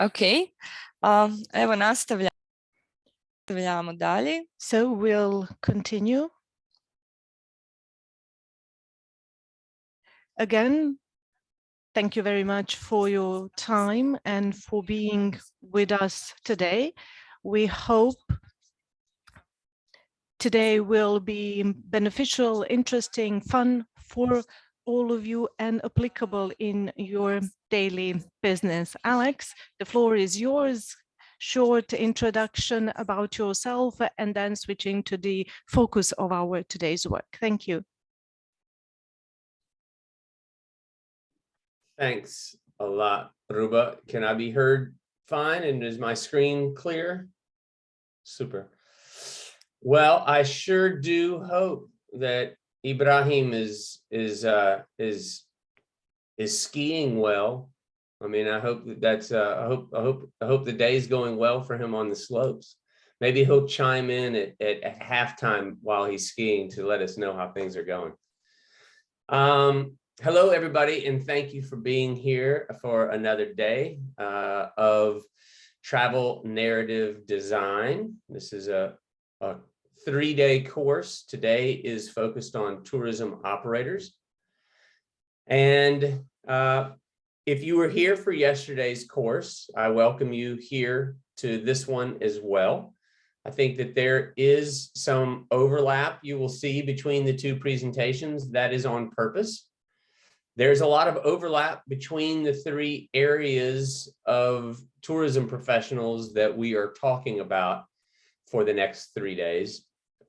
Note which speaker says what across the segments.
Speaker 1: Ok, evo nastavljamo dalje.
Speaker 2: So we'll continue. Again, thank you very much for your time and for being with us today. We hope today will be beneficial, interesting, fun for all of you and applicable in your daily business. Alex, the floor is yours. Short introduction about yourself and then switching to the focus of our today's work. Thank you.
Speaker 3: Thanks a lot, Ruba. Can I be heard fine? And is my screen clear? Super. Well, I sure do hope that Ibrahim is skiing well. I mean, I hope that's I hope the day's going well for him on the slopes. Maybe he'll chime in at halftime while he's skiing to let us know how things are going. Hello, everybody, and thank you for being here for another day of travel narrative design. This is a 3-day course. Today is focused on tourism operators. And if you were here for yesterday's course, I welcome you here to this one as well. I think that there is some overlap you will see between the two presentations. That is on purpose. There's a lot of overlap between the 3 areas of tourism professionals that we are talking about for the next 3 days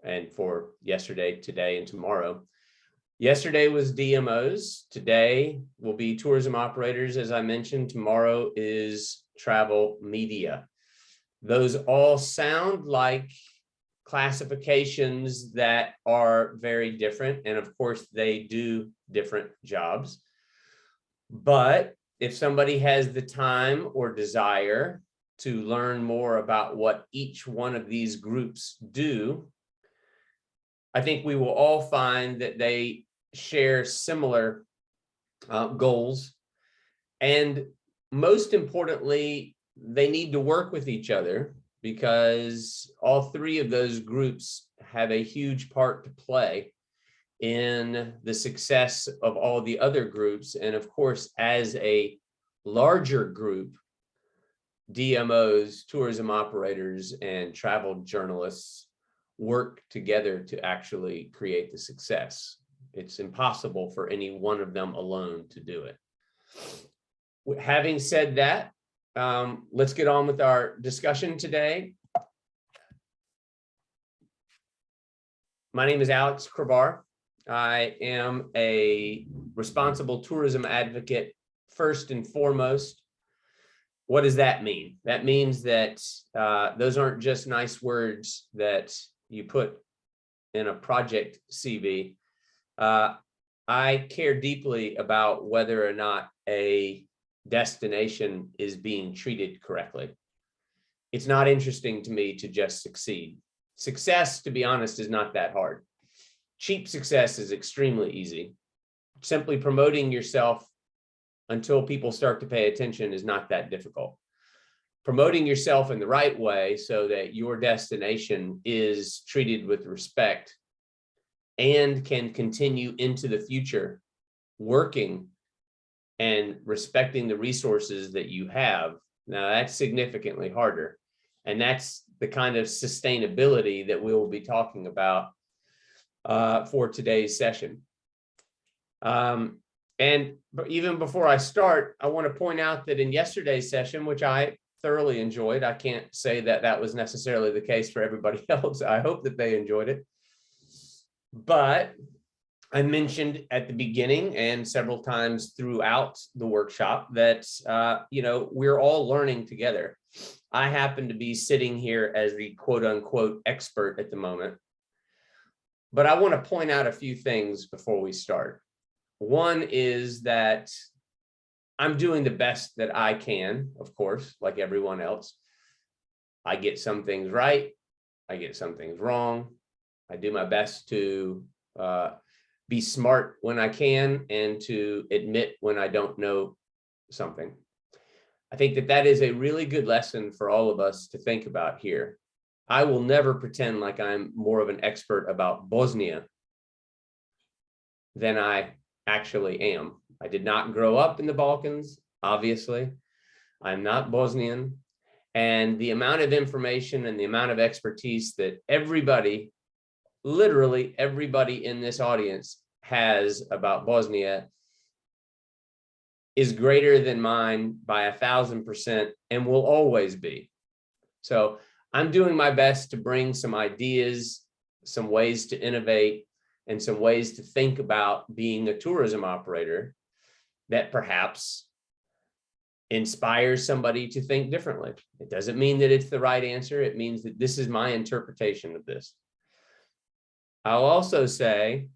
Speaker 3: and for yesterday, today, and tomorrow. Yesterday was DMOs. Today will be tourism operators, as I mentioned. Tomorrow is travel media. Those all sound like classifications that are very different. And of course, they do different jobs. But if somebody has the time or desire to learn more about what each one of these groups do, I think we will all find that they share similar goals. And most importantly, they need to work with each other because all 3 of those groups have a huge part to play in the success of all the other groups. And of course, as a larger group, DMOs, tourism operators, and travel journalists work together to actually create the success. It's impossible for any one of them alone to do it. Having said that, let's get on with our discussion today. My name is Alex Kravar. I am a responsible tourism advocate first and foremost. What does that mean? That means that those aren't just nice words that you put in a project CV. I care deeply about whether or not a destination is being treated correctly. It's not interesting to me to just succeed. Success, to be honest, is not that hard. Cheap success is extremely easy. Simply promoting yourself until people start to pay attention is not that difficult. Promoting yourself in the right way so that your destination is treated with respect and can continue into the future working and respecting the resources that you have. Now that's significantly harder. And that's the kind of sustainability that we will be talking about for today's session. And even before I start, I want to point out that in yesterday's session, which I thoroughly enjoyed, I can't say that that was necessarily the case for everybody else. I hope that they enjoyed it. But I mentioned at the beginning and several times throughout the workshop that, we're all learning together. I happen to be sitting here as the quote unquote expert at the moment. But I want to point out a few things before we start. One is that I'm doing the best that I can, of course, like everyone else. I get some things right. I get some things wrong. I do my best to be smart when I can and to admit when I don't know something. I think that that is a really good lesson for all of us to think about here. I will never pretend like I'm more of an expert about Bosnia than I actually am. I did not grow up in the Balkans, obviously. I'm not Bosnian. And the amount of information and the amount of expertise that everybody, literally everybody in this audience has about Bosnia is greater than mine by 1,000% and will always be. So I'm doing my best to bring some ideas, some ways to innovate, and some ways to think about being a tourism operator that perhaps inspires somebody to think differently. It doesn't mean that it's the right answer. It means that this is my interpretation of this. I'll also say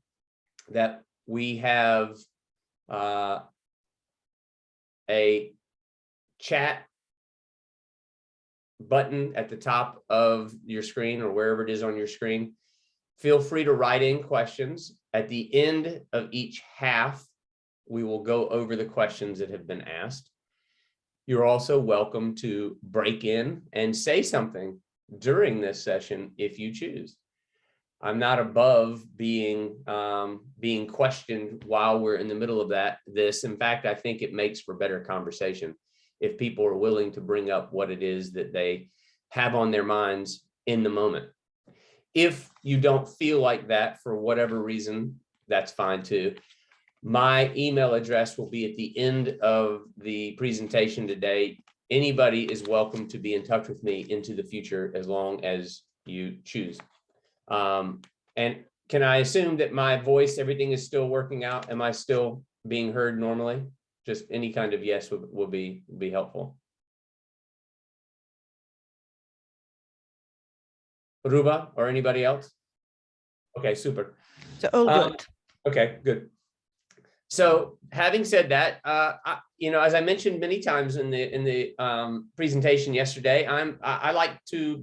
Speaker 3: that we have a chat button at the top of your screen or wherever it is on your screen. Feel free to write in questions. At the end of each half, we will go over the questions that have been asked. You're also welcome to break in and say something during this session if you choose. I'm not above being questioned while we're in the middle of this. In fact, I think it makes for better conversation if people are willing to bring up what it is that they have on their minds in the moment. If you don't feel like that for whatever reason, that's fine too. My email address will be at the end of the presentation today. Anybody is welcome to be in touch with me into the future as long as you choose. And can I assume that my voice, everything is still working out? Am I still being heard normally? Just any kind of yes would be helpful. Ruba or anybody else? Okay, super.
Speaker 2: So all good.
Speaker 3: Okay, good. So having said that, as I mentioned many times in the presentation yesterday, I like to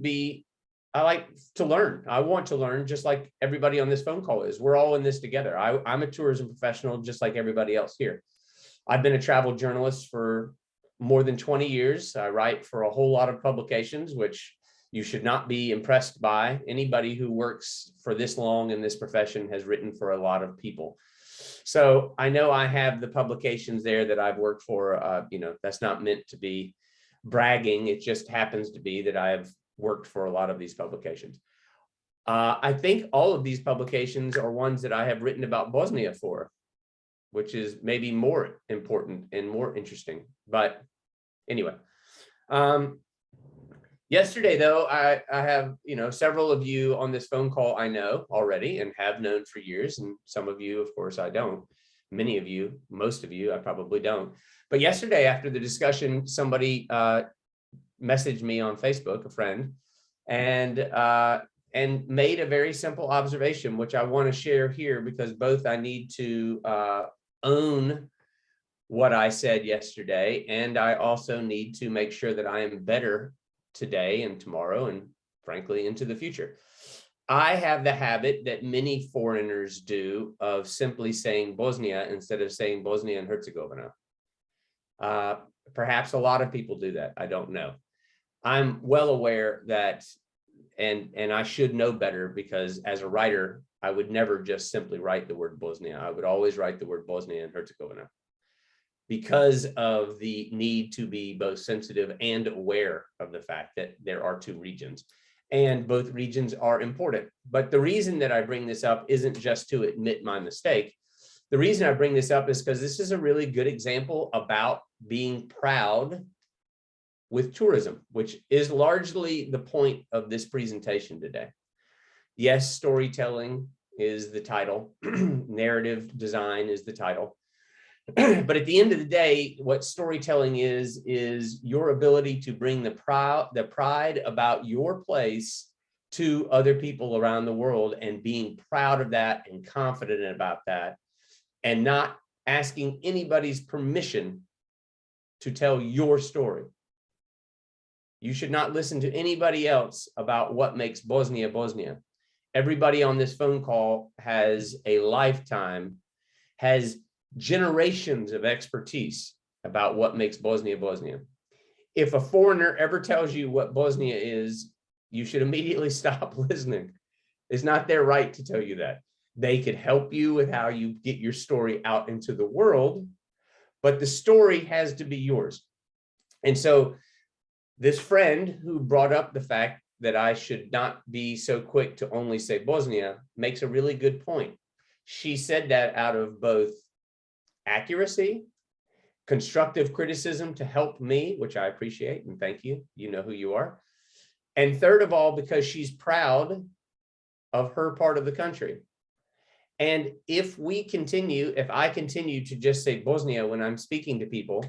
Speaker 3: learn. I want to learn just like everybody on this phone call is. We're all in this together. I'm a tourism professional just like everybody else here. I've been a travel journalist for more than 20 years. I write for a whole lot of publications, which you should not be impressed by. Anybody who works for this long in this profession has written for a lot of people. So I know I have the publications there that I've worked for. That's not meant to be bragging. It just happens to be that I've worked for a lot of these publications. I think all of these publications are ones that I have written about Bosnia for, which is maybe more important and more interesting. But anyway, yesterday, though, I have, several of you on this phone call I know already and have known for years. And some of you, of course, I don't. Many of you, most of you, I probably don't. But yesterday, after the discussion, somebody messaged me on Facebook, a friend, and made a very simple observation, which I want to share here because both I need to own what I said yesterday, and I also need to make sure that I am better today and tomorrow and frankly into the future. I have the habit that many foreigners do of simply saying Bosnia instead of saying Bosnia and Herzegovina. Perhaps a lot of people do that. I don't know. I'm well aware that, and I should know better because as a writer, I would never just simply write the word Bosnia. I would always write the word Bosnia and Herzegovina because of the need to be both sensitive and aware of the fact that there are two regions and both regions are important. But the reason that I bring this up isn't just to admit my mistake. The reason I bring this up is because this is a really good example about being proud with tourism, which is largely the point of this presentation today. Yes, storytelling is the title, narrative design is the title. But at the end of the day, what storytelling is your ability to bring the pride about your place to other people around the world and being proud of that and confident about that and not asking anybody's permission to tell your story. You should not listen to anybody else about what makes Bosnia Bosnia. Everybody on this phone call has a lifetime, has generations of expertise about what makes Bosnia Bosnia. If a foreigner ever tells you what Bosnia is, you should immediately stop listening. It's not their right to tell you that. They could help you with how you get your story out into the world, but the story has to be yours. And so this friend who brought up the fact that I should not be so quick to only say Bosnia makes a really good point. She said that out of both accuracy, constructive criticism to help me, which I appreciate and thank you. You know who you are. And third of all, because she's proud of her part of the country. And if I continue to just say Bosnia when I'm speaking to people,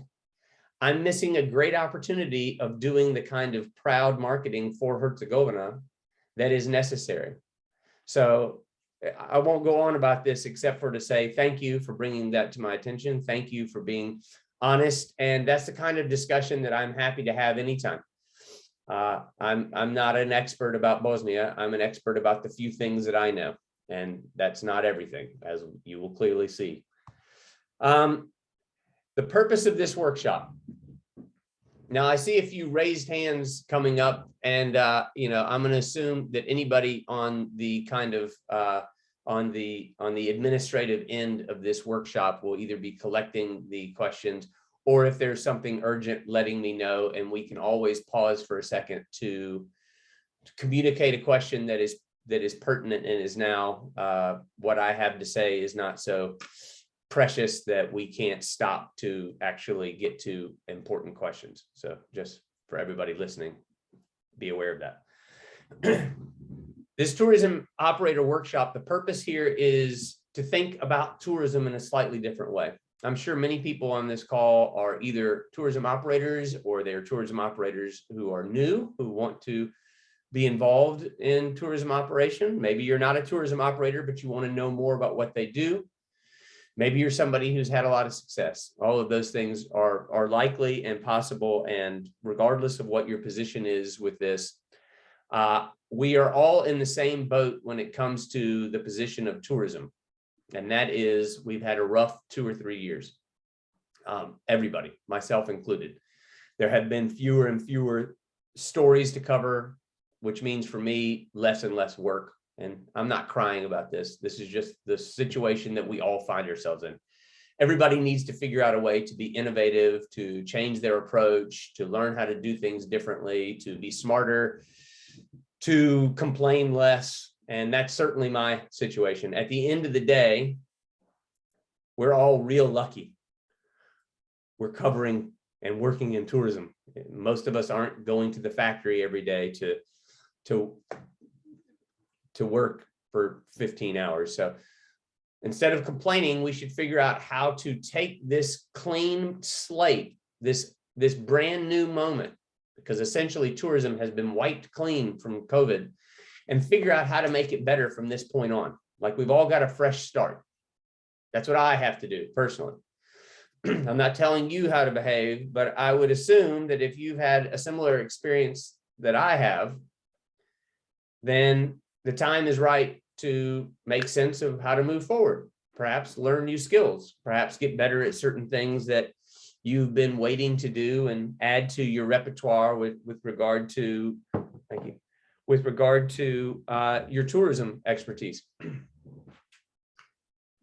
Speaker 3: I'm missing a great opportunity of doing the kind of proud marketing for Herzegovina that is necessary. So I won't go on about this except for to say thank you for bringing that to my attention. Thank you for being honest. And that's the kind of discussion that I'm happy to have anytime. I'm not an expert about Bosnia. I'm an expert about the few things that I know. And that's not everything, as you will clearly see. The purpose of this workshop. Now I see a few raised hands coming up, and I'm going to assume that anybody on the kind of on the administrative end of this workshop will either be collecting the questions, or if there's something urgent, letting me know, and we can always pause for a second to communicate a question that is pertinent and is now what I have to say is not so precious that we can't stop to actually get to important questions. So just for everybody listening, be aware of that. This tourism operator workshop, the purpose here is to think about tourism in a slightly different way. I'm sure many people on this call are either tourism operators or they're tourism operators who are new, who want to be involved in tourism operation. Maybe you're not a tourism operator, but you want to know more about what they do. Maybe you're somebody who's had a lot of success. All of those things are likely and possible. And regardless of what your position is with this, we are all in the same boat when it comes to the position of tourism. And that is, we've had a rough 2 or 3 years. Everybody, myself included. There have been fewer and fewer stories to cover, which means for me, less and less work. And I'm not crying about this. This is just the situation that we all find ourselves in. Everybody needs to figure out a way to be innovative, to change their approach, to learn how to do things differently, to be smarter, to complain less. And that's certainly my situation. At the end of the day, we're all real lucky. We're covering and working in tourism. Most of us aren't going to the factory every day to work for 15 hours. So instead of complaining, we should figure out how to take this clean slate, this brand new moment, because essentially tourism has been wiped clean from COVID, and figure out how to make it better from this point on. Like, we've all got a fresh start. That's what I have to do personally. I'm not telling you how to behave, but I would assume that if you've had a similar experience that I have, then the time is right to make sense of how to move forward, perhaps learn new skills, perhaps get better at certain things that you've been waiting to do, and add to your repertoire with regard to, thank you, with regard to your tourism expertise.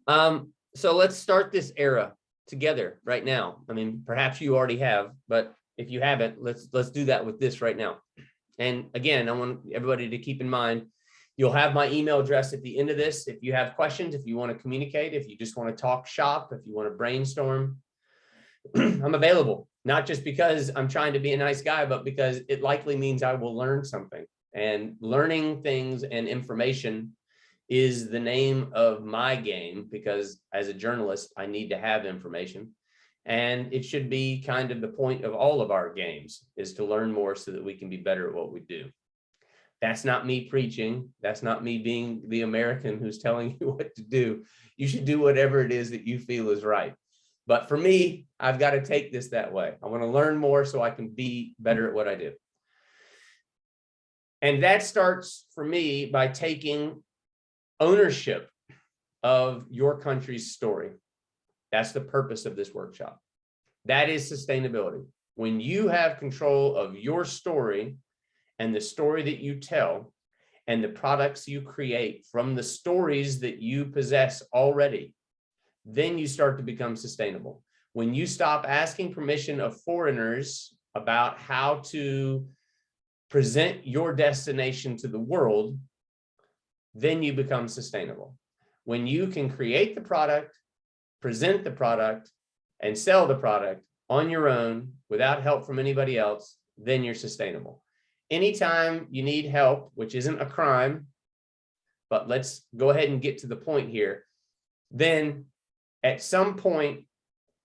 Speaker 3: So let's start this era together right now. I mean, perhaps you already have, but if you haven't, let's do that with this right now. And again, I want everybody to keep in mind, you'll have my email address at the end of this. If you have questions, if you want to communicate, if you just want to talk shop, if you want to brainstorm, I'm available, not just because I'm trying to be a nice guy, but because it likely means I will learn something. And learning things and information is the name of my game, because as a journalist, I need to have information. And it should be kind of the point of all of our games, is to learn more so that we can be better at what we do. That's not me preaching. That's not me being the American who's telling you what to do. You should do whatever it is that you feel is right. But for me, I've got to take this that way. I want to learn more so I can be better at what I do. And that starts for me by taking ownership of your country's story. That's the purpose of this workshop. That is sustainability. When you have control of your story and the story that you tell and the products you create from the stories that you possess already, then you start to become sustainable. When you stop asking permission of foreigners about how to present your destination to the world, then you become sustainable. When you can create the product, present the product, and sell the product on your own without help from anybody else, then you're sustainable. Anytime you need help, which isn't a crime, but let's go ahead and get to the point here, then at some point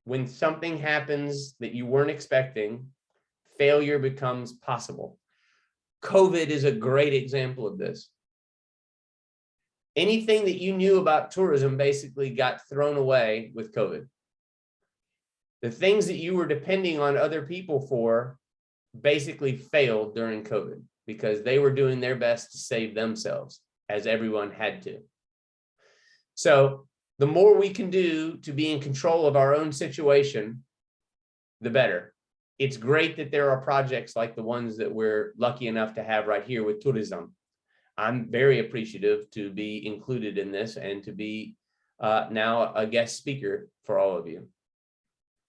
Speaker 3: when something happens that you weren't expecting, failure becomes possible. COVID is a great example of this. Anything that you knew about tourism basically got thrown away with COVID. The things that you were depending on other people for basically failed during COVID because they were doing their best to save themselves, as everyone had to. So the more we can do to be in control of our own situation, the better. It's great that there are projects like the ones that we're lucky enough to have right here with Turizam. I'm very appreciative to be included in this and to be now a guest speaker for all of you.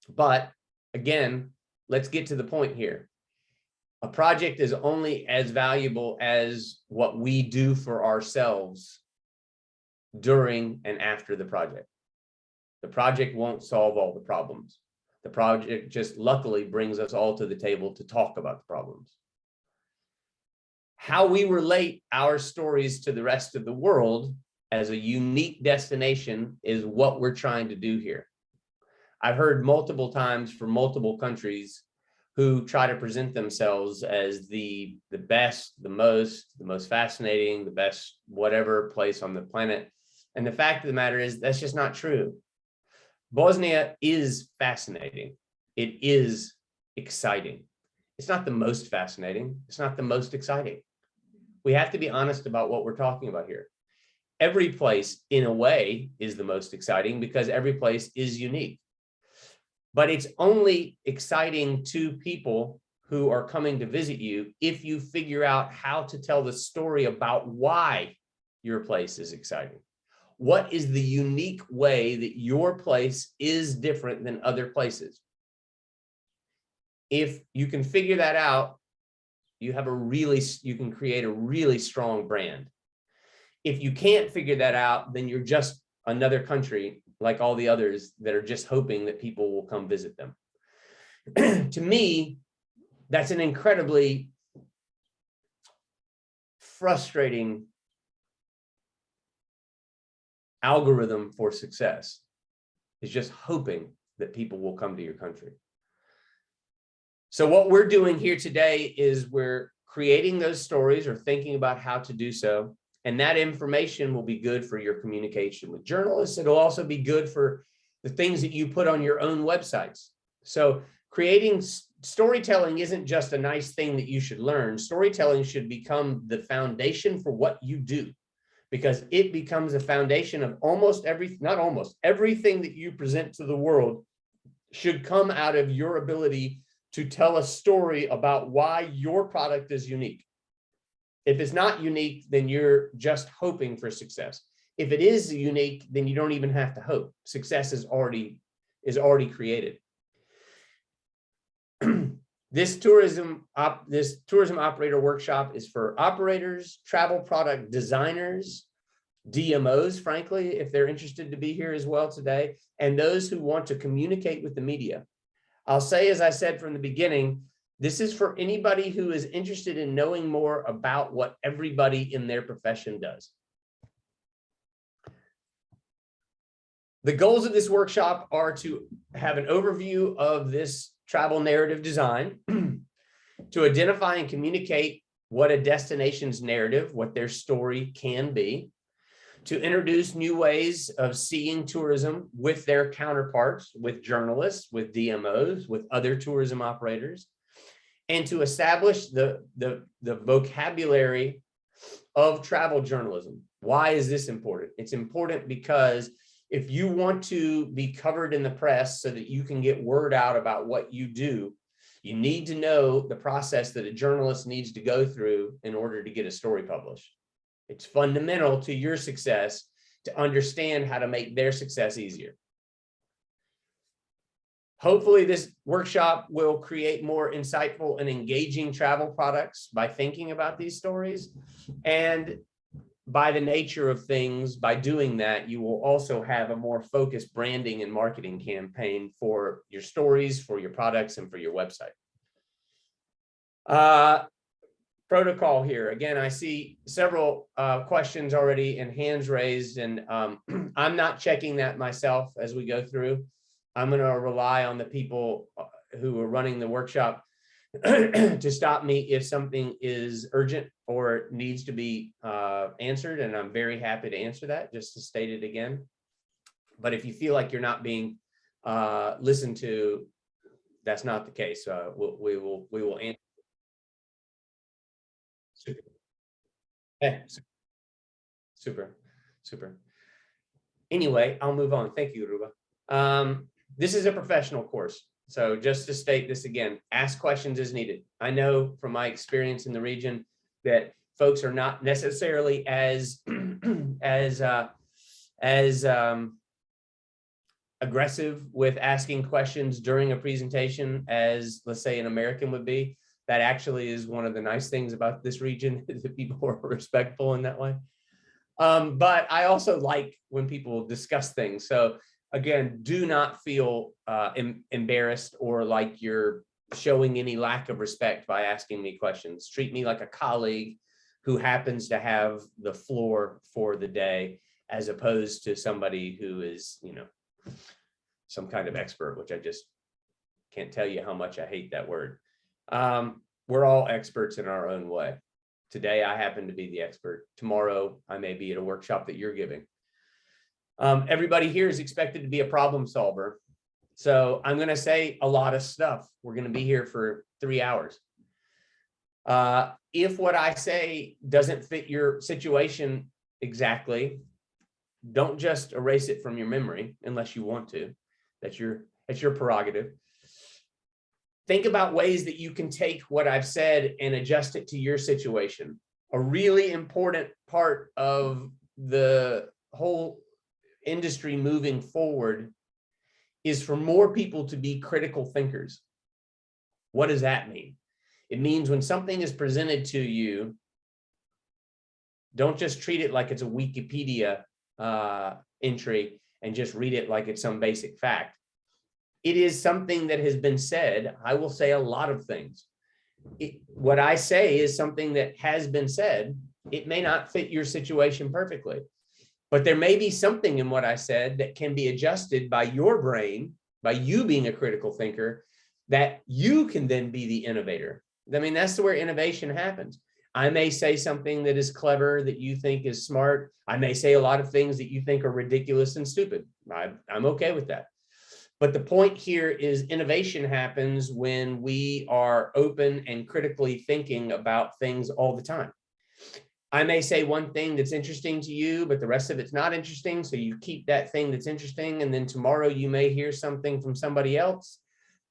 Speaker 3: But again, let's get to the point here. A project is only as valuable as what we do for ourselves during and after the project. The project won't solve all the problems. The project just luckily brings us all to the table to talk about the problems. How we relate our stories to the rest of the world as a unique destination is what we're trying to do here. I've heard multiple times from multiple countries who try to present themselves as the best, the most fascinating, the best whatever place on the planet. And the fact of the matter is that's just not true. Bosnia is fascinating. It is exciting. It's not the most fascinating. It's not the most exciting. We have to be honest about what we're talking about here. Every place, in a way, is the most exciting because every place is unique. But it's only exciting to people who are coming to visit you if you figure out how to tell the story about why your place is exciting. What is the unique way that your place is different than other places? If you can figure that out, you can create a really strong brand. If you can't figure that out, then you're just another country like all the others that are just hoping that people will come visit them. To me, that's an incredibly frustrating algorithm for success, is just hoping that people will come to your country. So what we're doing here today is we're creating those stories or thinking about how to do so. And that information will be good for your communication with journalists. It'll also be good for the things that you put on your own websites. So creating storytelling isn't just a nice thing that you should learn. Storytelling should become the foundation for what you do, because it becomes a foundation of everything that you present to the world should come out of your ability to tell a story about why your product is unique. If it's not unique, then you're just hoping for success. If it is unique, then you don't even have to hope. Success is already created. This tourism operator workshop is for operators, travel product designers, DMOs, frankly, if they're interested to be here as well today, and those who want to communicate with the media. I'll say, as I said from the beginning, this is for anybody who is interested in knowing more about what everybody in their profession does. The goals of this workshop are to have an overview of this travel narrative design, to identify and communicate what a destination's narrative, what their story can be, to introduce new ways of seeing tourism with their counterparts, with journalists, with DMOs, with other tourism operators, and to establish the vocabulary of travel journalism. Why is this important? It's important because if you want to be covered in the press so that you can get word out about what you do, You need to know the process that a journalist needs to go through in order to get a story published. It's fundamental to your success to understand how to make their success easier. Hopefully this workshop will create more insightful and engaging travel products by thinking about these stories. And by the nature of things, by doing that, you will also have a more focused branding and marketing campaign for your stories, for your products, and for your website. Protocol here. Again, I see several questions already and hands raised, and I'm not checking that myself as we go through. I'm going to rely on the people who are running the workshop to stop me if something is urgent or needs to be answered, and I'm very happy to answer that, just to state it again. But if you feel like you're not being listened to, that's not the case. We will answer. Super. Okay. Super. Anyway, I'll move on. Thank you, Ruba. This is a professional course. So just to state this again, ask questions as needed. I know from my experience in the region that folks are not necessarily as aggressive with asking questions during a presentation as, let's say, an American would be. That actually is one of the nice things about this region, is that people are respectful in that way. But I also like when people discuss things. So again, do not feel embarrassed or like you're showing any lack of respect by asking me questions. Treat me like a colleague who happens to have the floor for the day, as opposed to somebody who is, you know, some kind of expert, which I just can't tell you how much I hate that word. We're all experts in our own way. Today, I happen to be the expert. Tomorrow, I may be at a workshop that you're giving. Everybody here is expected to be a problem solver. So I'm going to say a lot of stuff. We're going to be here for 3 hours. If what I say doesn't fit your situation exactly, don't just erase it from your memory unless you want to. That's your prerogative. Think about ways that you can take what I've said and adjust it to your situation. A really important part of the whole industry moving forward is for more people to be critical thinkers. What does that mean? It means when something is presented to you, don't just treat it like it's a Wikipedia entry and just read it like it's some basic fact. It is something that has been said. I will say a lot of things. What I say is something that has been said. It may not fit your situation perfectly, but there may be something in what I said that can be adjusted by your brain, by you being a critical thinker, that you can then be the innovator. I mean, that's where innovation happens. I may say something that is clever that you think is smart. I may say a lot of things that you think are ridiculous and stupid. I'm okay with that. But the point here is innovation happens when we are open and critically thinking about things all the time. I may say one thing that's interesting to you, but the rest of it's not interesting. So you keep that thing that's interesting. And then tomorrow you may hear something from somebody else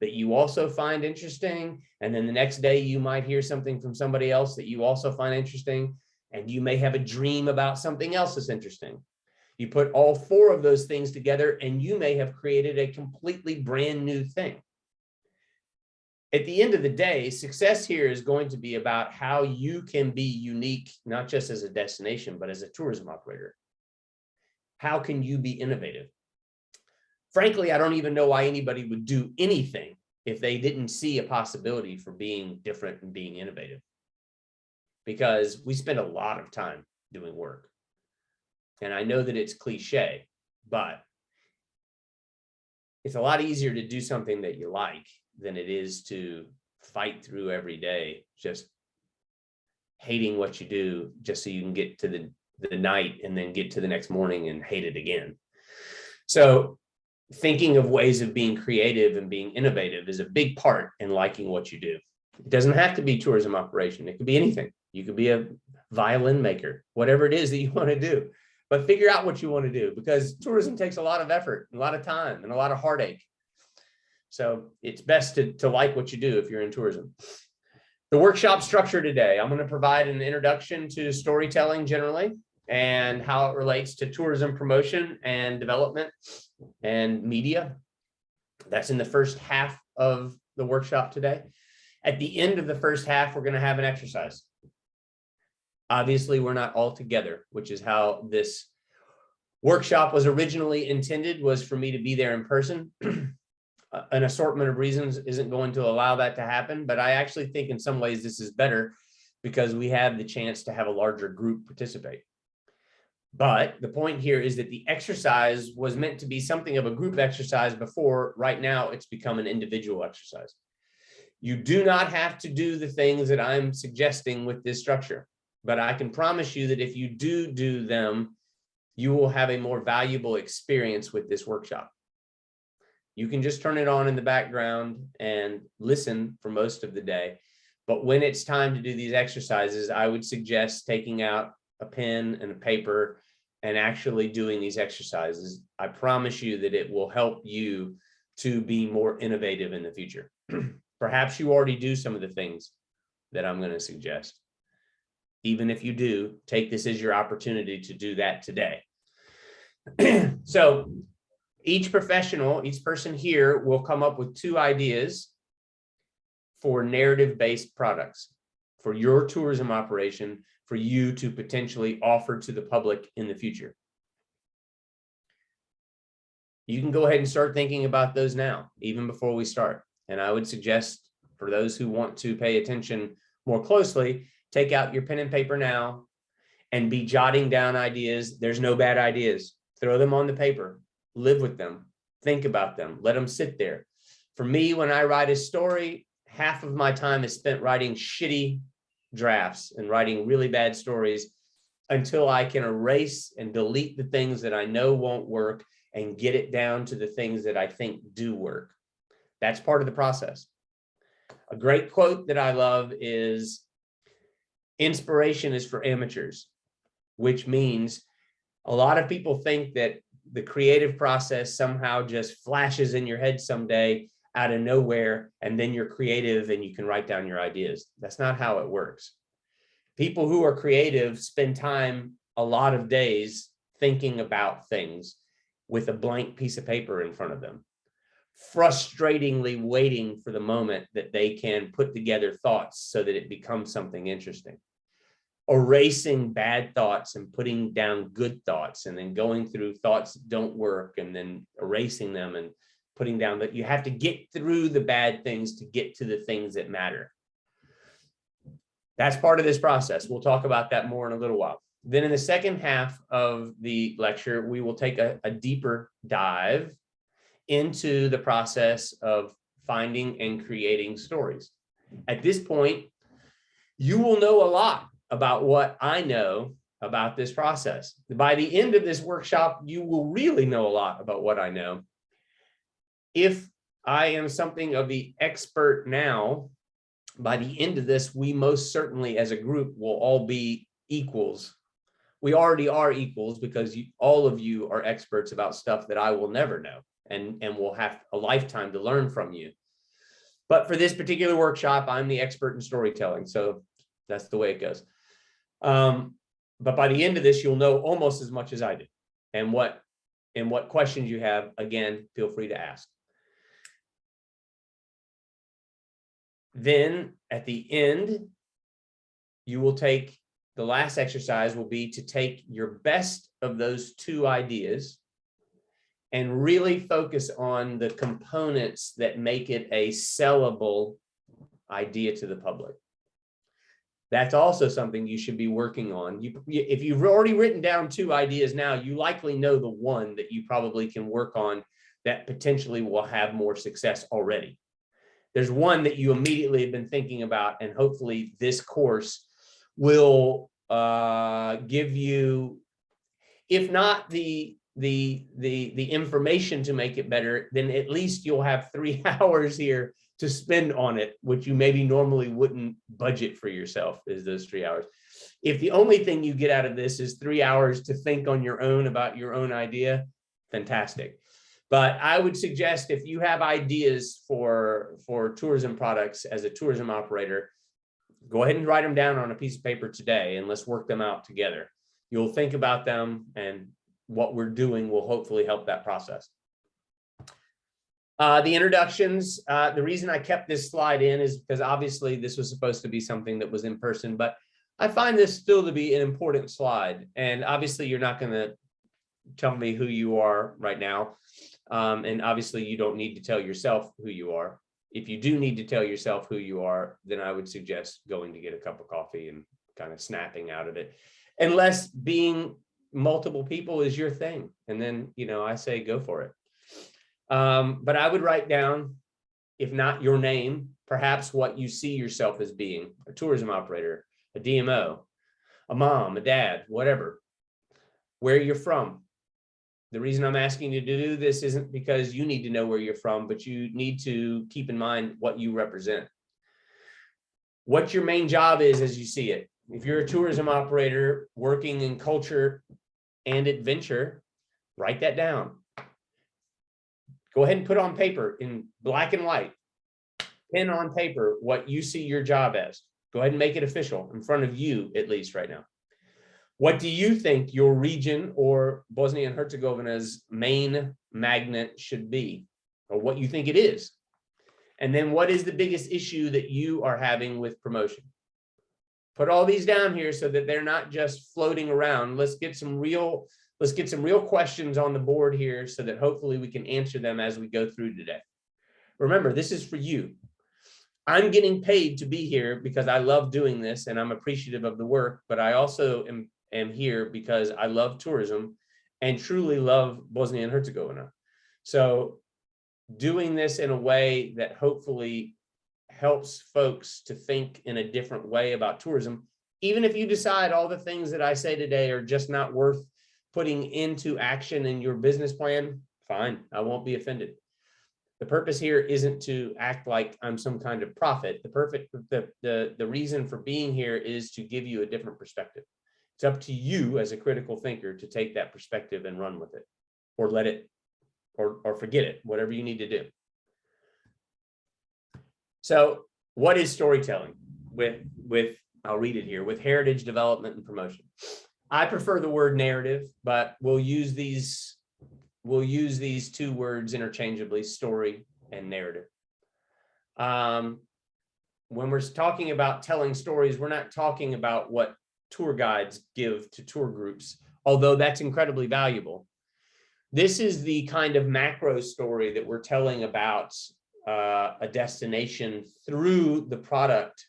Speaker 3: that you also find interesting. And then the next day you might hear something from somebody else that you also find interesting. And you may have a dream about something else that's interesting. You put all 4 of those things together and you may have created a completely brand new thing. At the end of the day, success here is going to be about how you can be unique, not just as a destination, but as a tourism operator. How can you be innovative? Frankly, I don't even know why anybody would do anything if they didn't see a possibility for being different and being innovative. Because we spend a lot of time doing work. And I know that it's cliche, but it's a lot easier to do something that you like than it is to fight through every day, just hating what you do just so you can get to the night and then get to the next morning and hate it again. So thinking of ways of being creative and being innovative is a big part in liking what you do. It doesn't have to be tourism operation. It could be anything. You could be a violin maker, whatever it is that you want to do. But figure out what you want to do, because tourism takes a lot of effort, a lot of time, and a lot of heartache. So it's best to like what you do if you're in tourism. The workshop structure today, I'm going to provide an introduction to storytelling generally and how it relates to tourism promotion and development and media. That's in the first half of the workshop today. At the end of the first half, we're going to have an exercise. Obviously, we're not all together, which is how this workshop was originally intended, was for me to be there in person. An assortment of reasons isn't going to allow that to happen, but I actually think in some ways this is better because we have the chance to have a larger group participate. But the point here is that the exercise was meant to be something of a group exercise before. Right now, it's become an individual exercise. You do not have to do the things that I'm suggesting with this structure, but I can promise you that if you do them, you will have a more valuable experience with this workshop. You can just turn it on in the background and listen for most of the day. But when it's time to do these exercises, I would suggest taking out a pen and a paper and actually doing these exercises. I promise you that it will help you to be more innovative in the future. Perhaps you already do some of the things that I'm going to suggest. Even if you do, take this as your opportunity to do that today. So each professional, each person here will come up with 2 ideas for narrative-based products for your tourism operation, for you to potentially offer to the public in the future. You can go ahead and start thinking about those now, even before we start. And I would suggest for those who want to pay attention more closely, take out your pen and paper now and be jotting down ideas. There's no bad ideas. Throw them on the paper. Live with them, think about them, let them sit there. For me, when I write a story, half of my time is spent writing shitty drafts and writing really bad stories until I can erase and delete the things that I know won't work and get it down to the things that I think do work. That's part of the process. A great quote that I love is, "Inspiration is for amateurs," which means a lot of people think that the creative process somehow just flashes in your head someday out of nowhere, and then you're creative and you can write down your ideas. That's not how it works. People who are creative spend time, a lot of days, thinking about things with a blank piece of paper in front of them, frustratingly waiting for the moment that they can put together thoughts so that it becomes something interesting. Erasing bad thoughts and putting down good thoughts, and then going through thoughts that don't work and then erasing them and putting down that you have to get through the bad things to get to the things that matter. That's part of this process. We'll talk about that more in a little while. Then in the second half of the lecture, we will take a deeper dive into the process of finding and creating stories. At this point, you will know a lot about what I know about this process. By the end of this workshop, you will really know a lot about what I know. If I am something of the expert now, by the end of this, we most certainly as a group will all be equals. We already are equals because all of you are experts about stuff that I will never know and will have a lifetime to learn from you. But for this particular workshop, I'm the expert in storytelling. So that's the way it goes. But by the end of this, you'll know almost as much as I do. And what questions you have, again, feel free to ask. Then at the end, you will take, the last exercise will be to take your best of those 2 ideas and really focus on the components that make it a sellable idea to the public. That's also something you should be working on. If you've already written down 2 ideas now, you likely know the one that you probably can work on that potentially will have more success already. There's one that you immediately have been thinking about, and hopefully this course will give you, if not the information to make it better, then at least you'll have 3 hours here to spend on it, which you maybe normally wouldn't budget for yourself, is those 3 hours. If the only thing you get out of this is 3 hours to think on your own about your own idea, fantastic. But I would suggest if you have ideas for tourism products as a tourism operator, go ahead and write them down on a piece of paper today and let's work them out together. You'll think about them, and what we're doing will hopefully help that process. The introductions, the reason I kept this slide in is because obviously this was supposed to be something that was in person, but I find this still to be an important slide. And obviously you're not going to tell me who you are right now. And obviously you don't need to tell yourself who you are. If you do need to tell yourself who you are, then I would suggest going to get a cup of coffee and kind of snapping out of it, unless being multiple people is your thing. And then, you know, I say go for it. But I would write down, if not your name, perhaps what you see yourself as being: a tourism operator, a DMO, a mom, a dad, whatever, where you're from. The reason I'm asking you to do this isn't because you need to know where you're from, but you need to keep in mind what you represent. What your main job is as you see it. If you're a tourism operator working in culture and adventure, write that down. Go ahead and put on paper in black and white, pen on paper, what you see your job as. Go ahead and make it official in front of you, at least right now. What do you think your region or Bosnia and Herzegovina's main magnet should be, or what you think it is? And then what is the biggest issue that you are having with promotion? Put all these down here so that they're not just floating around. Let's get some real questions on the board here so that hopefully we can answer them as we go through today. Remember, this is for you. I'm getting paid to be here because I love doing this and I'm appreciative of the work, but I also am here because I love tourism and truly love Bosnia and Herzegovina. So doing this in a way that hopefully helps folks to think in a different way about tourism, even if you decide all the things that I say today are just not worth putting into action in your business plan, fine, I won't be offended. The purpose here isn't to act like I'm some kind of prophet. The reason for being here is to give you a different perspective. It's up to you as a critical thinker to take that perspective and run with it, or let it, or forget it, whatever you need to do. So what is storytelling with I'll read it here, with heritage development and promotion? I prefer the word narrative, but we'll use these two words interchangeably, story and narrative. When we're talking about telling stories, we're not talking about what tour guides give to tour groups, although that's incredibly valuable. This is the kind of macro story that we're telling about a destination through the product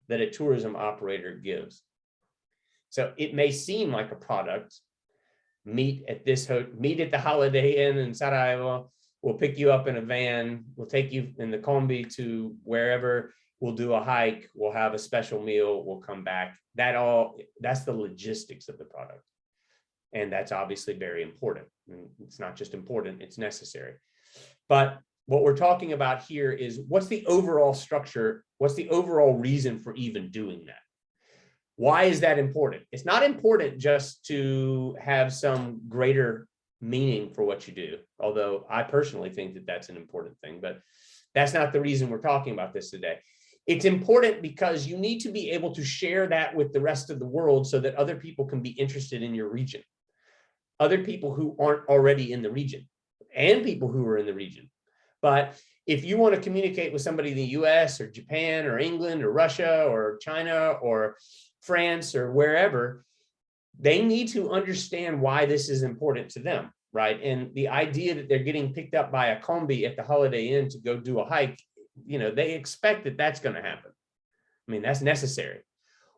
Speaker 3: that a tourism operator gives. So it may seem like a product. Meet at the Holiday Inn in Sarajevo. We'll pick you up in a van. We'll take you in the combi to wherever. We'll do a hike. We'll have a special meal. We'll come back. That's the logistics of the product. And that's obviously very important. And it's not just important, it's necessary. But what we're talking about here is, what's the overall structure? What's the overall reason for even doing that? Why is that important? It's not important just to have some greater meaning for what you do, although I personally think that that's an important thing, but that's not the reason we're talking about this today. It's important because you need to be able to share that with the rest of the world so that other people can be interested in your region. Other people who aren't already in the region, and people who are in the region. But if you want to communicate with somebody in the US or Japan or England or Russia or China or France or wherever, they need to understand why this is important to them, right? And the idea that they're getting picked up by a combi at the Holiday Inn to go do a hike, you know, they expect that that's going to happen. I mean, that's necessary.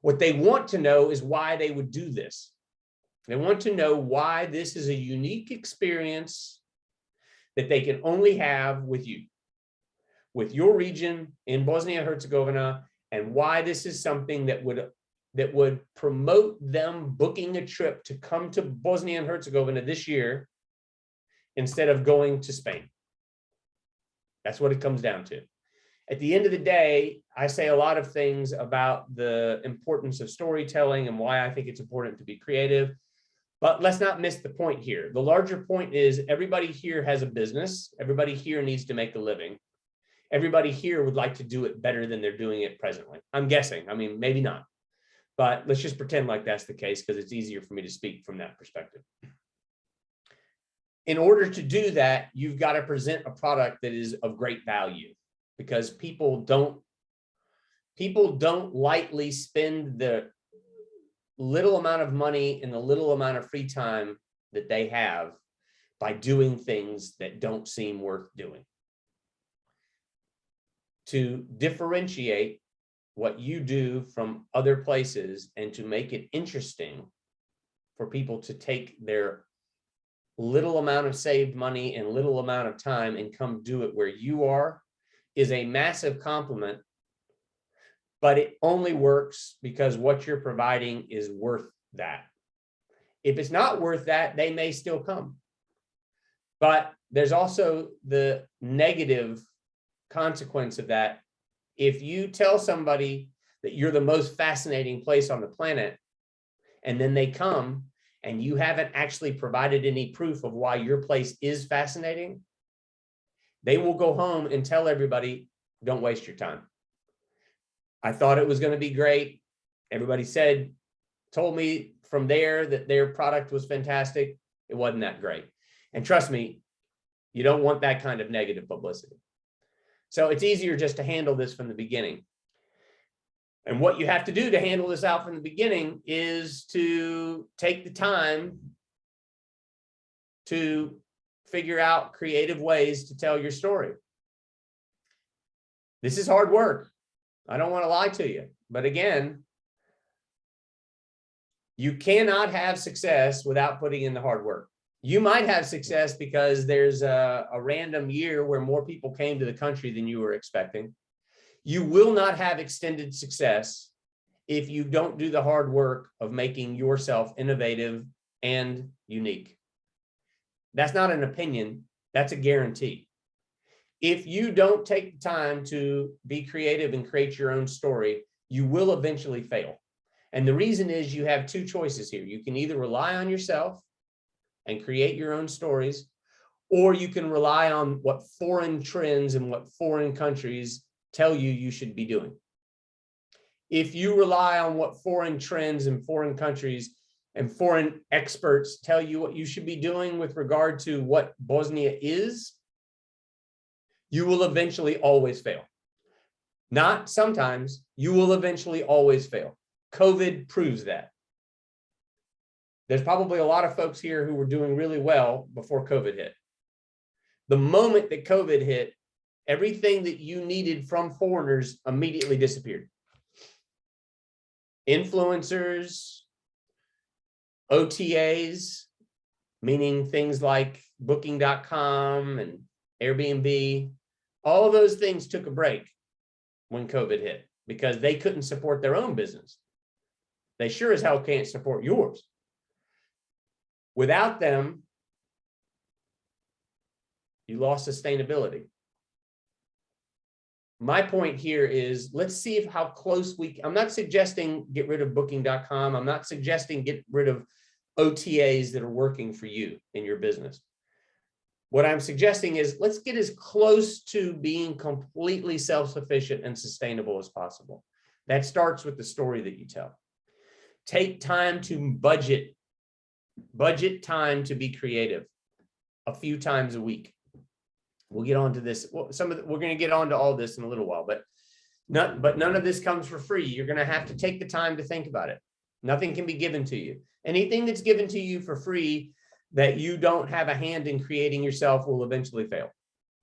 Speaker 3: What they want to know is why they would do this. They want to know why this is a unique experience that they can only have with you, with your region in Bosnia and Herzegovina, and why this is something that would promote them booking a trip to come to Bosnia and Herzegovina this year instead of going to Spain. That's what it comes down to. At the end of the day, I say a lot of things about the importance of storytelling and why I think it's important to be creative. But let's not miss the point here. The larger point is everybody here has a business. Everybody here needs to make a living. Everybody here would like to do it better than they're doing it presently. I'm guessing. I mean, maybe not. But let's just pretend like that's the case because it's easier for me to speak from that perspective. In order to do that, you've got to present a product that is of great value, because people don't lightly spend the little amount of money and the little amount of free time that they have by doing things that don't seem worth doing. To differentiate what you do from other places and to make it interesting for people to take their little amount of saved money and little amount of time and come do it where you are is a massive compliment, but it only works because what you're providing is worth that. If it's not worth that, they may still come. But there's also the negative consequence of that. If you tell somebody that you're the most fascinating place on the planet, and then they come and you haven't actually provided any proof of why your place is fascinating, they will go home and tell everybody, don't waste your time. I thought it was going to be great. Everybody told me from there that their product was fantastic. It wasn't that great. And trust me, you don't want that kind of negative publicity. So it's easier just to handle this from the beginning. And what you have to do to handle this out from the beginning is to take the time to figure out creative ways to tell your story. This is hard work. I don't want to lie to you. But again, you cannot have success without putting in the hard work. You might have success because there's a random year where more people came to the country than you were expecting. You will not have extended success if you don't do the hard work of making yourself innovative and unique. That's not an opinion, that's a guarantee. If you don't take the time to be creative and create your own story, you will eventually fail. And the reason is you have two choices here. You can either rely on yourself and create your own stories, or you can rely on what foreign trends and what foreign countries tell you you should be doing. If you rely on what foreign trends and foreign countries and foreign experts tell you what you should be doing with regard to what Bosnia is, you will eventually always fail. Not sometimes, you will eventually always fail. COVID proves that. There's probably a lot of folks here who were doing really well before COVID hit. The moment that COVID hit, everything that you needed from foreigners immediately disappeared. Influencers, OTAs, meaning things like booking.com and Airbnb, all of those things took a break when COVID hit because they couldn't support their own business. They sure as hell can't support yours. Without them, you lost sustainability. My point here is let's see how close I'm not suggesting get rid of booking.com. I'm not suggesting get rid of OTAs that are working for you in your business. What I'm suggesting is let's get as close to being completely self-sufficient and sustainable as possible. That starts with the story that you tell. Take time to budget time to be creative a few times a week. We'll get on to this. Well, we're going to get on to all this in a little while, but none of this comes for free. You're going to have to take the time to think about it. Nothing can be given to you. Anything that's given to you for free that you don't have a hand in creating yourself will eventually fail.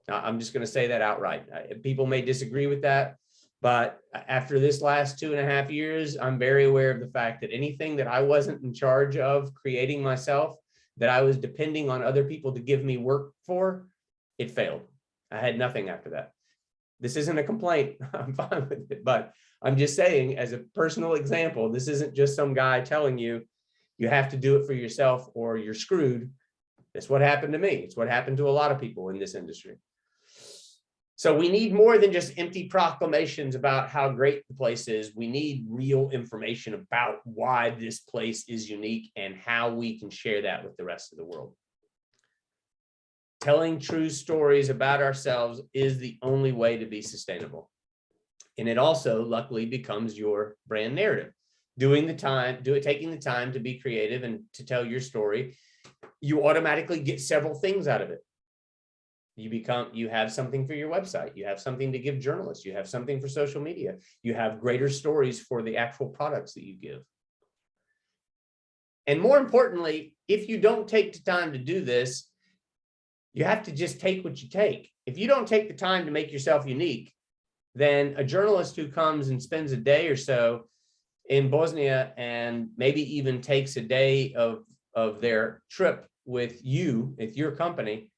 Speaker 3: Now, I'm just going to say that outright. People may disagree with that, but after this last 2.5 years, I'm very aware of the fact that anything that I wasn't in charge of creating myself, that I was depending on other people to give me work for, it failed. I had nothing after that. This isn't a complaint. I'm fine with it, but I'm just saying as a personal example, this isn't just some guy telling you, you have to do it for yourself or you're screwed. That's what happened to me. It's what happened to a lot of people in this industry. So we need more than just empty proclamations about how great the place is. We need real information about why this place is unique and how we can share that with the rest of the world. Telling true stories about ourselves is the only way to be sustainable. And it also luckily becomes your brand narrative. Taking the time to be creative and to tell your story, you automatically get several things out of it. You have something for your website, you have something to give journalists, you have something for social media, you have greater stories for the actual products that you give. And more importantly, if you don't take the time to do this, you have to just take what you take. If you don't take the time to make yourself unique, then a journalist who comes and spends a day or so in Bosnia and maybe even takes a day of their trip with your company,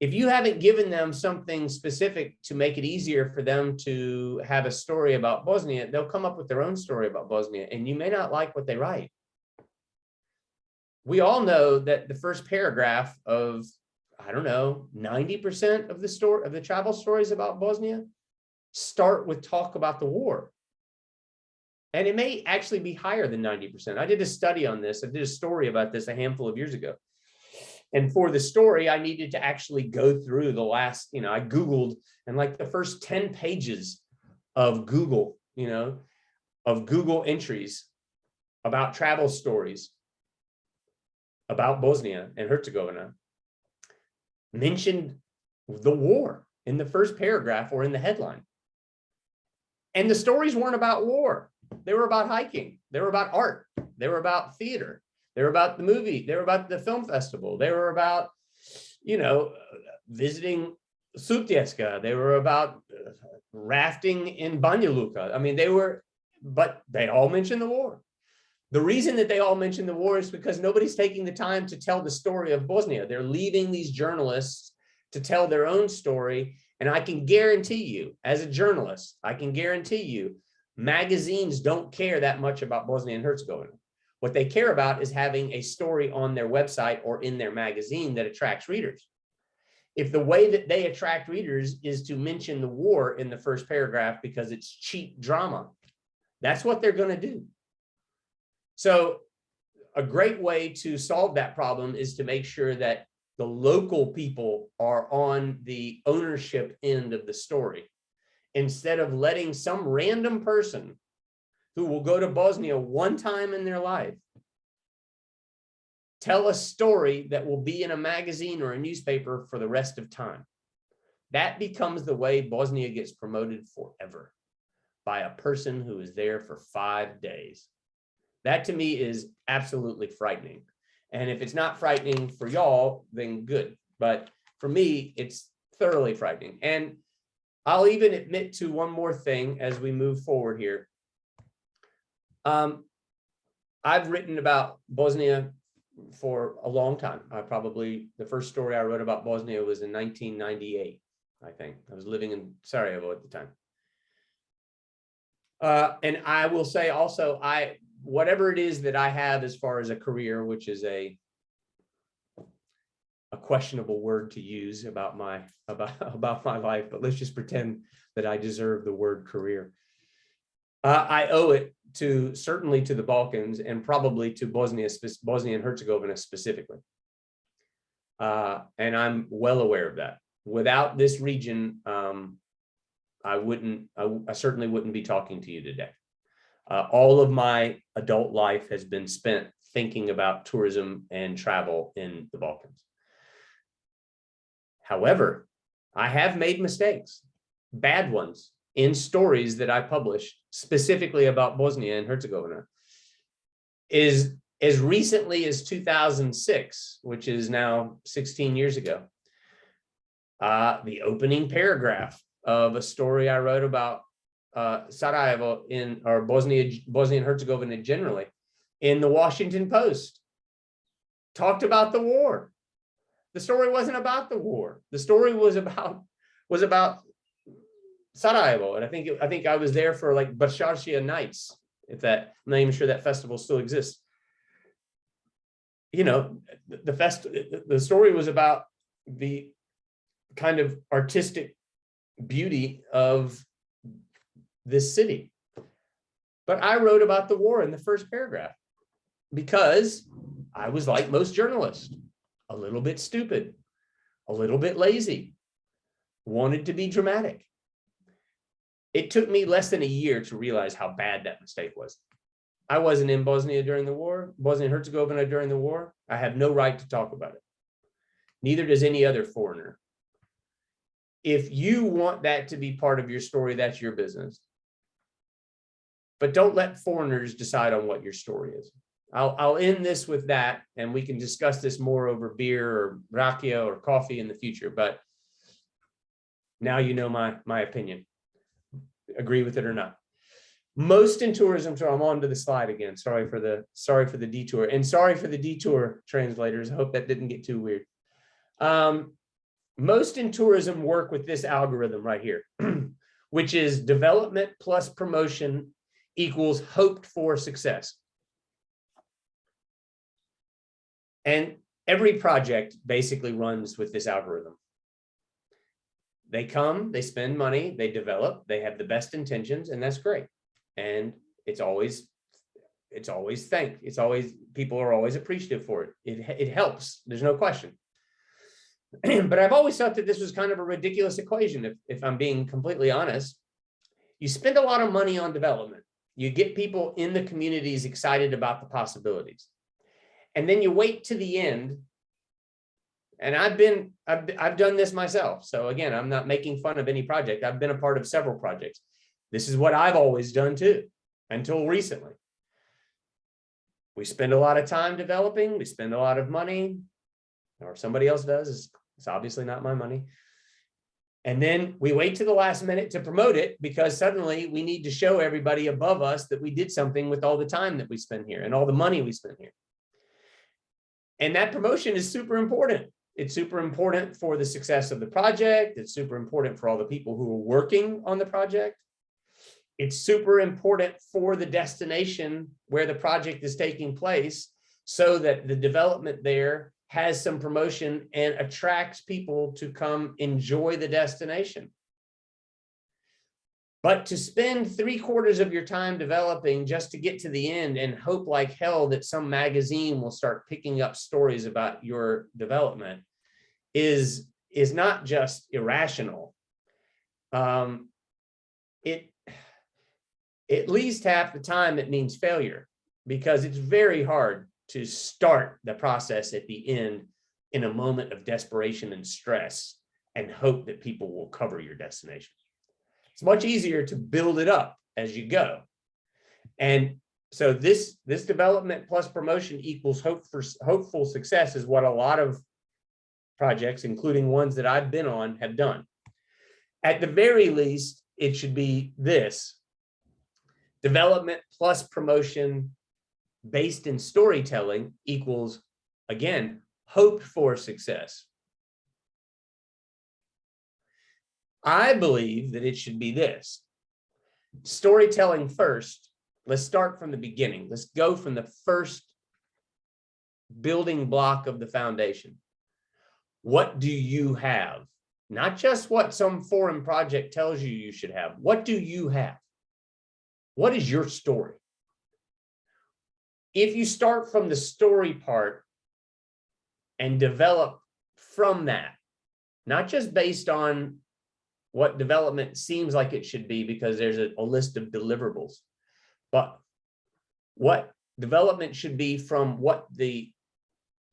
Speaker 3: if you haven't given them something specific to make it easier for them to have a story about Bosnia, they'll come up with their own story about Bosnia, and you may not like what they write. We all know that the first paragraph of, I don't know, 90% of the travel stories about Bosnia start with talk about the war. And it may actually be higher than 90%. I did a study on this. I did a story about this a handful of years ago. And for the story, I needed to actually go through the last, I Googled, and like the first 10 pages of Google, of Google entries about travel stories about Bosnia and Herzegovina mentioned the war in the first paragraph or in the headline. And the stories weren't about war. They were about hiking. They were about art. They were about theater. They were about the movie. They were about the film festival. They were about, visiting Sutjeska. They were about rafting in Banja Luka. I mean, but they all mentioned the war. The reason that they all mention the war is because nobody's taking the time to tell the story of Bosnia. They're leaving these journalists to tell their own story. And I can guarantee you, as a journalist, magazines don't care that much about Bosnia and Herzegovina. What they care about is having a story on their website or in their magazine that attracts readers. If the way that they attract readers is to mention the war in the first paragraph because it's cheap drama, that's what they're going to do. So a great way to solve that problem is to make sure that the local people are on the ownership end of the story, instead of letting some random person who will go to Bosnia one time in their life tell a story that will be in a magazine or a newspaper for the rest of time. That becomes the way Bosnia gets promoted forever, by a person who is there for 5 days. That to me is absolutely frightening. And if it's not frightening for y'all, then good. But for me, it's thoroughly frightening. And I'll even admit to one more thing as we move forward here. I've written about Bosnia for a long time. The first story I wrote about Bosnia was in 1998, I think. I was living in Sarajevo at the time. And I will say also, whatever it is that I have as far as a career, which is a questionable word to use about my life, but let's just pretend that I deserve the word career. I owe it certainly to the Balkans, and probably to Bosnia and Herzegovina specifically. And I'm well aware of that. Without this region, I certainly wouldn't be talking to you today. All of my adult life has been spent thinking about tourism and travel in the Balkans. However, I have made mistakes, bad ones, in stories that I published specifically about Bosnia and Herzegovina. Is as recently as 2006, which is now 16 years ago, the opening paragraph of a story I wrote about Sarajevo or Bosnia and Herzegovina generally, in the Washington Post, talked about the war. The story wasn't about the war. The story was about Sarajevo, and I think I was there for like Basharshia nights. I'm not even sure that festival still exists. The story was about the kind of artistic beauty of this city. But I wrote about the war in the first paragraph because I was like most journalists, a little bit stupid, a little bit lazy, wanted to be dramatic. It took me less than a year to realize how bad that mistake was. I wasn't in Bosnia during the war, Bosnia and Herzegovina during the war. I have no right to talk about it. Neither does any other foreigner. If you want that to be part of your story, that's your business. But don't let foreigners decide on what your story is. I'll end this with that, and we can discuss this more over beer or rakia or coffee in the future. But now you know my opinion. Agree with it or not. Most in tourism, so I'm on to the slide again. Sorry for the detour, and sorry for the detour, translators. I hope that didn't get too weird. Most in tourism work with this algorithm right here, which is development plus promotion equals hoped for success. And every project basically runs with this algorithm. They come, they spend money, they develop, they have the best intentions, and that's great. And it's always people are always appreciative for it. It helps, there's no question. But I've always thought that this was kind of a ridiculous equation, if I'm being completely honest. You spend a lot of money on development. You get people in the communities excited about the possibilities. And then you wait to the end. And I've done this myself. So again, I'm not making fun of any project. I've been a part of several projects. This is what I've always done too, until recently. We spend a lot of time developing, we spend a lot of money, or somebody else does. It's obviously not my money. And then we wait to the last minute to promote it because suddenly we need to show everybody above us that we did something with all the time that we spend here and all the money we spend here. And that promotion is super important. It's super important for the success of the project. It's super important for all the people who are working on the project. It's super important for the destination where the project is taking place so that the development there has some promotion and attracts people to come enjoy the destination. But to spend 3/4 of your time developing just to get to the end and hope like hell that some magazine will start picking up stories about your development is not just irrational. At least half the time it means failure, because it's very hard to start the process at the end in a moment of desperation and stress and hope that people will cover your destination. It's much easier to build it up as you go. And so this development plus promotion equals hopeful success is what a lot of projects, including ones that I've been on, have done. At the very least, it should be this: development plus promotion based in storytelling equals, again, hoped for success. I believe that it should be this: storytelling first. Let's start from the beginning. Let's go from the first building block of the foundation. What do you have? Not just what some foreign project tells you you should have. What do you have? What is your story? If you start from the story part and develop from that, not just based on what development seems like it should be because there's a list of deliverables, but what development should be from what the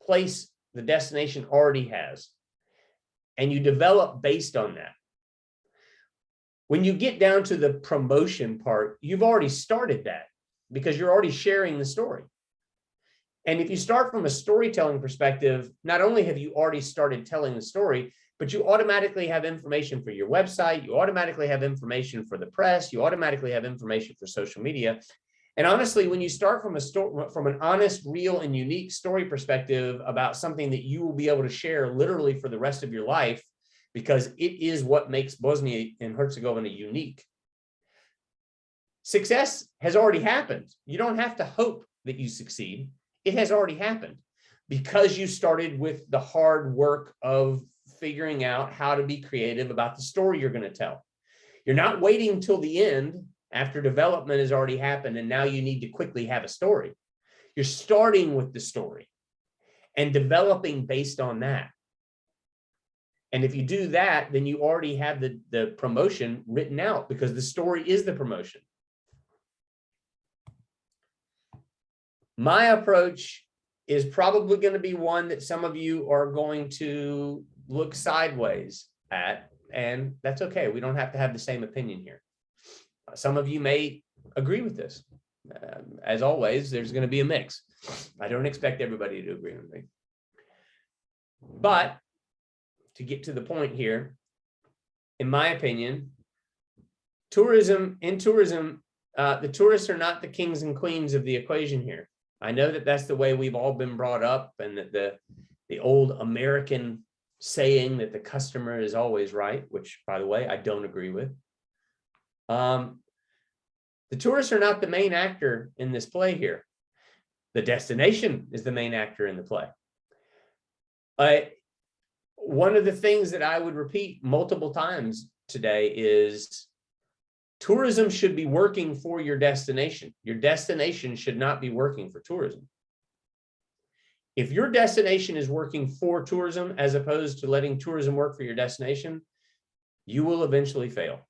Speaker 3: place, the destination already has, and you develop based on that. When you get down to the promotion part, you've already started that because you're already sharing the story. And if you start from a storytelling perspective, not only have you already started telling the story, but you automatically have information for your website, you automatically have information for the press, you automatically have information for social media. And honestly, when you start from an honest, real, and unique story perspective about something that you will be able to share literally for the rest of your life, because it is what makes Bosnia and Herzegovina unique, success has already happened. You don't have to hope that you succeed. It has already happened because you started with the hard work of figuring out how to be creative about the story you're going to tell. You're not waiting till the end after development has already happened and now you need to quickly have a story. You're starting with the story and developing based on that. And if you do that, then you already have the promotion written out because the story is the promotion. My approach is probably going to be one that some of you are going to look sideways at, and that's okay. We don't have to have the same opinion here. Some of you may agree with this. As always, there's going to be a mix. I don't expect everybody to agree with me. But to get to the point here, in my opinion, tourism, the tourists are not the kings and queens of the equation here. I know that that's the way we've all been brought up, and that the old American saying that the customer is always right, which, by the way, I don't agree with. The tourists are not the main actor in this play here. The destination is the main actor in the play. One of the things that I would repeat multiple times today is tourism should be working for your destination. Your destination should not be working for tourism. If your destination is working for tourism as opposed to letting tourism work for your destination, you will eventually fail.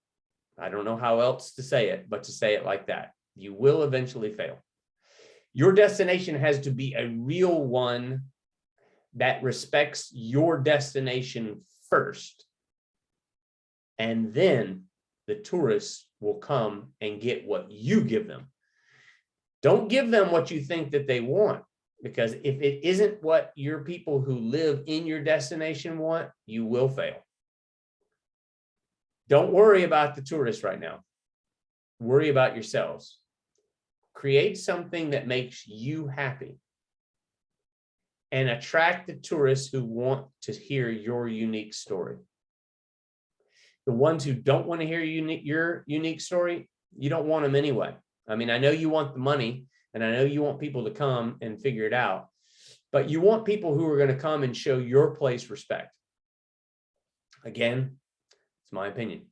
Speaker 3: I don't know how else to say it, but to say it like that, you will eventually fail. Your destination has to be a real one that respects your destination first, and then the tourists will come and get what you give them. Don't give them what you think that they want, because if it isn't what your people who live in your destination want, you will fail. Don't worry about the tourists right now. Worry about yourselves. Create something that makes you happy and attract the tourists who want to hear your unique story. The ones who don't want to hear your unique story, you don't want them anyway. I mean, I know you want the money, and I know you want people to come and figure it out, but you want people who are going to come and show your place respect. Again, it's my opinion.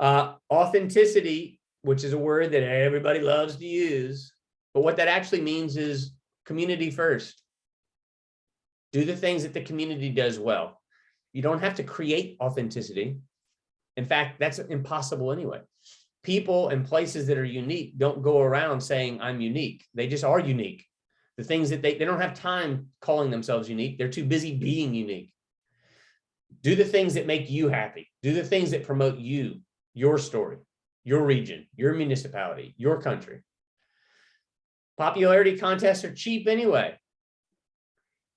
Speaker 3: Authenticity, which is a word that everybody loves to use, but what that actually means is community first. Do the things that the community does well. You don't have to create authenticity. In fact, that's impossible anyway. People and places that are unique don't go around saying, I'm unique. They just are unique. The things that they don't have time calling themselves unique. They're too busy being unique. Do the things that make you happy. Do the things that promote you, your story, your region, your municipality, your country. Popularity contests are cheap anyway.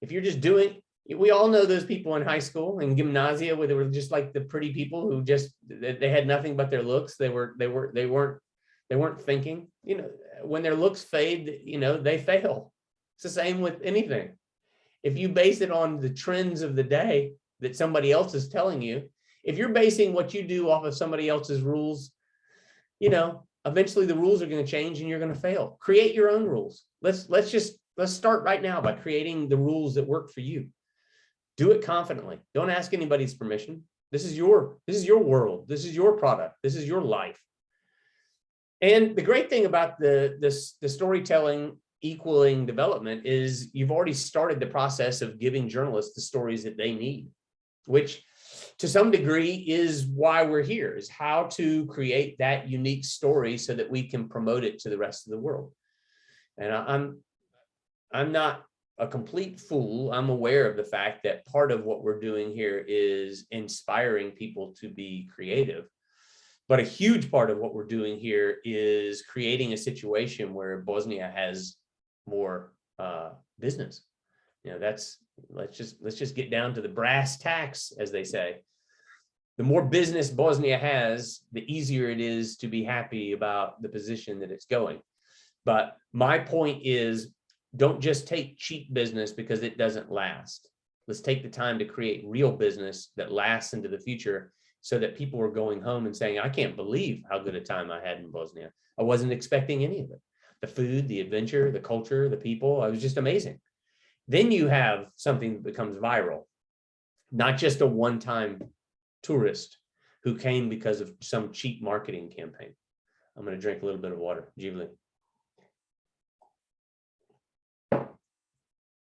Speaker 3: If you're just doing, we all know those people in high school and gymnasia where they were just like the pretty people who just, they had nothing but their looks. They weren't thinking, you know, when their looks fade, you know, they fail. It's the same with anything. If you base it on the trends of the day that somebody else is telling you, if you're basing what you do off of somebody else's rules, you know, eventually the rules are going to change and you're going to fail. Create your own rules. Let's start right now by creating the rules that work for you. Do it confidently. Don't ask anybody's permission. This is your world. This is your product. This is your life. And the great thing about the storytelling equaling development is you've already started the process of giving journalists the stories that they need, which to some degree is why we're here, is how to create that unique story so that we can promote it to the rest of the world. And I'm not a complete fool. I'm aware of the fact that part of what we're doing here is inspiring people to be creative. But a huge part of what we're doing here is creating a situation where Bosnia has more business. You know, let's just get down to the brass tacks, as they say. The more business Bosnia has, the easier it is to be happy about the position that it's going. But my point is, don't just take cheap business because it doesn't last. Let's take the time to create real business that lasts into the future so that people are going home and saying, I can't believe how good a time I had in Bosnia. I wasn't expecting any of it. The food, the adventure, the culture, the people, it was just amazing. Then you have something that becomes viral. not just a one-time tourist who came because of some cheap marketing campaign. I'm going to drink a little bit of water. Jubilee.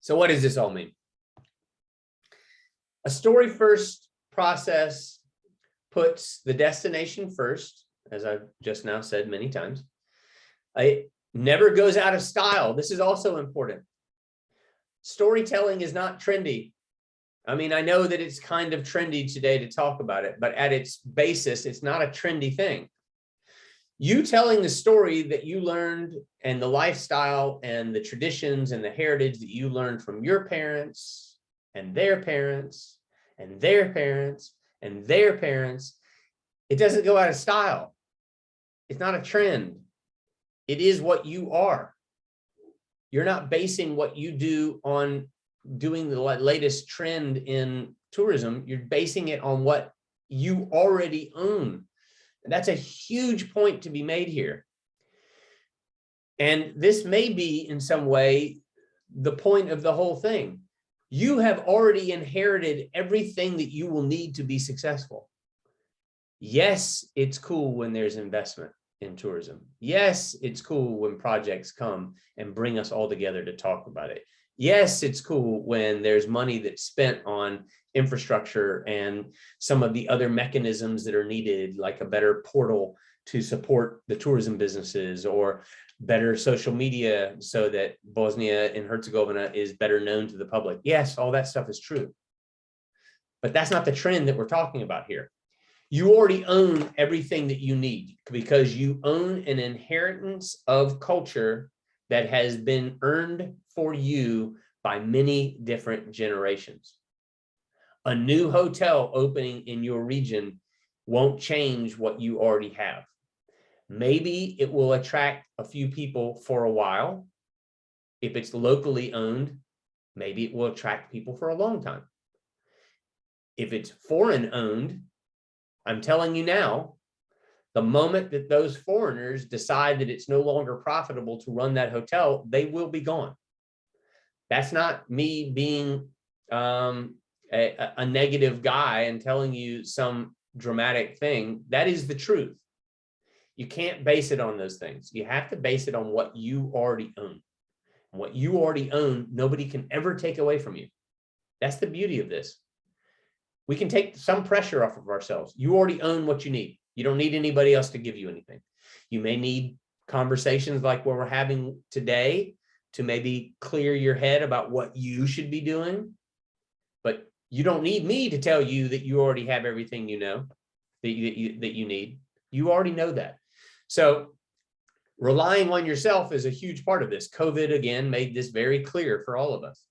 Speaker 3: So what does this all mean? A story first process puts the destination first, as I've just now said many times. It never goes out of style. This is also important. Storytelling is not trendy. I mean, I know that it's kind of trendy today to talk about it, but at its basis, it's not a trendy thing. You telling the story that you learned and the lifestyle and the traditions and the heritage that you learned from your parents and their parents and their parents and their parents, it doesn't go out of style. It's not a trend. It is what you are. You're not basing what you do on doing the latest trend in tourism. You're basing it on what you already own. And that's a huge point to be made here. And this may be in some way the point of the whole thing. You have already inherited everything that you will need to be successful. Yes, it's cool when there's investment in tourism. Yes, it's cool when projects come and bring us all together to talk about it. Yes, it's cool when there's money that's spent on infrastructure and some of the other mechanisms that are needed, like a better portal to support the tourism businesses or better social media so that Bosnia and Herzegovina is better known to the public. Yes, all that stuff is true. But that's not the trend that we're talking about here. You already own everything that you need because you own an inheritance of culture that has been earned for you by many different generations. A new hotel opening in your region won't change what you already have. Maybe it will attract a few people for a while. If it's locally owned, maybe it will attract people for a long time. If it's foreign owned, I'm telling you now, the moment that those foreigners decide that it's no longer profitable to run that hotel, they will be gone. That's not me being a negative guy and telling you some dramatic thing. That is the truth. You can't base it on those things. You have to base it on what you already own. And what you already own, nobody can ever take away from you. That's the beauty of this. We can take some pressure off of ourselves. You already own what you need. You don't need anybody else to give you anything. You may need conversations like what we're having today to maybe clear your head about what you should be doing. But you don't need me to tell you that you already have everything you know that you need. You already know that. So relying on yourself is a huge part of this. COVID, again, made this very clear for all of us.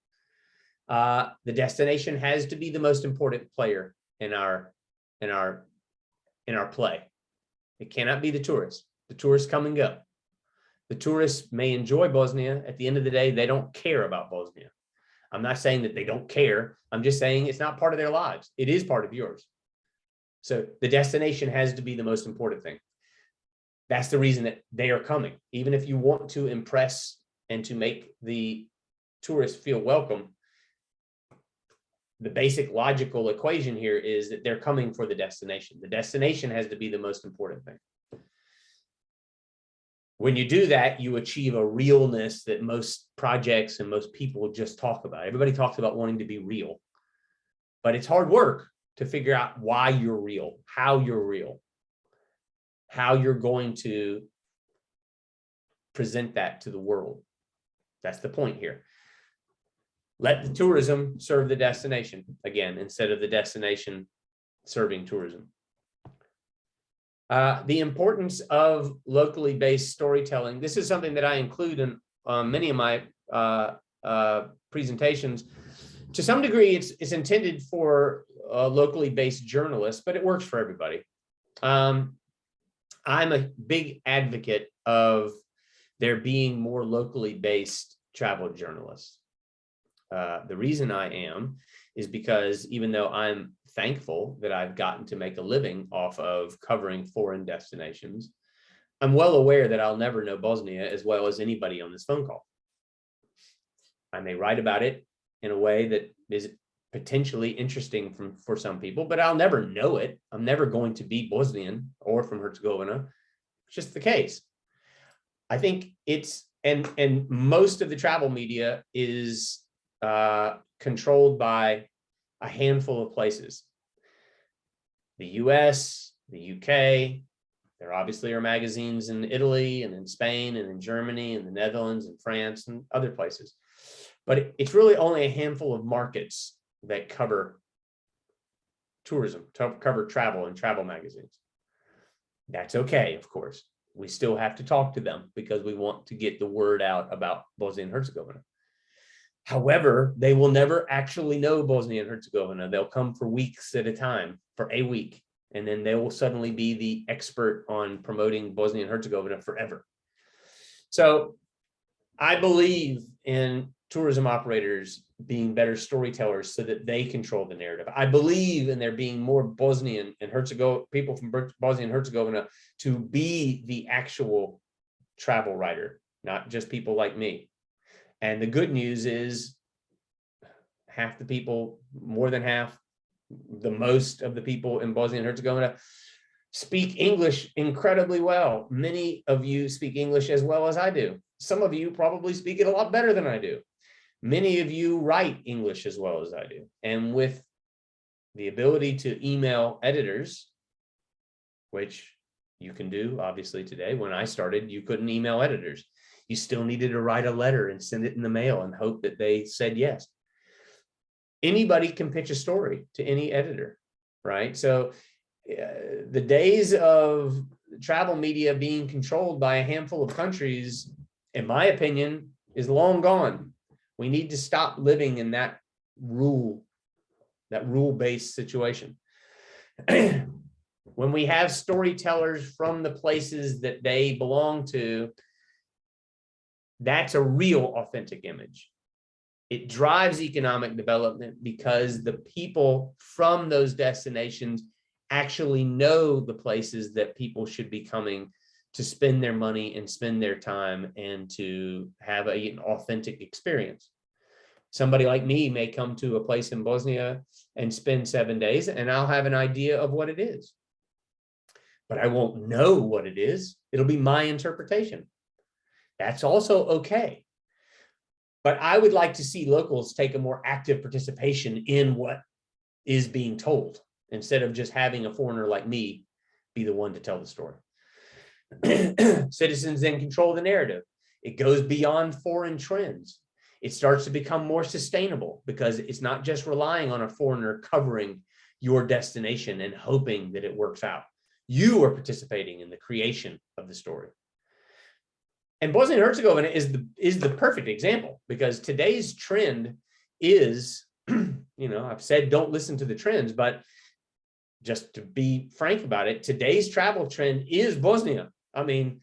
Speaker 3: The destination has to be the most important player in our play. It cannot be the tourists. The tourists come and go. The tourists may enjoy Bosnia. At the end of the day, they don't care about Bosnia. I'm not saying that they don't care. I'm just saying it's not part of their lives. It is part of yours. So the destination has to be the most important thing. That's the reason that they are coming. Even if you want to impress and to make the tourists feel welcome, the basic logical equation here is that they're coming for the destination. The destination has to be the most important thing. When you do that, you achieve a realness that most projects and most people just talk about. Everybody talks about wanting to be real, but it's hard work to figure out why you're real, how you're going to present that to the world. That's the point here. Let the tourism serve the destination, again, instead of the destination serving tourism. The importance of locally based storytelling. This is something that I include in many of my presentations. To some degree, it's intended for locally based journalists, but it works for everybody. I'm a big advocate of there being more locally based travel journalists. The reason I am is because even though I'm thankful that I've gotten to make a living off of covering foreign destinations, I'm well aware that I'll never know Bosnia as well as anybody on this phone call. I may write about it in a way that is potentially interesting for some people, but I'll never know it. I'm never going to be Bosnian or from Herzegovina. It's just the case. I think it's, and most of the travel media is controlled by a handful of places. The US, the UK, there obviously are magazines in Italy and in Spain and in Germany and the Netherlands and France and other places. But it's really only a handful of markets that cover tourism, cover travel and travel magazines. That's okay, of course. We still have to talk to them because we want to get the word out about Bosnia and Herzegovina. However, they will never actually know Bosnia and Herzegovina. They'll come for weeks at a time, for a week, and then they will suddenly be the expert on promoting Bosnia and Herzegovina forever. So I believe in tourism operators being better storytellers so that they control the narrative. I believe in there being more Bosnian and Herzegovina, people from Bosnia and Herzegovina to be the actual travel writer, not just people like me. And the good news is half the people, more than half, the most of the people in Bosnia and Herzegovina speak English incredibly well. Many of you speak English as well as I do. Some of you probably speak it a lot better than I do. Many of you write English as well as I do. And with the ability to email editors, which you can do obviously today, when I started, you couldn't email editors. You still needed to write a letter and send it in the mail and hope that they said yes. Anybody can pitch a story to any editor, right? So the days of travel media being controlled by a handful of countries, in my opinion, is long gone. We need to stop living in that rule-based situation. When we have storytellers from the places that they belong to, that's a real authentic image. It drives economic development because the people from those destinations actually know the places that people should be coming to spend their money and spend their time and to have an authentic experience. Somebody like me may come to a place in Bosnia and spend 7 days, and I'll have an idea of what it is. But I won't know what it is. It'll be my interpretation. That's also okay. But I would like to see locals take a more active participation in what is being told, instead of just having a foreigner like me be the one to tell the story. Citizens then control the narrative. It goes beyond foreign trends. It starts to become more sustainable because it's not just relying on a foreigner covering your destination and hoping that it works out. You are participating in the creation of the story. And Bosnia and Herzegovina is the perfect example, because today's trend is, I've said don't listen to the trends, but just to be frank about it, today's travel trend is Bosnia. I mean,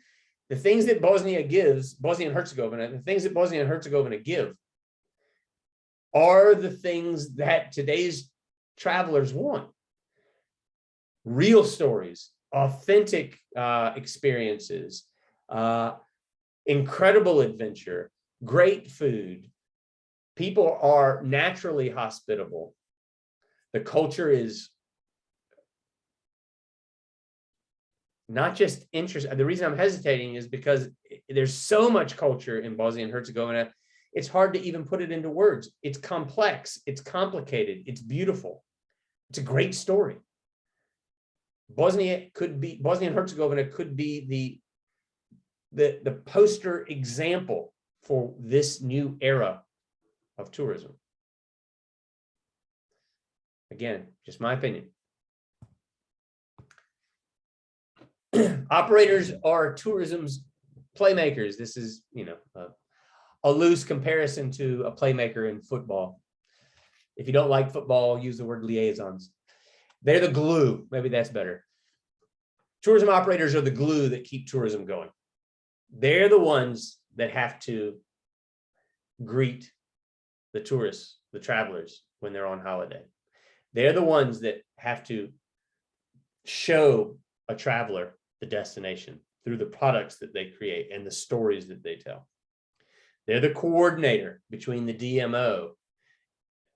Speaker 3: the things that Bosnia and Herzegovina give are the things that today's travelers want. Real stories, authentic experiences, incredible adventure, great food. People are naturally hospitable. The culture is not just interesting. The reason I'm hesitating is because there's so much culture in Bosnia and Herzegovina. It's hard to even put it into words. It's complex, it's complicated, it's beautiful. It's a great story. Bosnia and Herzegovina could be the poster example for this new era of tourism. Again, just my opinion. Operators are tourism's playmakers. This is, a loose comparison to a playmaker in football. If you don't like football, use the word liaisons. They're the glue. Maybe that's better. Tourism operators are the glue that keep tourism going. They're the ones that have to greet the tourists, the travelers, when they're on holiday. They're the ones that have to show a traveler the destination through the products that they create and the stories that they tell. They're the coordinator between the DMO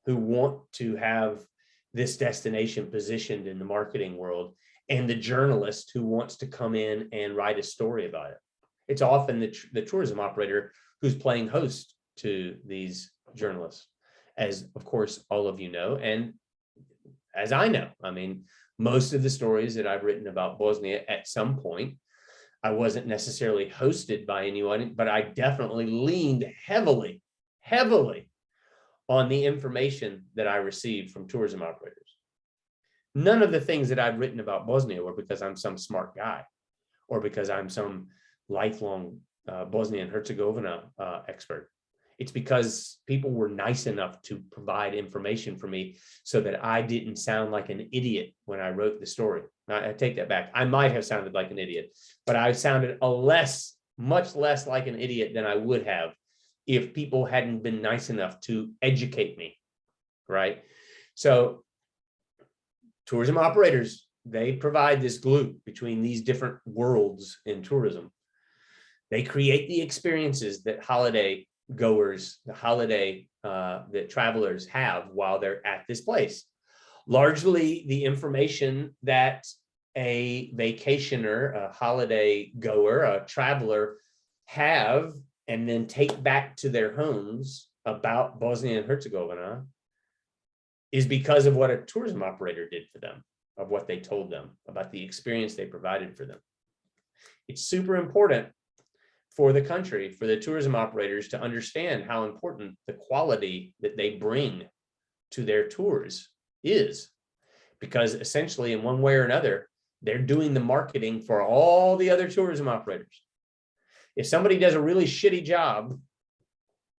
Speaker 3: who want to have this destination positioned in the marketing world, and the journalist who wants to come in and write a story about it. It's often the tourism operator who's playing host to these journalists, as of course all of you know, and as I know. I mean, most of the stories that I've written about Bosnia, at some point, I wasn't necessarily hosted by anyone, but I definitely leaned heavily on the information that I received from tourism operators. None of the things that I've written about Bosnia were because I'm some smart guy or because I'm some lifelong Bosnia and Herzegovina expert. It's because people were nice enough to provide information for me so that I didn't sound like an idiot when I wrote the story. I take that back. I might have sounded like an idiot, but I sounded much less like an idiot than I would have if people hadn't been nice enough to educate me, right? So tourism operators, they provide this glue between these different worlds in tourism. They create the experiences that holiday goers, that travelers have while they're at this place. Largely the information that a vacationer, a holiday goer, a traveler have and then take back to their homes about Bosnia and Herzegovina is because of what a tourism operator did for them, of what they told them, about the experience they provided for them. It's super important for the country, for the tourism operators to understand how important the quality that they bring to their tours is, because essentially in one way or another, they're doing the marketing for all the other tourism operators. If somebody does a really shitty job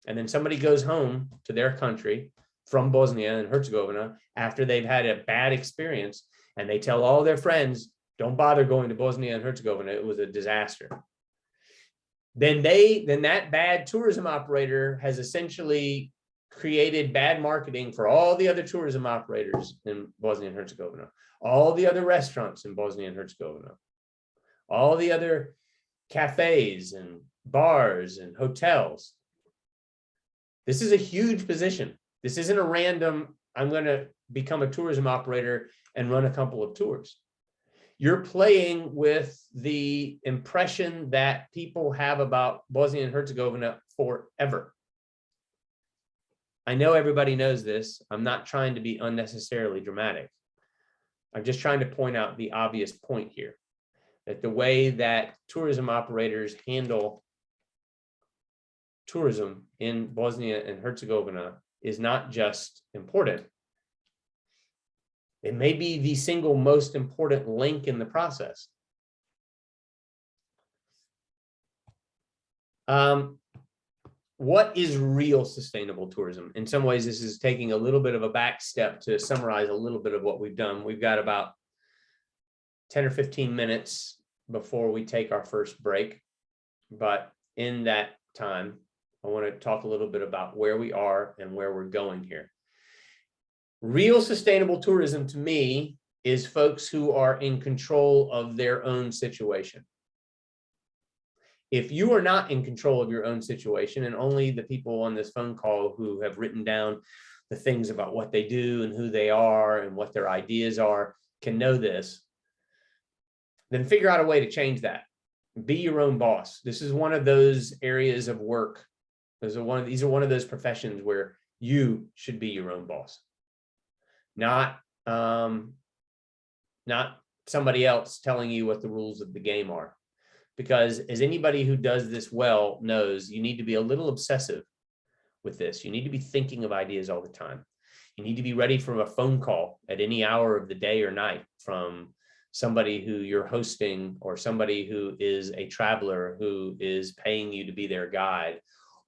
Speaker 3: and then somebody goes home to their country from Bosnia and Herzegovina after they've had a bad experience and they tell all their friends, don't bother going to Bosnia and Herzegovina, it was a disaster. Then that bad tourism operator has essentially created bad marketing for all the other tourism operators in Bosnia and Herzegovina, all the other restaurants in Bosnia and Herzegovina, all the other cafes and bars and hotels. This is a huge position. This isn't a random, I'm going to become a tourism operator and run a couple of tours. You're playing with the impression that people have about Bosnia and Herzegovina forever. I know everybody knows this. I'm not trying to be unnecessarily dramatic. I'm just trying to point out the obvious point here, that the way that tourism operators handle tourism in Bosnia and Herzegovina is not just important. It may be the single most important link in the process. What is real sustainable tourism? In some ways, this is taking a little bit of a back step to summarize a little bit of what we've done. We've got about 10 or 15 minutes before we take our first break. But in that time, I want to talk a little bit about where we are and where we're going here. Real sustainable tourism to me is folks who are in control of their own situation. If you are not in control of your own situation, and only the people on this phone call who have written down the things about what they do and who they are and what their ideas are can know this, then figure out a way to change that. Be your own boss. This is one of those areas of work. These are one of those professions where you should be your own boss. Not somebody else telling you what the rules of the game are. Because as anybody who does this well knows, you need to be a little obsessive with this. You need to be thinking of ideas all the time. You need to be ready for a phone call at any hour of the day or night from somebody who you're hosting or somebody who is a traveler who is paying you to be their guide.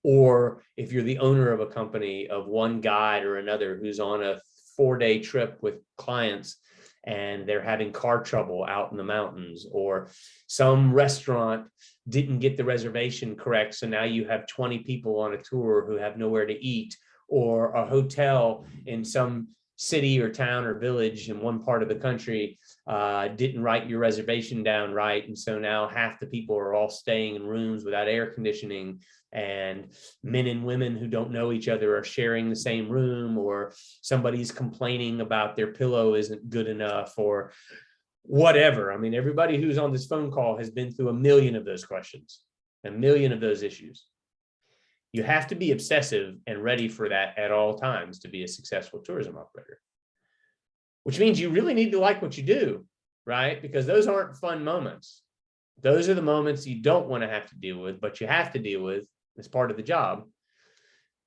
Speaker 3: Or if you're the owner of a company, of one guide or another who's on a 4-day trip with clients and they're having car trouble out in the mountains, or some restaurant didn't get the reservation correct, so now you have 20 people on a tour who have nowhere to eat, or a hotel in some city or town or village in one part of the country didn't write your reservation down right. And so now half the people are all staying in rooms without air conditioning, and men and women who don't know each other are sharing the same room, or somebody's complaining about their pillow isn't good enough, or whatever. I mean, everybody who's on this phone call has been through a million of those questions, a million of those issues. You have to be obsessive and ready for that at all times to be a successful tourism operator, which means you really need to like what you do, right? Because those aren't fun moments. Those are the moments you don't want to have to deal with, but you have to deal with as part of the job.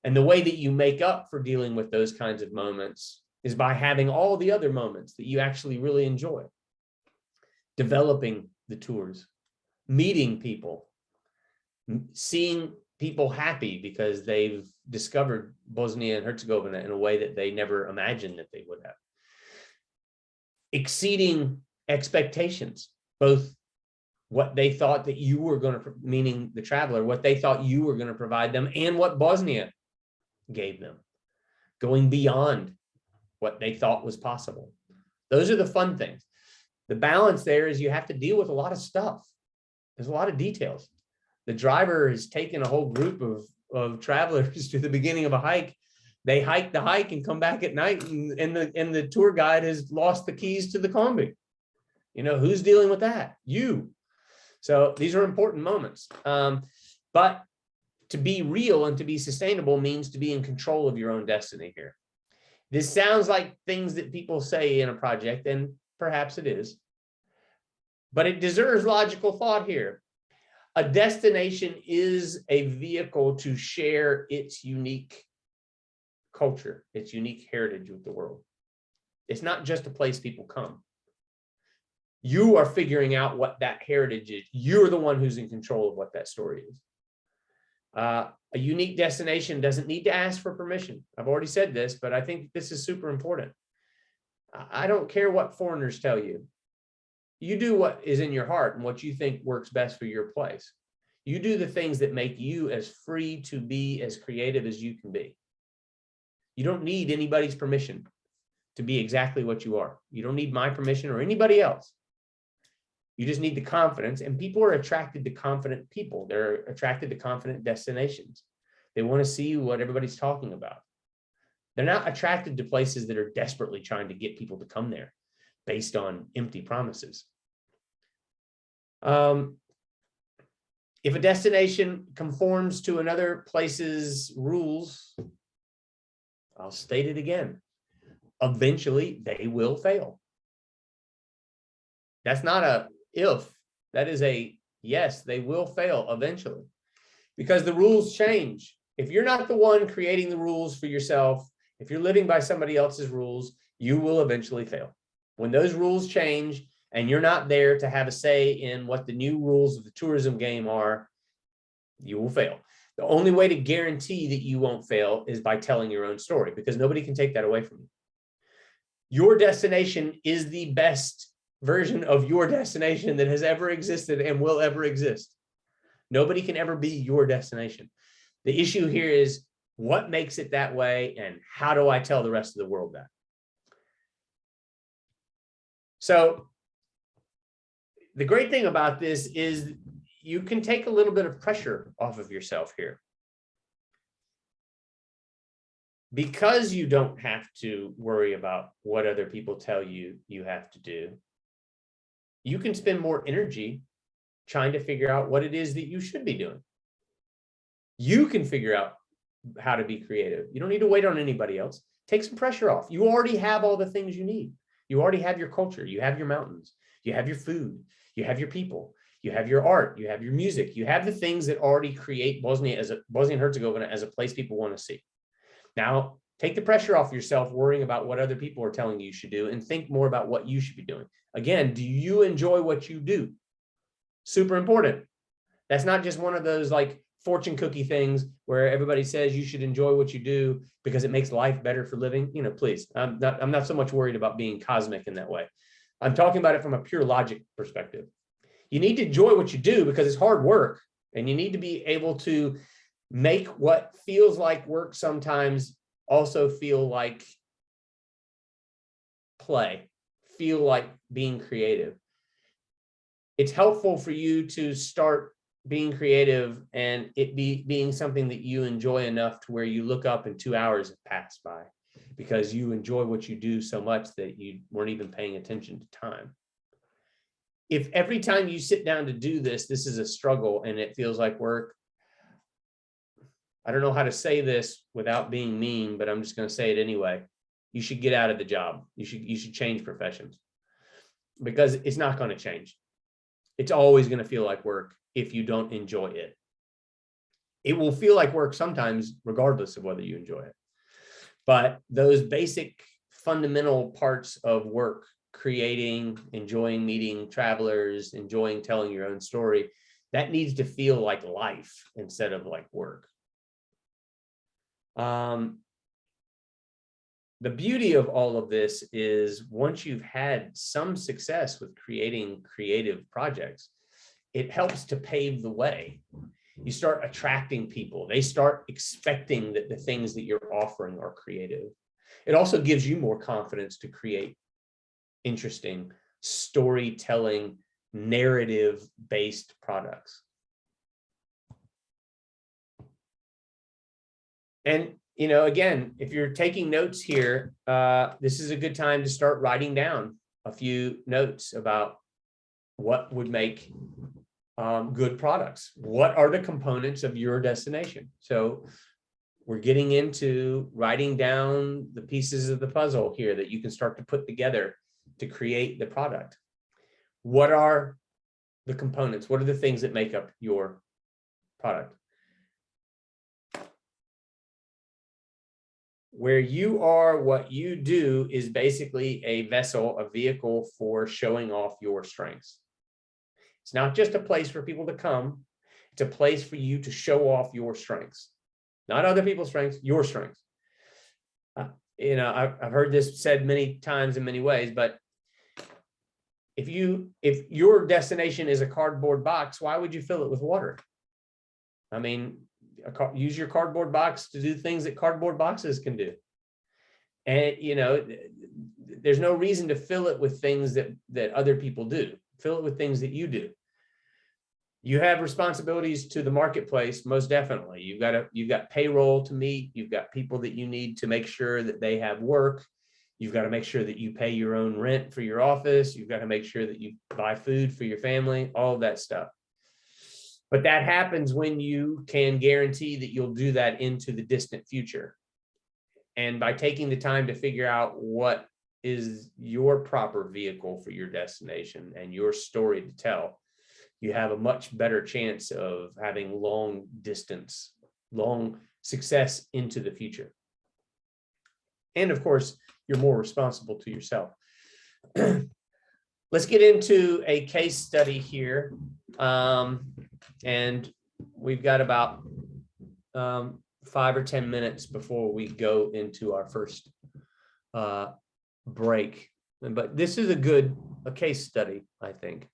Speaker 3: And the way that you make up for dealing with those kinds of moments is by having all the other moments that you actually really enjoy. Developing the tours, meeting people, seeing people happy because they've discovered Bosnia and Herzegovina in a way that they never imagined that they would have. Exceeding expectations, both what they thought that you were going to, meaning the traveler, what they thought you were going to provide them, and what Bosnia gave them, going beyond what they thought was possible. Those are the fun things. The balance there is you have to deal with a lot of stuff. There's a lot of details. The driver has taken a whole group of travelers to the beginning of a hike. They hike the hike and come back at night, and the tour guide has lost the keys to the combi. You know, who's dealing with that? You. So these are important moments. But to be real and to be sustainable means to be in control of your own destiny here. This sounds like things that people say in a project, and perhaps it is, but it deserves logical thought here. A destination is a vehicle to share its unique culture, its unique heritage with the world. It's not just a place people come. You are figuring out what that heritage is. You're the one who's in control of what that story is. A unique destination doesn't need to ask for permission. I've already said this, but I think this is super important. I don't care what foreigners tell you. You do what is in your heart and what you think works best for your place. You do the things that make you as free to be as creative as you can be. You don't need anybody's permission to be exactly what you are. You don't need my permission or anybody else. You just need the confidence, and people are attracted to confident people. They're attracted to confident destinations. They want to see what everybody's talking about. They're not attracted to places that are desperately trying to get people to come there based on empty promises. If a destination conforms to another place's rules, I'll state it again, eventually they will fail. That's not a if, that is a yes, they will fail eventually, because the rules change. If you're not the one creating the rules for yourself, if you're living by somebody else's rules, you will eventually fail. When those rules change and you're not there to have a say in what the new rules of the tourism game are, you will fail. The only way to guarantee that you won't fail is by telling your own story, because nobody can take that away from you. Your destination is the best version of your destination that has ever existed and will ever exist. Nobody can ever be your destination. The issue here is what makes it that way, and how do I tell the rest of the world that? So the great thing about this is you can take a little bit of pressure off of yourself here. Because you don't have to worry about what other people tell you you have to do, you can spend more energy trying to figure out what it is that you should be doing. You can figure out how to be creative. You don't need to wait on anybody else. Take some pressure off. You already have all the things you need. You already have your culture. You have your mountains. You have your food. You have your people. You have your art. You have your music. You have the things that already create Bosnia and Herzegovina as a place people want to see. Now, take the pressure off yourself worrying about what other people are telling you should do, and think more about what you should be doing. Again, do you enjoy what you do? Super important. That's not just one of those like fortune cookie things where everybody says you should enjoy what you do because it makes life better for living. You know, please, I'm not so much worried about being cosmic in that way. I'm talking about it from a pure logic perspective. You need to enjoy what you do because it's hard work, and you need to be able to make what feels like work sometimes also feel like play, feel like being creative. It's helpful for you to start being creative and it being something that you enjoy enough to where you look up and 2 hours have passed by because you enjoy what you do so much that you weren't even paying attention to time. If every time you sit down to do this, this is a struggle and it feels like work, I don't know how to say this without being mean, but I'm just going to say it anyway. You should get out of the job. You should change professions because it's not going to change. It's always going to feel like work if you don't enjoy it. It will feel like work sometimes, regardless of whether you enjoy it. But those basic fundamental parts of work, creating, enjoying meeting travelers, enjoying telling your own story, that needs to feel like life instead of like work. The beauty of all of this is once you've had some success with creating creative projects, it helps to pave the way. You start attracting people. They start expecting that the things that you're offering are creative. It also gives you more confidence to create interesting storytelling, narrative-based products. And, you know, again, if you're taking notes here, this is a good time to start writing down a few notes about what would make good products. What are the components of your destination? So we're getting into writing down the pieces of the puzzle here that you can start to put together to create the product. What are the components? What are the things that make up your product? Where you are, what you do is basically a vessel, a vehicle for showing off your strengths. It's not just a place for people to come. It's a place for you to show off your strengths, not other people's strengths, your strengths. You know, I've heard this said many times in many ways, but if your destination is a cardboard box, why would you fill it with water? I mean, use your cardboard box to do things that cardboard boxes can do. And, you know, there's no reason to fill it with things that other people do. Fill it with things that you do. You have responsibilities to the marketplace, most definitely. You've got payroll to meet. You've got people that you need to make sure that they have work. You've got to make sure that you pay your own rent for your office. You've got to make sure that you buy food for your family, all of that stuff. But that happens when you can guarantee that you'll do that into the distant future. And by taking the time to figure out what is your proper vehicle for your destination and your story to tell, you have a much better chance of having long success into the future. And of course, you're more responsible to yourself. Let's get into a case study here. And we've got about 5 or 10 minutes before we go into our first break. But this is a case study, I think.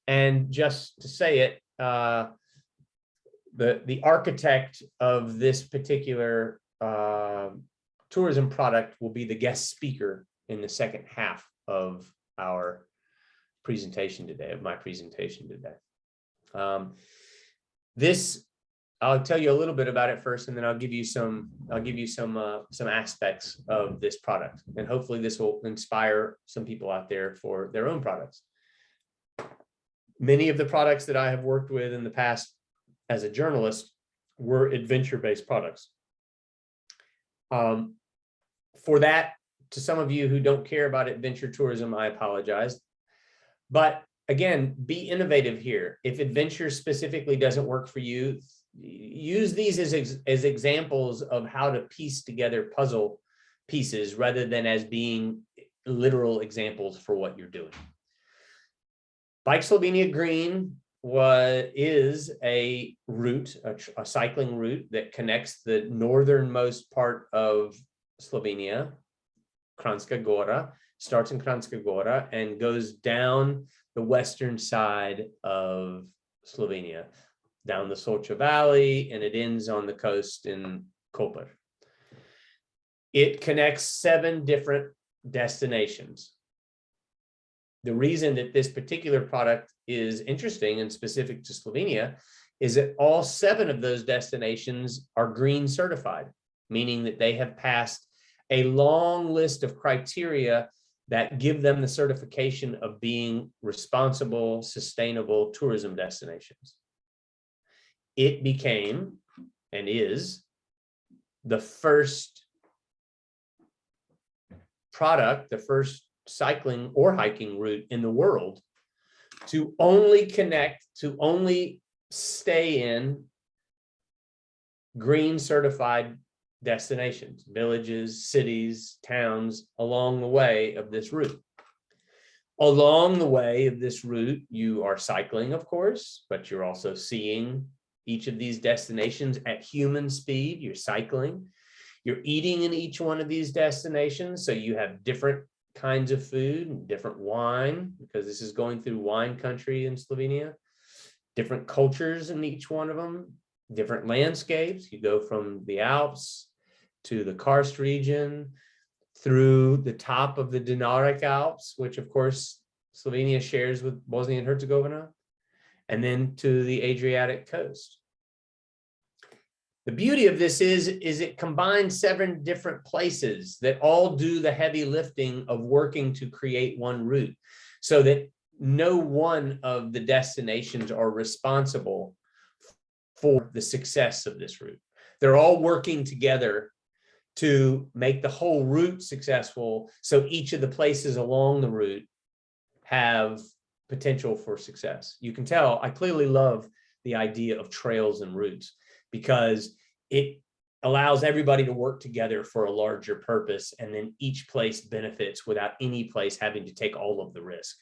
Speaker 3: And just to say it, the architect of this particular tourism product will be the guest speaker in the second half of our presentation today, of my presentation today. I'll tell you a little bit about it first, and then I'll give you some aspects of this product, and hopefully this will inspire some people out there for their own products. Many of the products that I have worked with in the past as a journalist were adventure-based products. For that, to some of you who don't care about adventure tourism, I apologize. But again, be innovative here. If adventure specifically doesn't work for you, use these as examples of how to piece together puzzle pieces rather than as being literal examples for what you're doing. Bike Slovenia Green is a route, a cycling route that connects the northernmost part of Slovenia, Kranjska Gora, starts in Kranjska Gora and goes down the western side of Slovenia, down the Soča Valley, and it ends on the coast in Koper. It connects 7 different destinations. the reason that this particular product is interesting and specific to Slovenia is that all 7 of those destinations are green certified, meaning that they have passed a long list of criteria that give them the certification of being responsible, sustainable tourism destinations. It became and is the first product, the first cycling or hiking route in the world to only connect, to only stay in green certified destinations, villages, cities, towns along the way of this route. Along the way of this route, you are cycling, of course, but you're also seeing each of these destinations at human speed. You're cycling, you're eating in each one of these destinations. So you have different kinds of food and different wine, because this is going through wine country in Slovenia, different cultures in each one of them, different landscapes. You go from the Alps to the Karst region, through the top of the Dinaric Alps, which of course Slovenia shares with Bosnia and Herzegovina, and then to the Adriatic coast. The beauty of this is it combines 7 different places that all do the heavy lifting of working to create one route, so that no one of the destinations are responsible for the success of this route. They're all working together to make the whole route successful, so each of the places along the route have potential for success. You can tell I clearly love the idea of trails and routes, because it allows everybody to work together for a larger purpose, and then each place benefits without any place having to take all of the risk.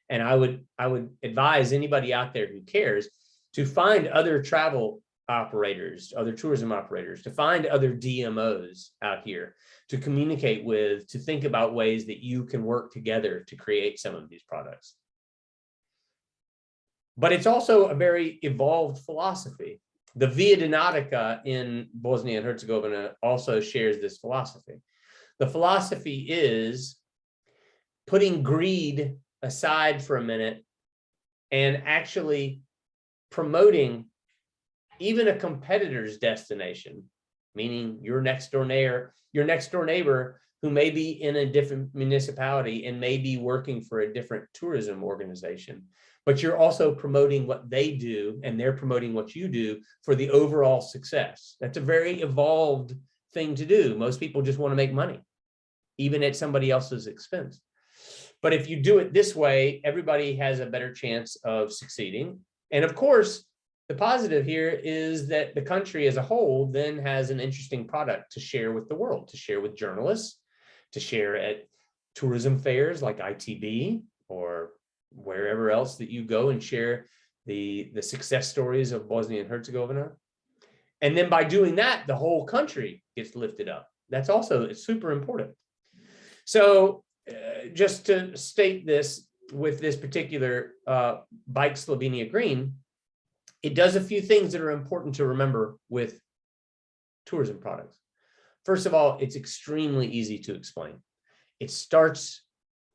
Speaker 3: And I would advise anybody out there who cares to find other travel operators, other tourism operators, to find other DMOs out here to communicate with, to think about ways that you can work together to create some of these products. But it's also a very evolved philosophy. The Via Dinarica in Bosnia and Herzegovina also shares this philosophy. The philosophy is putting greed aside for a minute and actually promoting even a competitor's destination, meaning your next door neighbor who may be in a different municipality and may be working for a different tourism organization, but you're also promoting what they do and they're promoting what you do for the overall success. That's a very evolved thing to do. Most people just want to make money, even at somebody else's expense. But if you do it this way, everybody has a better chance of succeeding. And of course, the positive here is that the country as a whole then has an interesting product to share with the world, to share with journalists, to share at tourism fairs like ITB or wherever else that you go and share the success stories of Bosnia and Herzegovina. And then by doing that, the whole country gets lifted up. That's also, it's super important. So just to state this with this particular Bike Slovenia Green, it does a few things that are important to remember with tourism products. First of all, it's extremely easy to explain. It starts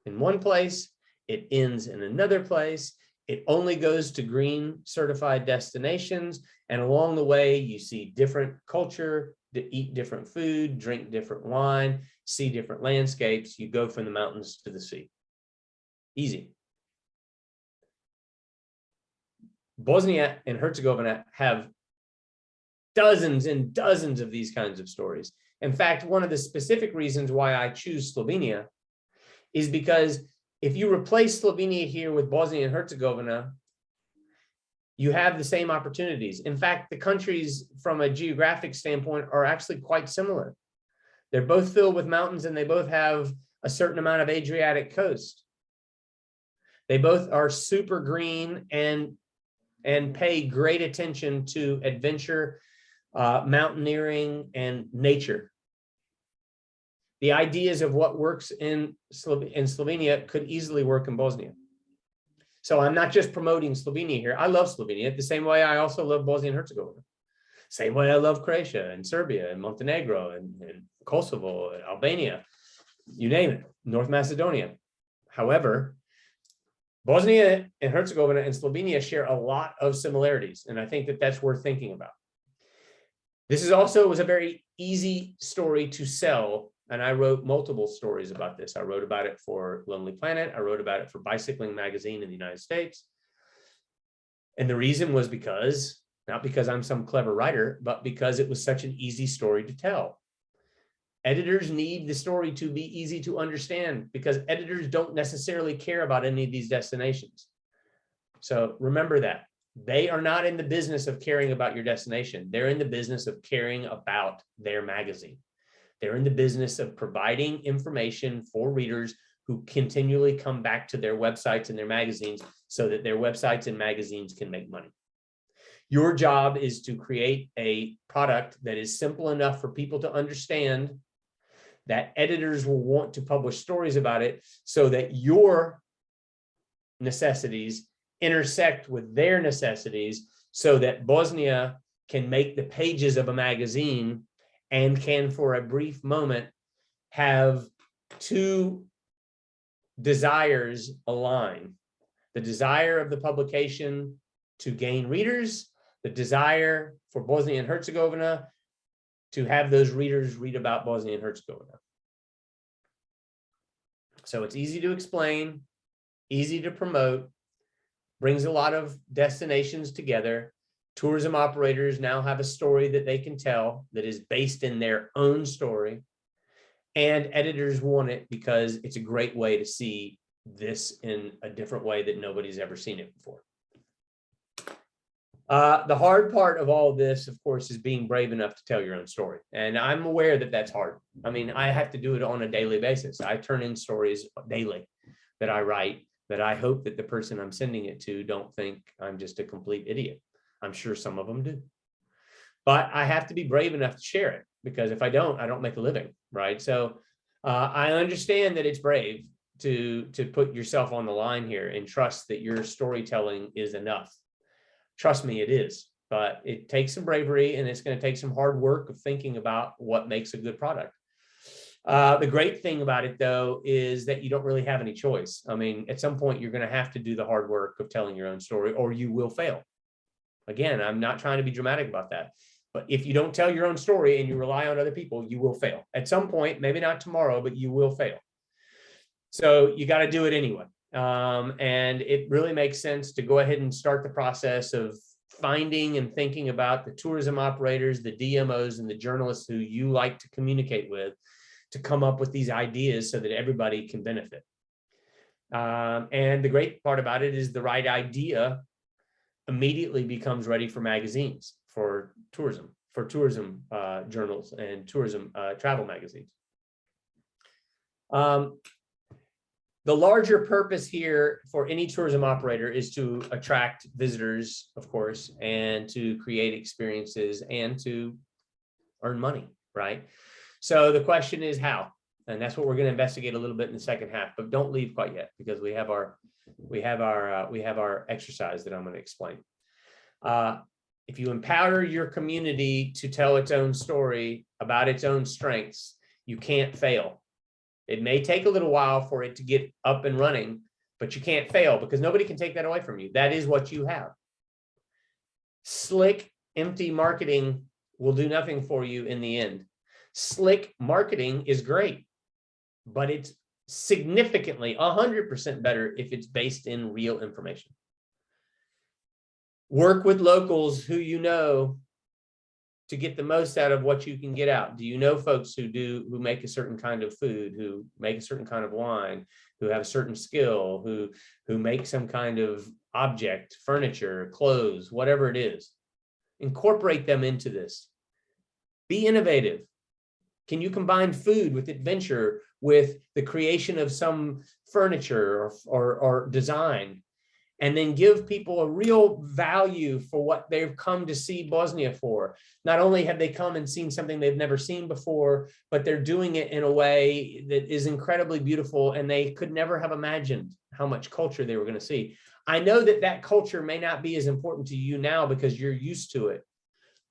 Speaker 3: in one place, it ends in another place, it only goes to green certified destinations, and along the way, you see different culture, eat different food, drink different wine, see different landscapes. You go from the mountains to the sea. Easy. Bosnia and Herzegovina have dozens and dozens of these kinds of stories. In fact, one of the specific reasons why I choose Slovenia is because if you replace Slovenia here with Bosnia and Herzegovina, you have the same opportunities. In fact, the countries from a geographic standpoint are actually quite similar. They're both filled with mountains and they both have a certain amount of Adriatic coast. They both are super green and pay great attention to adventure, mountaineering, and nature. The ideas of what works in Slovenia could easily work in Bosnia. So I'm not just promoting Slovenia here. I love Slovenia the same way I also love Bosnia and Herzegovina. Same way I love Croatia and Serbia and Montenegro and Kosovo, and Albania, you name it, North Macedonia. However, Bosnia and Herzegovina and Slovenia share a lot of similarities, and I think that that's worth thinking about. This is also was a very easy story to sell, and I wrote multiple stories about this. I wrote about it for Lonely Planet. I wrote about it for Bicycling Magazine in the United States. And the reason was because, not because I'm some clever writer, but because it was such an easy story to tell. Editors need the story to be easy to understand because editors don't necessarily care about any of these destinations. So remember that. They are not in the business of caring about your destination. They're in the business of caring about their magazine. They're in the business of providing information for readers who continually come back to their websites and their magazines so that their websites and magazines can make money. Your job is to create a product that is simple enough for people to understand, that editors will want to publish stories about it so that your necessities intersect with their necessities so that Bosnia can make the pages of a magazine and can, for a brief moment, have two desires align. The desire of the publication to gain readers, the desire for Bosnia and Herzegovina to have those readers read about Bosnia and Herzegovina. So it's easy to explain, easy to promote, brings a lot of destinations together. Tourism operators now have a story that they can tell that is based in their own story. And editors want it because it's a great way to see this in a different way that nobody's ever seen it before. The hard part of all of this, of course, is being brave enough to tell your own story. And I'm aware that that's hard. I mean, I have to do it on a daily basis. I turn in stories daily that I write that I hope that the person I'm sending it to don't think I'm just a complete idiot. I'm sure some of them do. But I have to be brave enough to share it because if I don't make a living, right? So I understand that it's brave to put yourself on the line here and trust that your storytelling is enough. Trust me, it is, but it takes some bravery and it's going to take some hard work of thinking about what makes a good product. The great thing about it, though, is that you don't really have any choice. I mean, at some point, you're going to have to do the hard work of telling your own story or you will fail. Again, I'm not trying to be dramatic about that. But if you don't tell your own story and you rely on other people, you will fail. At some point, maybe not tomorrow, but you will fail. So you got to do it anyway. And it really makes sense to go ahead and start the process of finding and thinking about the tourism operators, the DMOs, and the journalists who you like to communicate with to come up with these ideas so that everybody can benefit. And the great part about it is the right idea immediately becomes ready for magazines, for tourism journals and tourism travel magazines. The larger purpose here for any tourism operator is to attract visitors, of course, and to create experiences and to earn money, right? So the question is how, and that's what we're going to investigate a little bit in the second half. But don't leave quite yet because we have our exercise that I'm going to explain. If you empower your community to tell its own story about its own strengths, you can't fail. It may take a little while for it to get up and running, but you can't fail because nobody can take that away from you. That is what you have. Slick, empty marketing will do nothing for you in the end. Slick marketing is great, but it's significantly 100% better if it's based in real information. Work with locals who you know to get the most out of what you can get out. Do you know folks who make a certain kind of food, who make a certain kind of wine, who have a certain skill, who make some kind of object, furniture, clothes, whatever it is? Incorporate them into this. Be innovative. Can you combine food with adventure, with the creation of some furniture or design, and then give people a real value for what they've come to see Bosnia for? Not only have they come and seen something they've never seen before, but they're doing it in a way that is incredibly beautiful, and they could never have imagined how much culture they were going to see. I know that that culture may not be as important to you now because you're used to it.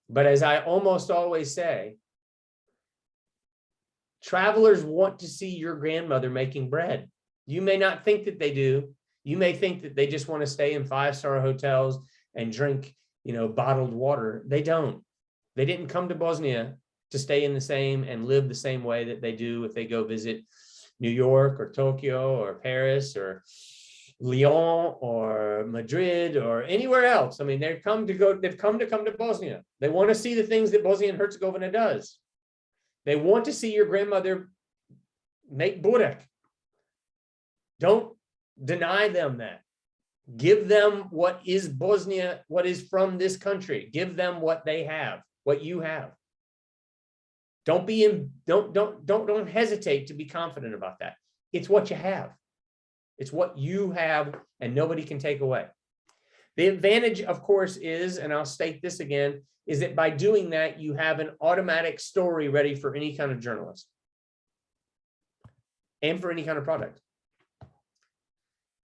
Speaker 3: But as I almost always say, travelers want to see your grandmother making bread. You may not think that they do. You may think that they just want to stay in 5-star hotels and drink, bottled water. They don't. They didn't come to Bosnia to stay in the same and live the same way that they do if they go visit New York or Tokyo or Paris or Lyon or Madrid or anywhere else. I mean, they've come to come to Bosnia. They want to see the things that Bosnia and Herzegovina does. They want to see your grandmother make burek. Don't deny them that. Give them what is Bosnia, what is from this country. Give them what they have, what you have. Don't hesitate to be confident about that. It's what you have. It's what you have, and nobody can take away. The advantage, of course, is, and I'll state this again, is that by doing that, you have an automatic story ready for any kind of journalist and for any kind of product.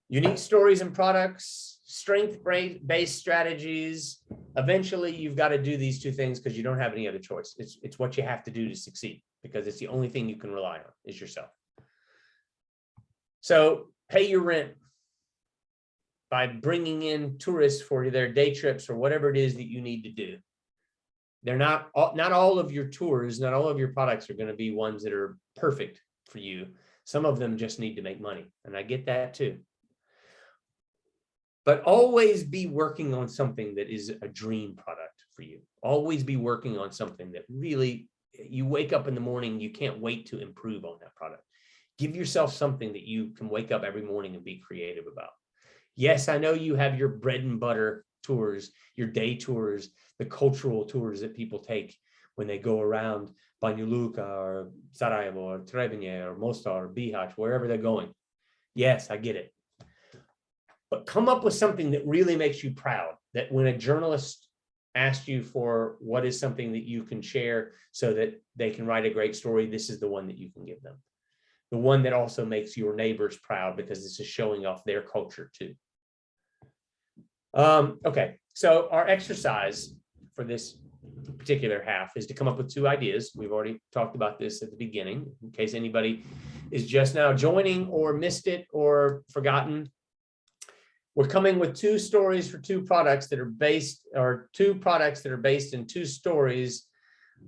Speaker 3: Unique stories and products, strength-based strategies. Eventually, you've got to do these two things because you don't have any other choice. It's what you have to do to succeed, because it's the only thing you can rely on is yourself. So pay your rent by bringing in tourists for their day trips or whatever it is that you need to do. They're not all of your tours, not all of your products are going to be ones that are perfect for you. Some of them just need to make money, and I get that too. But always be working on something that is a dream product for you. Always be working on something that really, you wake up in the morning, you can't wait to improve on that product. Give yourself something that you can wake up every morning and be creative about. Yes, I know you have your bread and butter tours, your day tours, the cultural tours that people take when they go around Banja Luka or Sarajevo or Trebinje or Mostar or Bihać, wherever they're going. Yes, I get it. But come up with something that really makes you proud, that when a journalist asks you for what is something that you can share so that they can write a great story, this is the one that you can give them. The one that also makes your neighbors proud, because this is showing off their culture too. Okay, so our exercise for this particular half is to come up with 2 ideas. We've already talked about this at the beginning, in case anybody is just now joining or missed it or forgotten. We're coming with 2 stories for 2 products that are based, or 2 products that are based in 2 stories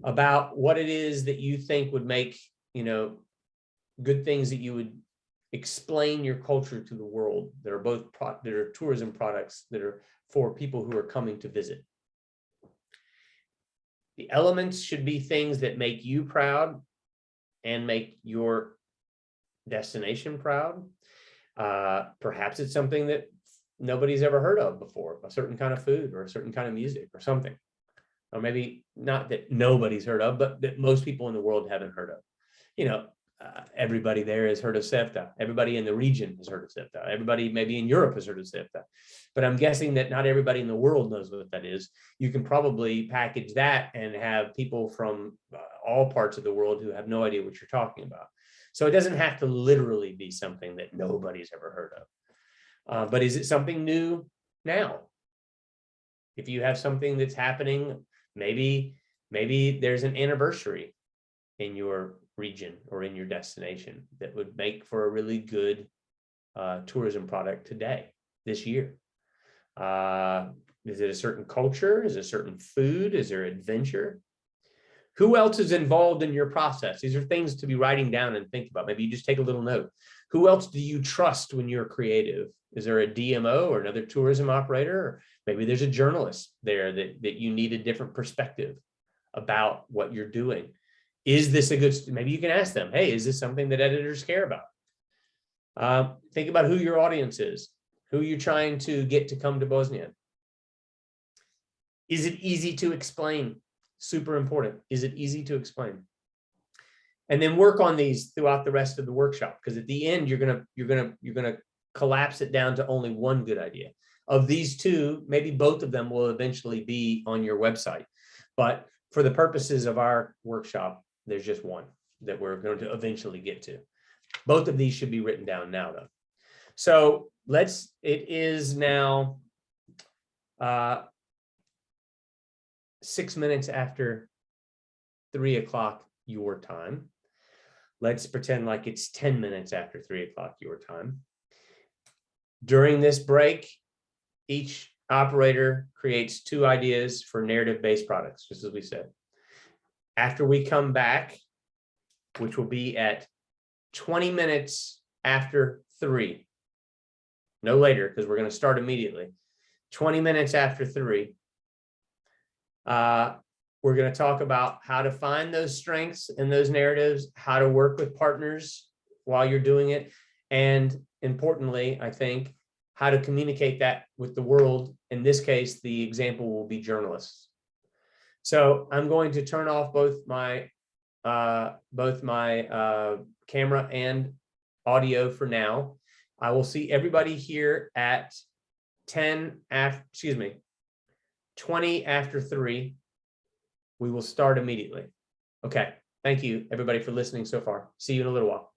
Speaker 3: about what it is that you think would make, good things that you would explain your culture to the world, that are both that are tourism products that are for people who are coming to visit. The elements should be things that make you proud and make your destination proud. Perhaps it's something that nobody's ever heard of before, a certain kind of food or a certain kind of music or something. Or maybe not that nobody's heard of, but that most people in the world haven't heard of. Everybody there has heard of Sevta. Everybody in the region has heard of Sevta. Everybody maybe in Europe has heard of Sevta. But I'm guessing that not everybody in the world knows what that is. You can probably package that and have people from all parts of the world who have no idea what you're talking about. So it doesn't have to literally be something that nobody's ever heard of. But is it something new now? If you have something that's happening, maybe there's an anniversary in your region or in your destination that would make for a really good tourism product today, this year. Is it a certain culture? Is it a certain food? Is there adventure? Who else is involved in your process? These are things to be writing down and think about. Maybe you just take a little note. Who else do you trust when you're creative? Is there a DMO or another tourism operator? Or maybe there's a journalist there that you need a different perspective about what you're doing. Is this a good, maybe you can ask them, hey, is this something that editors care about? Think about who your audience is, who you're trying to get to come to Bosnia. Is it easy to explain? Super important. Is it easy to explain? And then work on these throughout the rest of the workshop, because at the end you're gonna collapse it down to only one good idea. Of these 2, maybe both of them will eventually be on your website, but for the purposes of our workshop, there's just one that we're going to eventually get to. Both of these should be written down now, though. So it is now 6 minutes after 3 o'clock your time. Let's pretend like it's 10 minutes after 3 o'clock your time. During this break, each operator creates 2 ideas for narrative-based products, just as we said. After we come back, which will be at 20 minutes after 3, no later, because we're going to start immediately. 20 minutes after 3, we're going to talk about how to find those strengths and those narratives, how to work with partners while you're doing it, and importantly, I think, how to communicate that with the world. In this case, the example will be journalists. So I'm going to turn off both my camera and audio for now. I will see everybody here at 20 after 3. We will start immediately. Okay. Thank you, everybody, for listening so far. See you in a little while.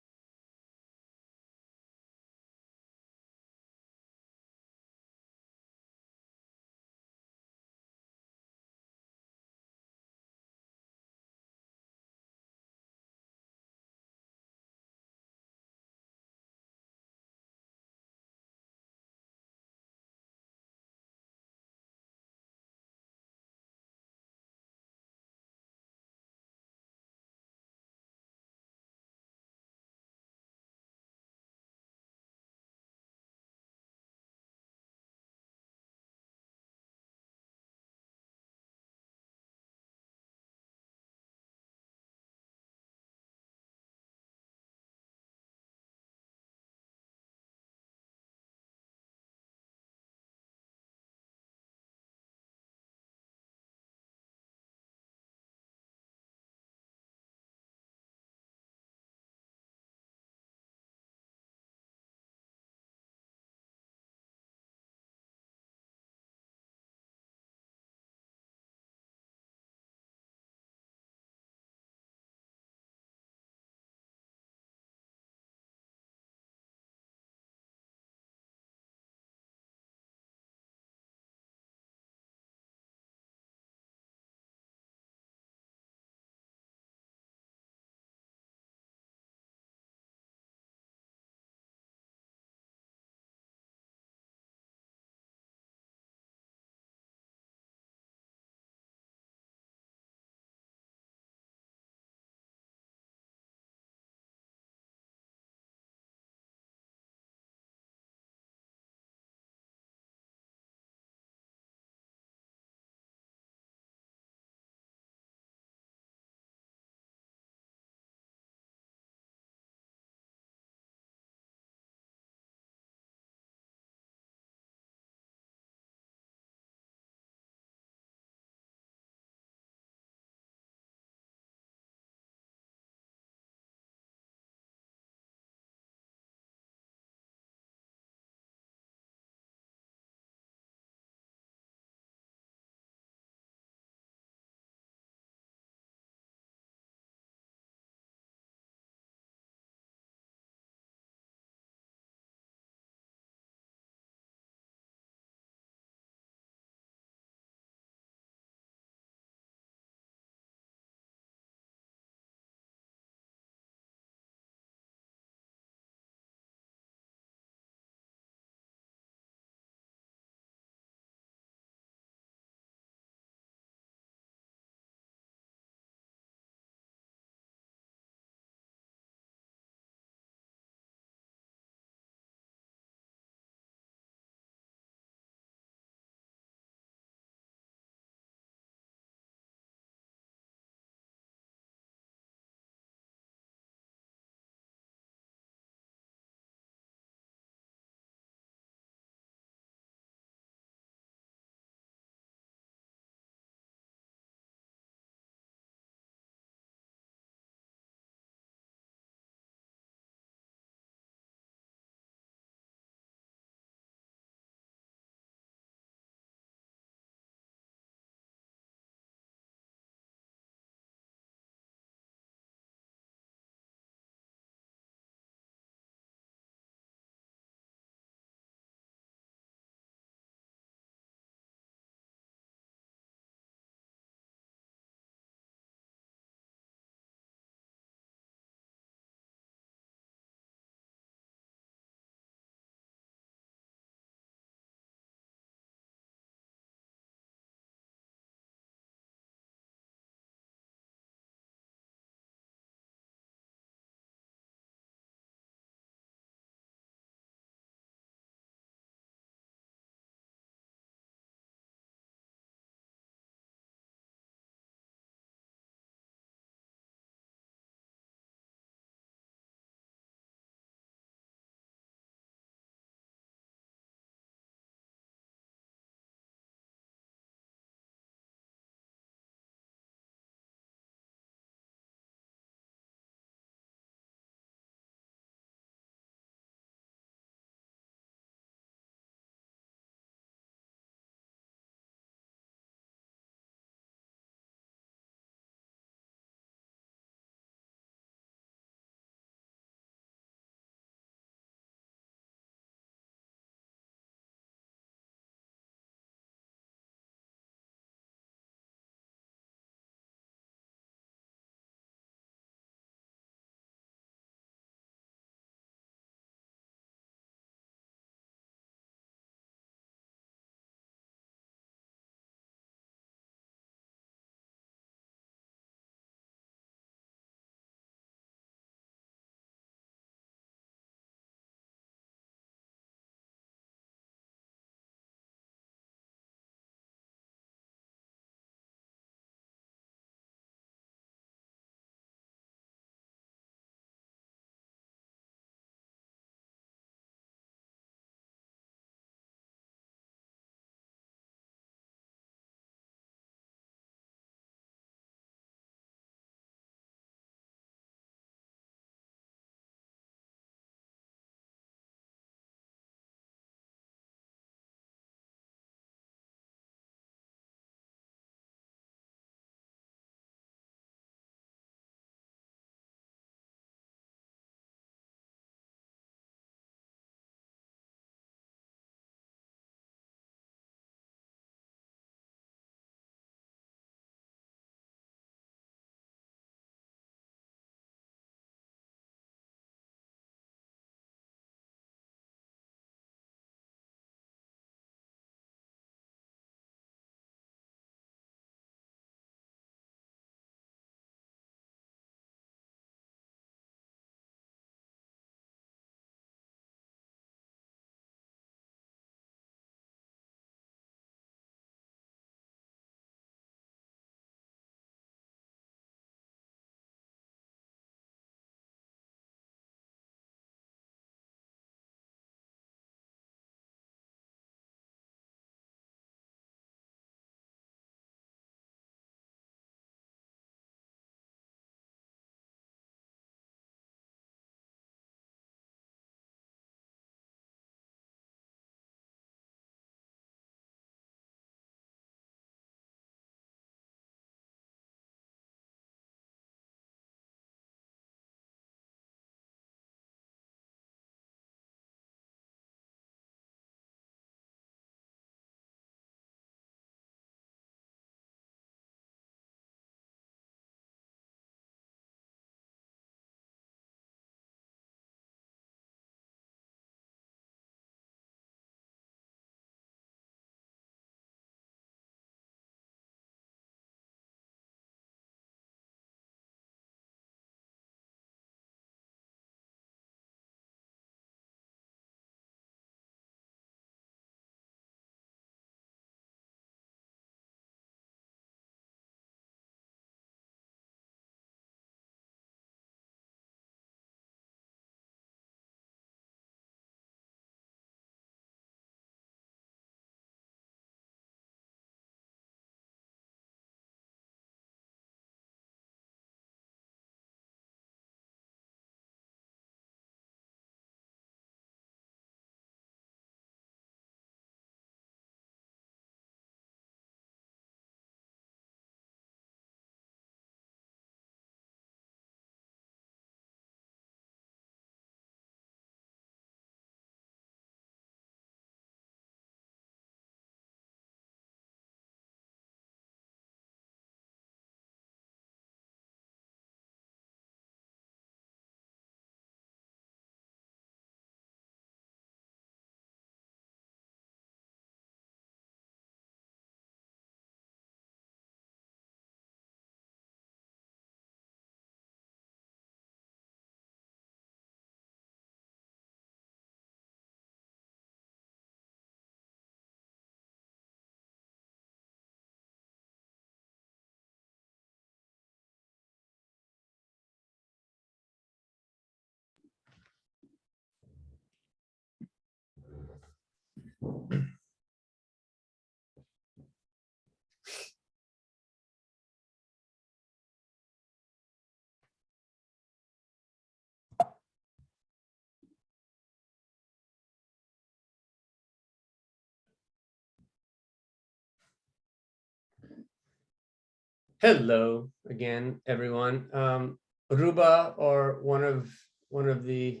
Speaker 3: Hello again, everyone. Ruba, or one of the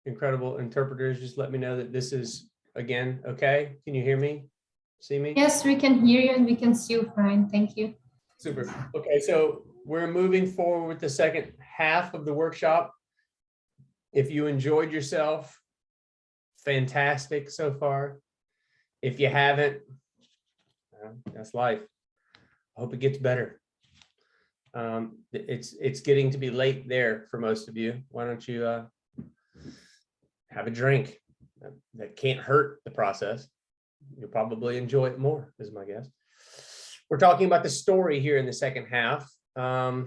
Speaker 3: incredible interpreters, just let me know that this is again okay. Can you hear me? See me?
Speaker 4: Yes, we can hear you and we can see you fine. Thank you.
Speaker 3: Super. Okay, so we're moving forward with the second half of the workshop. If you enjoyed yourself, fantastic so far. If you haven't, well, that's life. I hope it gets better. It's getting to be late there for most of you. Why don't you have a drink? That can't hurt the process. You'll probably enjoy it more, is my guess. We're talking about the story here in the second half. I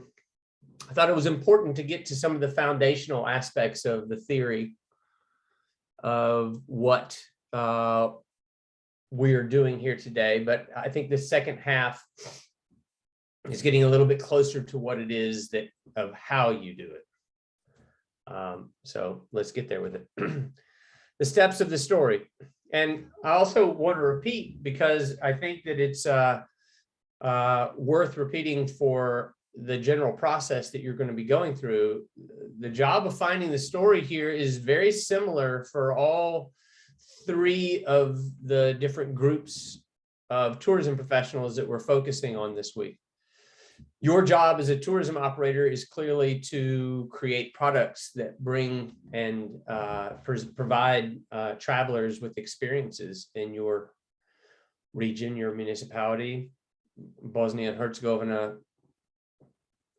Speaker 3: thought it was important to get to some of the foundational aspects of the theory of what we're doing here today, but I think the second half is getting a little bit closer to what it is that of how you do it. So let's get there with it. The steps of the story. And I also want to repeat, because I think that it's worth repeating for the general process that you're going to be going through. The job of finding the story here is very similar for all three of the different groups of tourism professionals that we're focusing on this week. Your job as a tourism operator is clearly to create products that bring and provide travelers with experiences in your region, your municipality, Bosnia and Herzegovina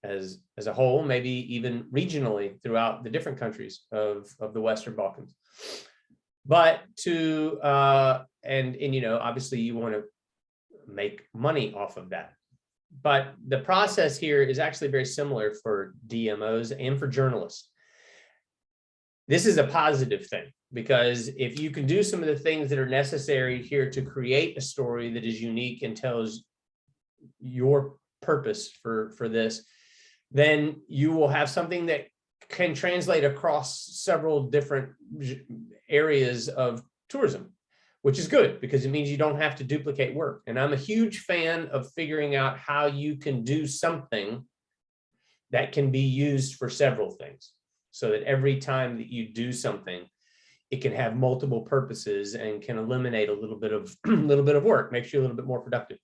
Speaker 3: as a whole, maybe even regionally throughout the different countries of the Western Balkans. But to, and you know, obviously you want to make money off of that. But the process here is actually very similar for DMOs and for journalists. This is a positive thing, because if you can do some of the things that are necessary here to create a story that is unique and tells your purpose for this, then you will have something that can translate across several different areas of tourism, which is good because it means you don't have to duplicate work. And I'm a huge fan of figuring out how you can do something that can be used for several things, so that every time that you do something, it can have multiple purposes and can eliminate a little bit of work, makes you a little bit more productive.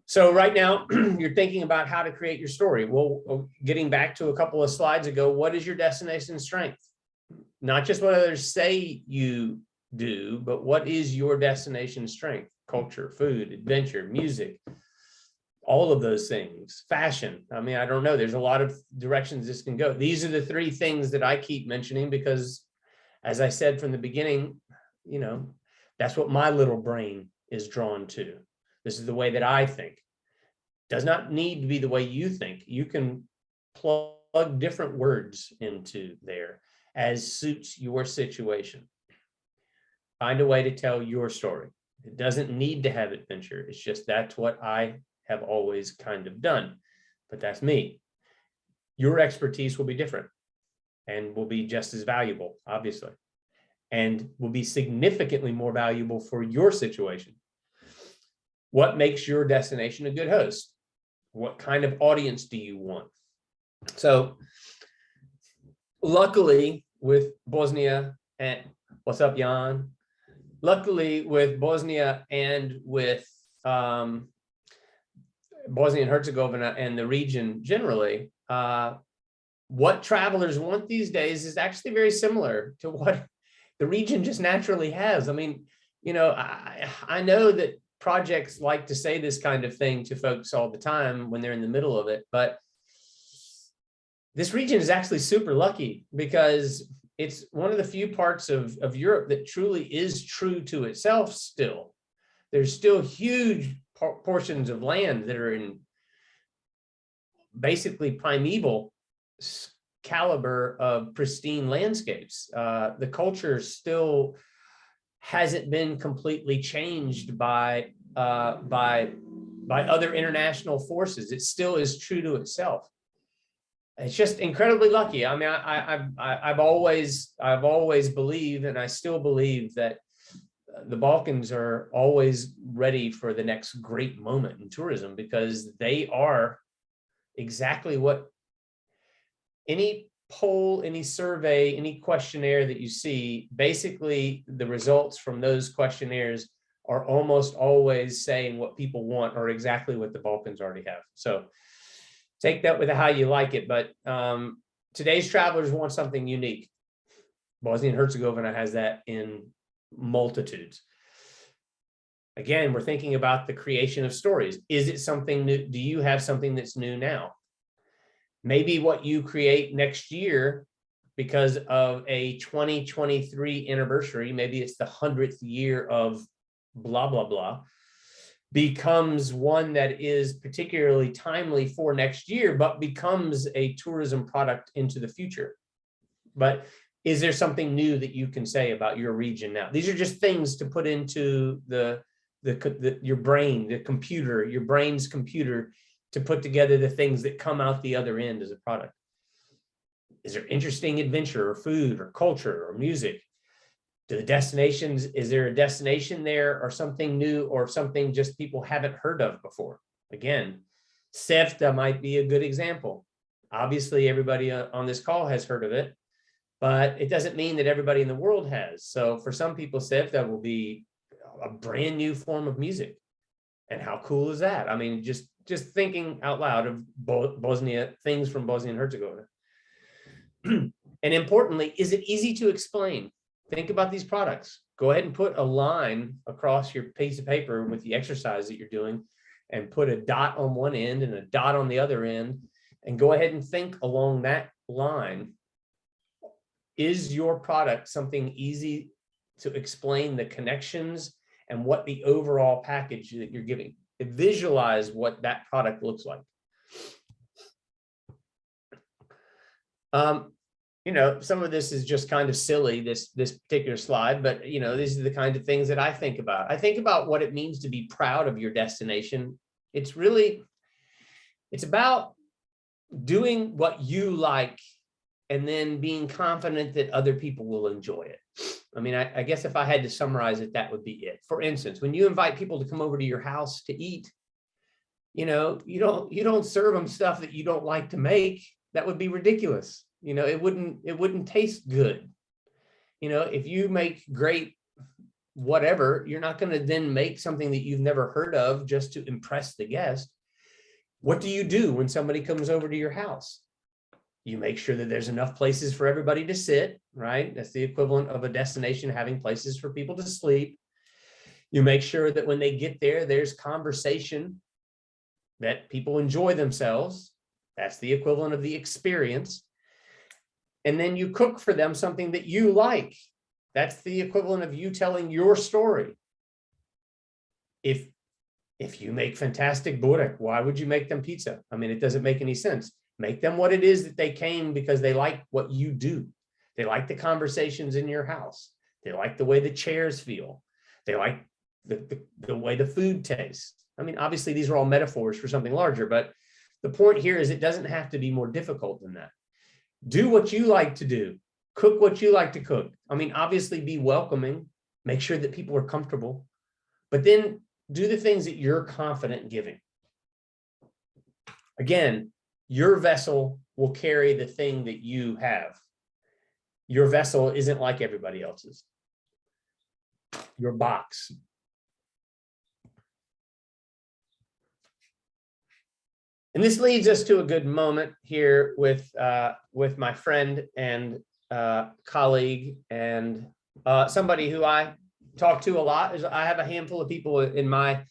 Speaker 3: So right now you're thinking about how to create your story. Well, getting back to a couple of slides ago, what is your destination strength? Not just what others say you do, but what is your destination strength? Culture, food, adventure, music, all of those things, fashion. I mean, I don't know. There's a lot of directions this can go. These are the three things that I keep mentioning because, as I said from the beginning, you know, that's what my little brain is drawn to. This is the way that I think. Does not need to be the way you think. You can plug different words into there as suits your situation. Find a way to tell your story. It doesn't need to have adventure. It's just that's what I have always kind of done, but that's me. Your expertise will be different and will be just as valuable, obviously, and will be significantly more valuable for your situation. What makes your destination a good host? What kind of audience do you want? So luckily with Bosnia, and what's up, Jan? Luckily with Bosnia and with Bosnia and Herzegovina and the region generally, what travelers want these days is actually very similar to what the region just naturally has. I mean, you know, I know that projects like to say this kind of thing to folks all the time when they're in the middle of it, but this region is actually super lucky because it's one of the few parts of Europe that truly is true to itself still. There's still huge portions of land that are in basically primeval caliber of pristine landscapes. The culture still hasn't been completely changed by other international forces. It still is true to itself. It's just incredibly lucky. I mean, I've always believed, and I still believe, that the Balkans are always ready for the next great moment in tourism, because they are exactly what any poll, any survey, any questionnaire that you see, basically the results from those questionnaires are almost always saying what people want, or exactly what the Balkans already have. So take that with how you like it, but today's travelers want something unique. Bosnia and Herzegovina has that in multitudes. Again, we're thinking about the creation of stories. Is it something new? Do you have something that's new now? Maybe what you create next year, because of a 2023 anniversary, maybe it's the 100th year of blah, blah, blah, becomes one that is particularly timely for next year, but becomes a tourism product into the future. But is there something new that you can say about your region now? These are just things to put into your brain, your brain's computer, to put together the things that come out the other end as a product. Is there interesting adventure or food or culture or music? Do the destinations, is there a destination there, or something new, or something just people haven't heard of before? Again, Sevda might be a good example. Obviously, everybody on this call has heard of it, but it doesn't mean that everybody in the world has. So for some people, Sevda will be a brand new form of music. And how cool is that? I mean, just thinking out loud of Bosnia, things from Bosnia and Herzegovina. And importantly, is it easy to explain? Think about these products. Go ahead and put a line across your piece of paper with the exercise that you're doing, and put a dot on one end and a dot on the other end, and go ahead and think along that line. Is your product something easy to explain the connections and what the overall package that you're giving? Visualize what that product looks like. You know, some of this is just kind of silly, this particular slide, but you know, these are the kind of things that I think about. I think about what it means to be proud of your destination. It's about doing what you like, and then being confident that other people will enjoy it. I mean, I guess if I had to summarize it, that would be it. For instance, when you invite people to come over to your house to eat, you know, you don't serve them stuff that you don't like to make. That would be ridiculous. You know, it wouldn't taste good. You know, if you make great whatever, you're not going to then make something that you've never heard of just to impress the guest. What do you do when somebody comes over to your house? You make sure that there's enough places for everybody to sit, right? That's the equivalent of a destination having places for people to sleep. You make sure that when they get there, there's conversation, that people enjoy themselves. That's the equivalent of the experience. And then you cook for them something that you like. That's the equivalent of you telling your story. If you make fantastic burek, why would you make them pizza? I mean, it doesn't make any sense. Make them what it is that they came because they like what you do. They like the conversations in your house. They like the way the chairs feel. They like the way the food tastes. I mean, obviously, these are all metaphors for something larger, but the point here is it doesn't have to be more difficult than that. Do what you like to do. Cook what you like to cook. I mean, obviously, be welcoming. Make sure that people are comfortable, but then do the things that you're confident giving. Again, your vessel will carry the thing that you have. Your vessel isn't like everybody else's. Your box. And this leads us to a good moment here with my friend and colleague and somebody who I talk to a lot. I have a handful of people in my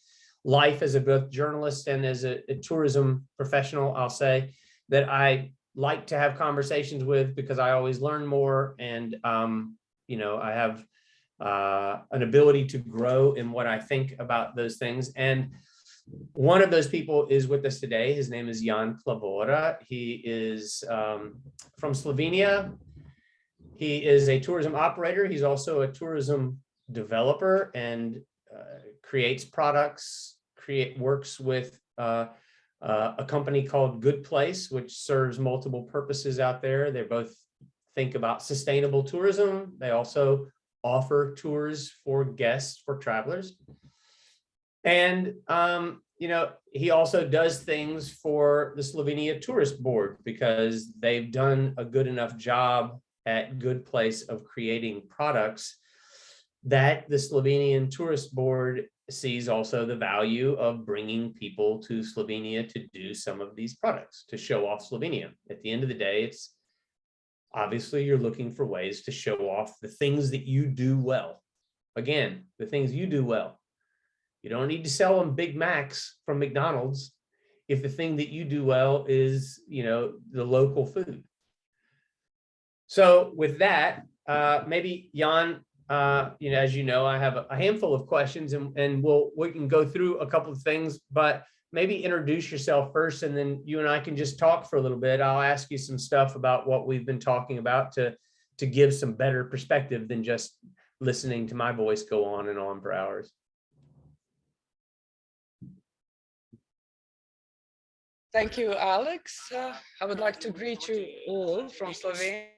Speaker 3: life as a both journalist and as a tourism professional, I'll say, that I like to have conversations with because I always learn more, and you know, I have an ability to grow in what I think about those things. And one of those people is with us today. His name is Jan Klavora. He is from Slovenia. He is a tourism operator. He's also a tourism developer and creates products, works with a company called Good Place, which serves multiple purposes out there. They both think about sustainable tourism. They also offer tours for guests, for travelers. And, you know, he also does things for the Slovenia Tourist Board because they've done a good enough job at Good Place of creating products that the Slovenian Tourist Board sees also the value of bringing people to Slovenia to do some of these products, to show off Slovenia. At the end of the day, it's obviously you're looking for ways to show off the things that you do well. Again, the things you do well. You don't need to sell them Big Macs from McDonald's if the thing that you do well is, you know, the local food. So with that, maybe Jan, you know, as you know, I have a handful of questions, and we can go through a couple of things, but maybe introduce yourself first, and then you and I can just talk for a little bit. I'll ask you some stuff about what we've been talking about to give some better perspective than just listening to my voice go on and on for hours.
Speaker 1: Thank you, Alex. I would like to greet you all from Slovenia.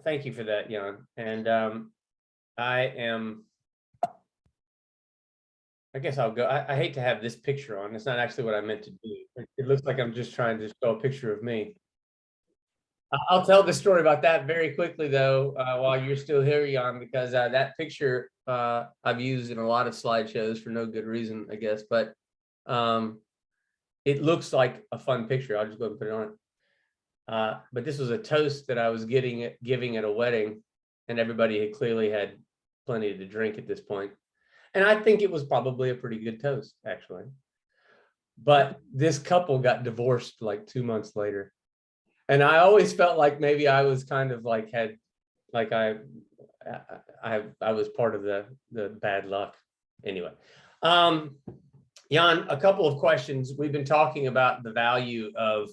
Speaker 3: Thank you for that, Jan. And I guess I'll go. I hate to have this picture on. It's not actually what I meant to do. It looks like I'm just trying to show a picture of me. I'll tell the story about that very quickly, though, while you're still here, Jan, because that picture I've used in a lot of slideshows for no good reason, I guess. But it looks like a fun picture. I'll just go ahead and put it on. But this was a toast that I was giving at a wedding, and everybody had clearly had plenty to drink at this point. And I think it was probably a pretty good toast, actually. But this couple got divorced like 2 months later. And I always felt like maybe I was kind of like I was part of the bad luck. Anyway, Jan, a couple of questions. We've been talking about the value of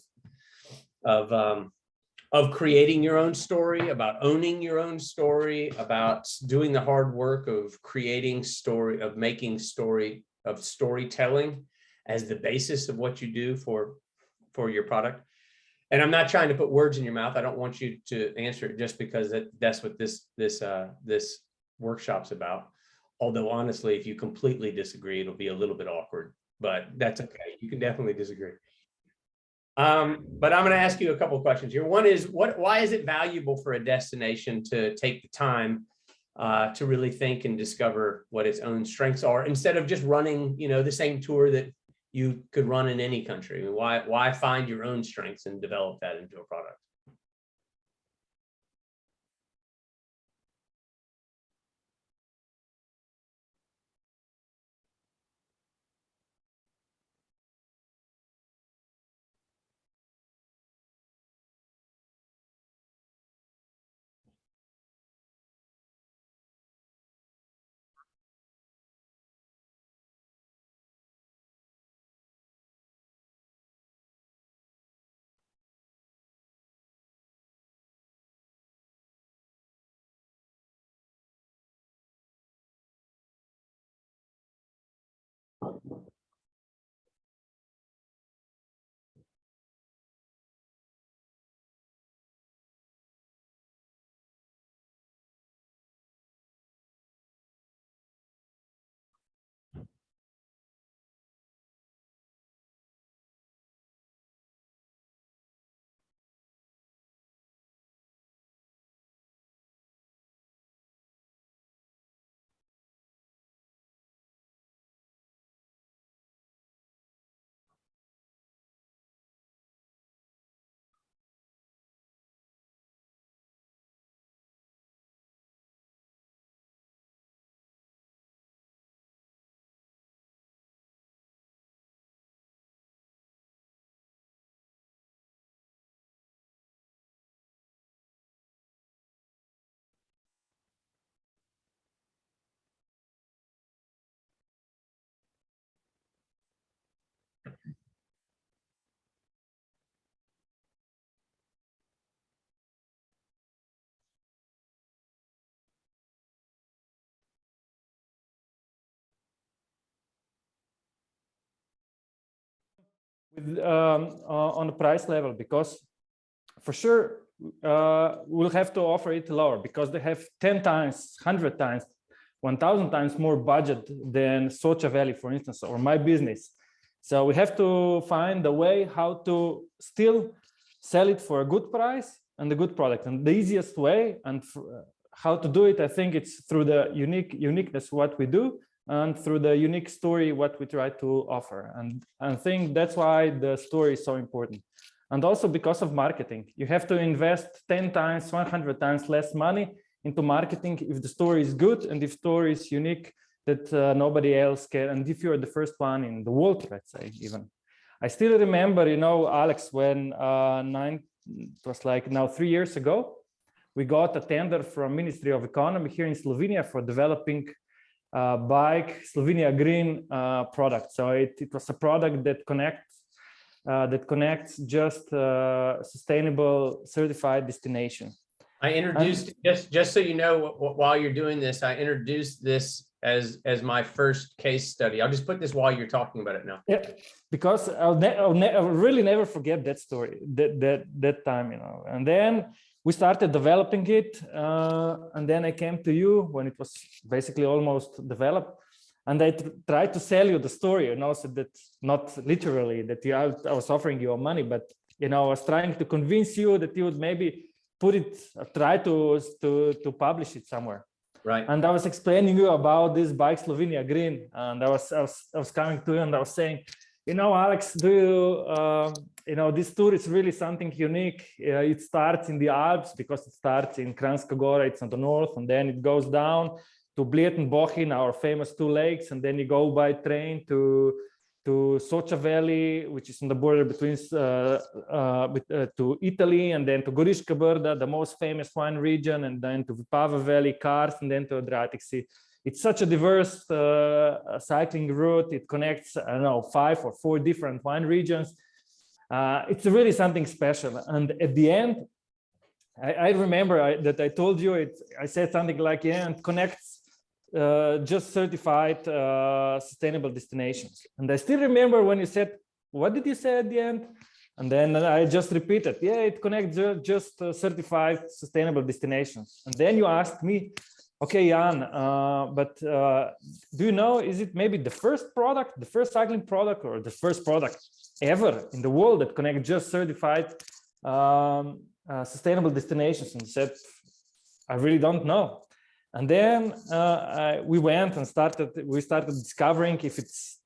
Speaker 3: creating your own story, about owning your own story, about doing the hard work of creating story, of making story, of storytelling as the basis of what you do for your product. And I'm not trying to put words in your mouth. I don't want you to answer it just because that's what this workshop's about. Although honestly, if you completely disagree, it'll be a little bit awkward, but that's okay. You can definitely disagree. But I'm going to ask you a couple of questions here. One is, why is it valuable for a destination to take the time to really think and discover what its own strengths are instead of just running, you know, the same tour that you could run in any country? I mean, why find your own strengths and develop that into a product?
Speaker 5: with on the price level, because for sure we'll have to offer it lower because they have 10 times, 100 times, 1,000 times more budget than Socha Valley, for instance, or my business. So we have to find a way how to still sell it for a good price and a good product. And the easiest way and how to do it, I think it's through the uniqueness what we do and through the unique story what we try to offer. And I think that's why the story is so important. And also because of marketing, you have to invest 10 times, 100 times less money into marketing if the story is good and if the story is unique that nobody else can. And if you're the first one in the world, let's say, even. I still remember, you know, Alex, when it was like now 3 years ago, we got a tender from Ministry of Economy here in Slovenia for developing bike Slovenia Green product. So it was a product that connects just sustainable certified destination.
Speaker 3: I introduced, just so you know, while you're doing this, I introduced this as my first case study. I'll just put this while you're talking about it now.
Speaker 5: Yeah, because I'll really never forget that story, that time, you know. And then we started developing it, and then I came to you when it was basically almost developed, and I tried to sell you the story, you know, so that not literally that I was offering you money, but you know, I was trying to convince you that you would maybe put it, try to publish it somewhere.
Speaker 3: Right.
Speaker 5: And I was explaining you about this bike Slovenia Green, and I was coming to you and I was saying, you know, Alex, do you, you know, this tour is really something unique. It starts in the Alps because it starts in Kranjska Gora, it's on the north, and then it goes down to Bled and Bohinj, our famous two lakes, and then you go by train to Socha Valley, which is on the border between to Italy, and then to Goriška Brda, the most famous wine region, and then to Vipava Valley, Kars, and then to Adriatic Sea. It's such a diverse cycling route. It connects, I don't know, 5 or 4 different wine regions. It's really something special. And at the end, I remember that I told you, I said something like, yeah, it connects just certified sustainable destinations. And I still remember when you said, what did you say at the end? And then I just repeated, yeah, it connects just certified sustainable destinations. And then you asked me, okay, Jan, but do you know, is it maybe the first product, the first cycling product, or the first product ever in the world that connects just certified sustainable destinations? And said, I really don't know. And then we went and we started discovering if it's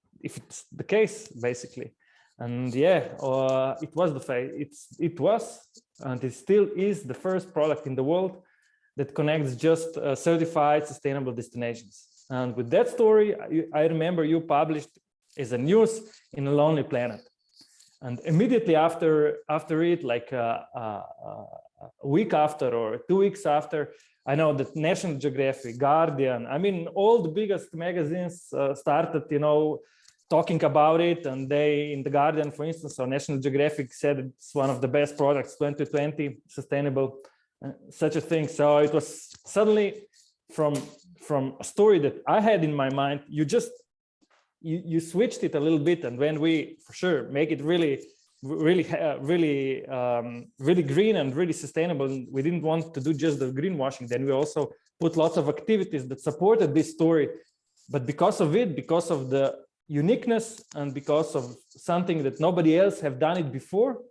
Speaker 5: the case, basically. And yeah, it was the case. It was, and it still is, the first product in the world that connects just certified sustainable destinations. And with that story, I remember you published as a news in A Lonely Planet. And immediately after it, like a week after or 2 weeks after, I know that National Geographic, Guardian, I mean, all the biggest magazines started, you know, talking about it. And they, in the Guardian, for instance, or National Geographic said it's one of the best products, 2020, sustainable, such a thing. So it was suddenly from a story that I had in my mind, you switched it a little bit. And when we, for sure, make it really green and really sustainable, we didn't want to do just the greenwashing. Then we also put lots of activities that supported this story. But because of it, because of the uniqueness and because of something that nobody else have done it before,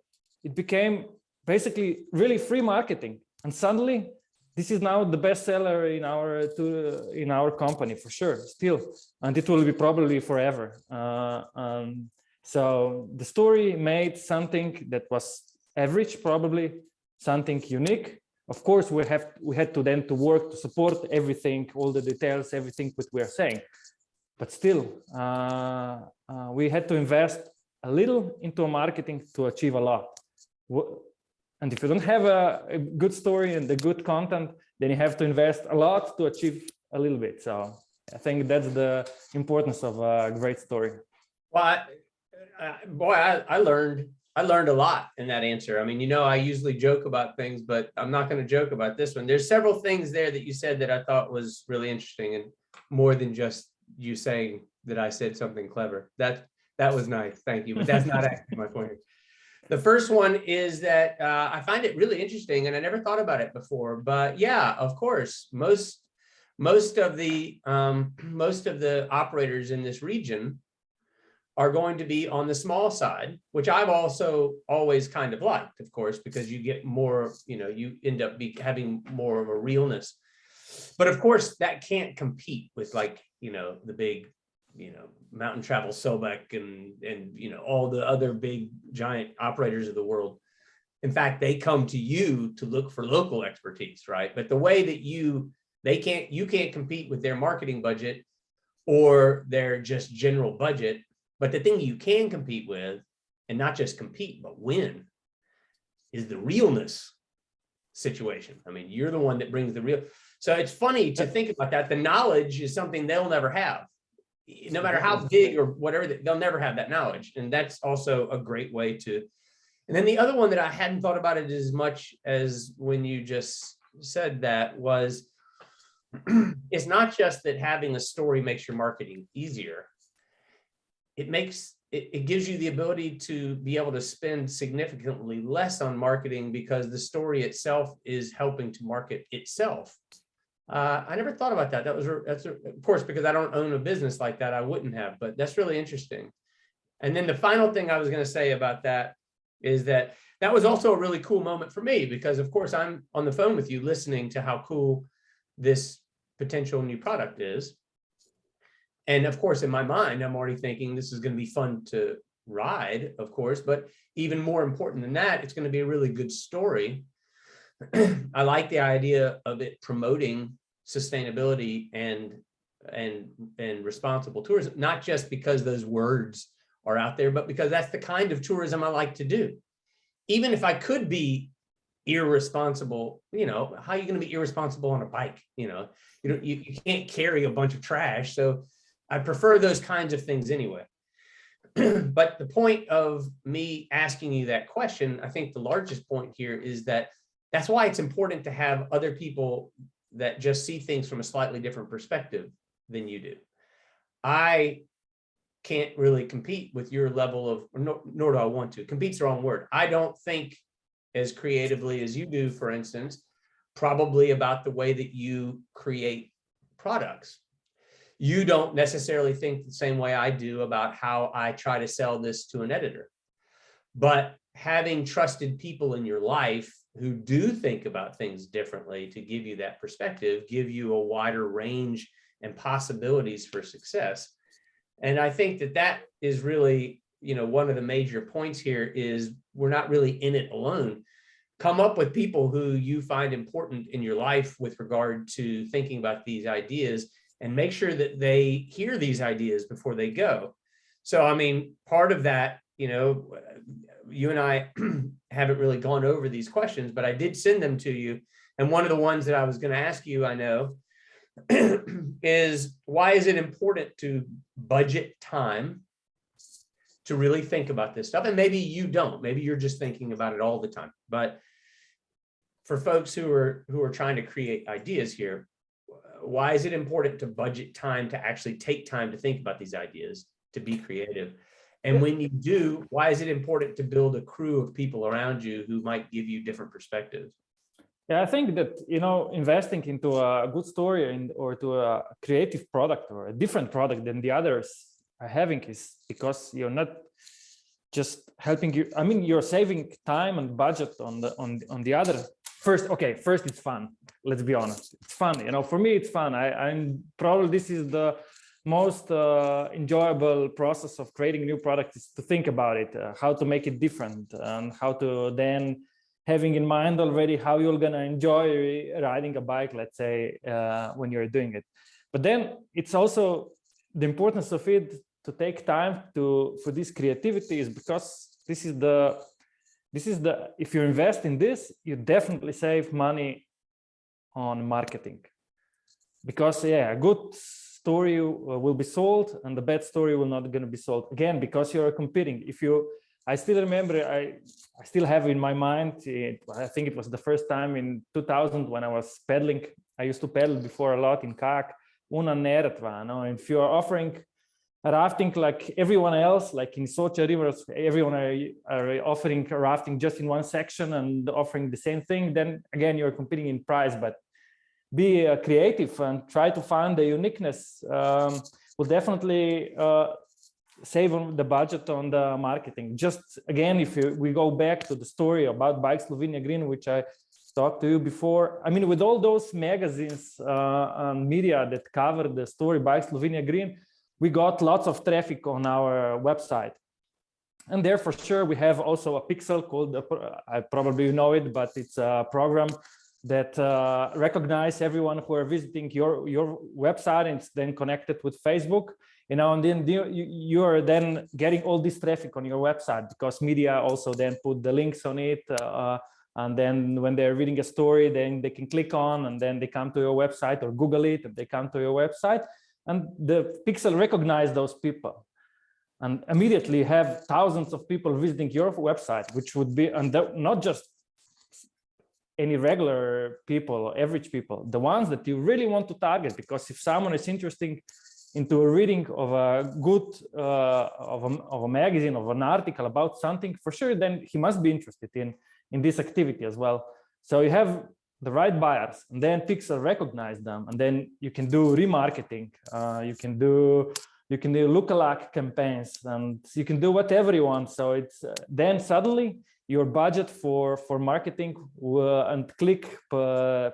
Speaker 5: it became basically really free marketing. And suddenly, this is now the bestseller in our company, for sure, still, and it will be probably forever. So the story made something that was average, probably something unique. Of course, we had to then to work to support everything, all the details, everything that we are saying. But still, we had to invest a little into marketing to achieve a lot. And if you don't have a good story and the good content, then you have to invest a lot to achieve a little bit. So I think that's the importance of a great story.
Speaker 3: Well, I learned a lot in that answer. I mean, you know, I usually joke about things, but I'm not going to joke about this one. There's several things there that you said that I thought was really interesting, and more than just you saying that I said something clever. That was nice. Thank you. But that's not actually my point. The first one is that I find it really interesting, and I never thought about it before. But yeah, of course, most of the operators in this region are going to be on the small side, which I've also always kind of liked, of course, because you get more, you end up having more of a realness. But of course, that can't compete with like, the big, Mountain Travel Sobek and all the other big giant operators of the world. In fact, they come to you to look for local expertise, right? But the way that you can't compete with their marketing budget or their just general budget. But the thing you can compete with, and not just compete, but win, is the realness situation. I mean, you're the one that brings the real. So it's funny to think about that. The knowledge is something they'll never have. No matter how big or whatever, they'll never have that knowledge. And that's also a great way to. And then the other one that I hadn't thought about it as much as when you just said that was, it's not just that having a story makes your marketing easier. It gives you the ability to be able to spend significantly less on marketing because the story itself is helping to market itself. I never thought about that. That's of course, because I don't own a business like that, I wouldn't have, but that's really interesting. And then the final thing I was going to say about that is that was also a really cool moment for me, because of course I'm on the phone with you listening to how cool this potential new product is. And of course, in my mind, I'm already thinking this is going to be fun to ride, of course, but even more important than that, it's going to be a really good story. I like the idea of it promoting sustainability and responsible tourism, not just because those words are out there, but because that's the kind of tourism I like to do. Even if I could be irresponsible, how are you going to be irresponsible on a bike? You can't carry a bunch of trash. So I prefer those kinds of things anyway. But the point of me asking you that question, I think the largest point here is that's why it's important to have other people that just see things from a slightly different perspective than you do. I can't really compete with your level of, nor do I want to. Compete's the wrong word. I don't think as creatively as you do, for instance, probably about the way that you create products. You don't necessarily think the same way I do about how I try to sell this to an editor. But having trusted people in your life who do think about things differently to give you that perspective, give you a wider range and possibilities for success. And I think that is really, one of the major points here is we're not really in it alone. Come up with people who you find important in your life with regard to thinking about these ideas, and make sure that they hear these ideas before they go. So, I mean, part of that, you and I haven't really gone over these questions, but I did send them to you. And one of the ones that I was going to ask you, I know, is why is it important to budget time to really think about this stuff? And maybe you don't, maybe you're just thinking about it all the time. But for folks who are trying to create ideas here, why is it important to budget time to actually take time to think about these ideas, to be creative? And when you do, why is it important to build a crew of people around you who might give you different perspectives?
Speaker 5: Yeah, I think that, investing into a good story or to a creative product or a different product than the others are having is because you're not just helping you. I mean, you're saving time and budget on the other. First, it's fun. Let's be honest. It's fun. For me, it's fun. I'm probably, this is the most enjoyable process of creating new products, is to think about it, how to make it different, and how to then having in mind already how you're going to enjoy riding a bike, let's say, when you're doing it. But then it's also the importance of it to take time for this creativity, is because this is the if you invest in this, you definitely save money on marketing, because a good story will be sold and the bad story will not going to be sold, again, because you're competing. I still remember, I still have in my mind, I think it was the first time in 2000 when I was pedaling. I used to pedal before a lot in CAC, una neretva, and if you're offering rafting like everyone else, like in Socha rivers, everyone are offering rafting just in one section and offering the same thing, then again, you're competing in price. But be creative and try to find the uniqueness. Will definitely save on the budget on the marketing. Just again, if we go back to the story about Bike Slovenia Green, which I talked to you before, I mean, with all those magazines and media that covered the story Bike Slovenia Green, we got lots of traffic on our website. And there for sure, we have also a pixel called, I probably know it, but it's a program that recognize everyone who are visiting your website, and it's then connected with Facebook, you know, and then you are then getting all this traffic on your website, because media also then put the links on it. And then when they're reading a story, then they can click on, and then they come to your website, or Google it, and they come to your website. And the pixel recognize those people and immediately have thousands of people visiting your website, which would be, and not just any regular people, average people, the ones that you really want to target. Because if someone is interested into a reading of a good, of a magazine, of an article about something, for sure, then he must be interested in this activity as well. So you have the right buyers, and then pixel recognize them, and then you can do remarketing, you can do lookalike campaigns, and you can do whatever you want. So it's then suddenly your budget for marketing and click per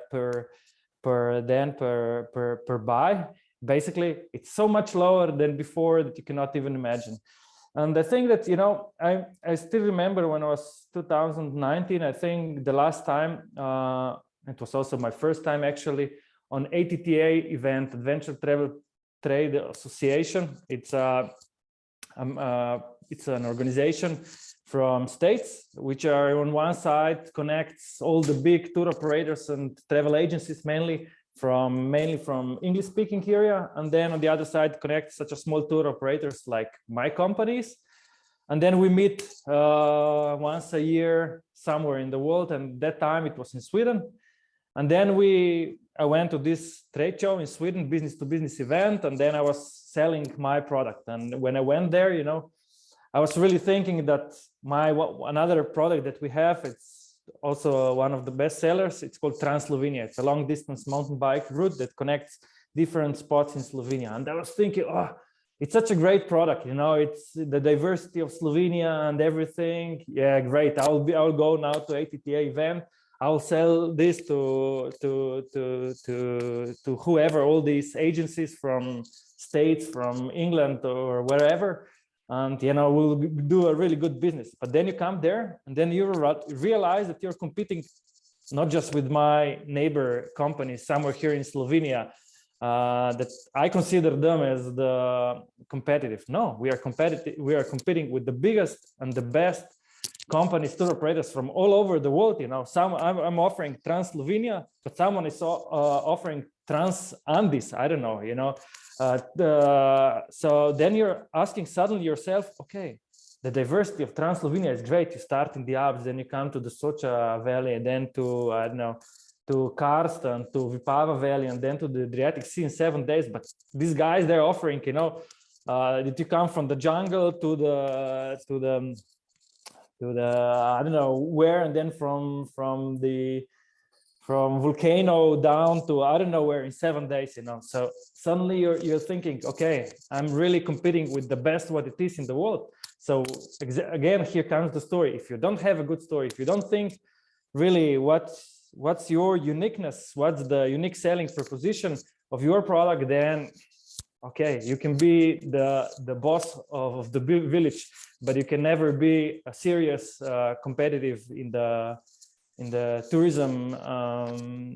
Speaker 5: buy, basically it's so much lower than before that you cannot even imagine. And I think that, you know, I still remember when I was 2019, I think the last time, it was also my first time actually, on ATTA event, Adventure Travel Trade Association. It's an organization from states, which are on one side connects all the big tour operators and travel agencies, mainly from English speaking area. And then on the other side connects such a small tour operators like my companies. And then we meet once a year somewhere in the world. And that time it was in Sweden. And then I went to this trade show in Sweden, business to business event. And then I was selling my product. And when I went there, you know, I was really thinking that another product that we have, it's also one of the best sellers. It's called Trans-Slovenia. It's a long distance mountain bike route that connects different spots in Slovenia. And I was thinking, oh, it's such a great product. You know, it's the diversity of Slovenia and everything. Yeah, great. I'll go now to ATTA event. I'll sell this to whoever, all these agencies from states, from England or wherever. And, you know, we'll do a really good business. But then you come there and then you realize that you're competing not just with my neighbor companies somewhere here in Slovenia, that I consider them as the competitive. No, we are competitive. We are competing with the biggest and the best companies, tour operators from all over the world. You know, I'm offering Trans-Slovenia, but someone is offering Trans-Andes. I don't know, you know. So then you're asking suddenly yourself, okay, the diversity of Trans-Slovenia is great. You start in the Alps, then you come to the Socha Valley, and then to, I don't know, to Karst and to Vipava Valley, and then to the Adriatic Sea in 7 days. But these guys, they're offering, you know, that you come from the jungle to the I don't know where, and then from volcano down to I don't know where in 7 days, you know. So suddenly you're thinking, okay, I'm really competing with the best what it is in the world. So again, here comes the story. If you don't have a good story, if you don't think really what's your uniqueness, what's the unique selling proposition of your product, then okay, you can be the boss of the village, but you can never be a serious competitive in the tourism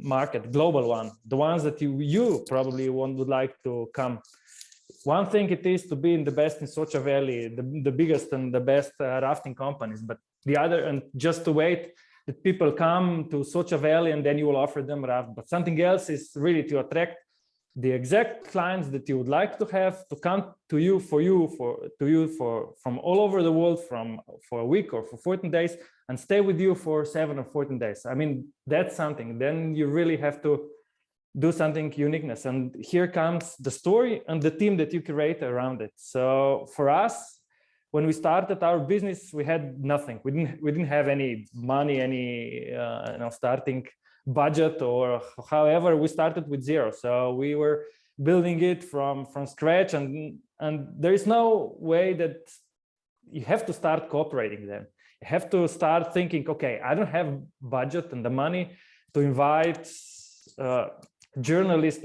Speaker 5: market, global one, the ones that you probably would like to come. One thing it is to be in the best in Socha Valley, the biggest and the best rafting companies, but the other, and just to wait that people come to Socha Valley and then you will offer them raft. But something else is really to attract the exact clients that you would like to have to come to you from all over the world for a week or for 14 days and stay with you for 7 or 14 days. I mean, that's something. Then you really have to do something uniqueness. And here comes the story and the team that you create around it. So for us, when we started our business, we had nothing. We didn't have any money, any starting budget, or however, we started with zero. So we were building it from scratch, and there is no way that you have to start cooperating then. You have to start thinking, okay, I don't have budget and the money to invite journalists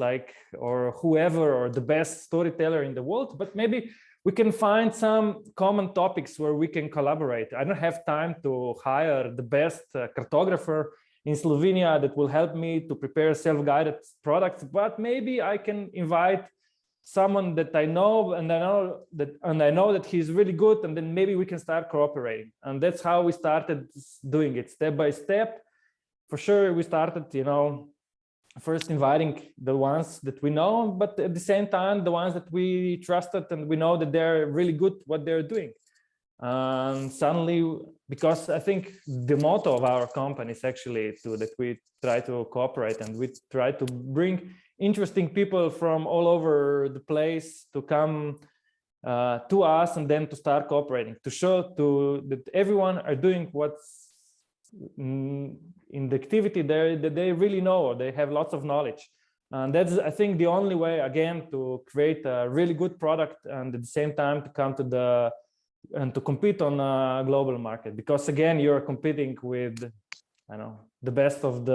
Speaker 5: or whoever, or the best storyteller in the world, but maybe we can find some common topics where we can collaborate. I don't have time to hire the best cartographer in Slovenia that will help me to prepare self-guided products, but maybe I can invite someone that I know, and I know that he's really good, and then maybe we can start cooperating. And that's how we started doing it, step by step. For sure, we started, first inviting the ones that we know, but at the same time, the ones that we trusted and we know that they're really good what they're doing. And suddenly, because I think the motto of our company is actually that we try to cooperate, and we try to bring interesting people from all over the place to come to us, and then to start cooperating, to show that everyone are doing what's in the activity there that they really know, they have lots of knowledge. And that's, I think, the only way, again, to create a really good product, and at the same time to come to to compete on a global market. Because again, you're competing with, the best of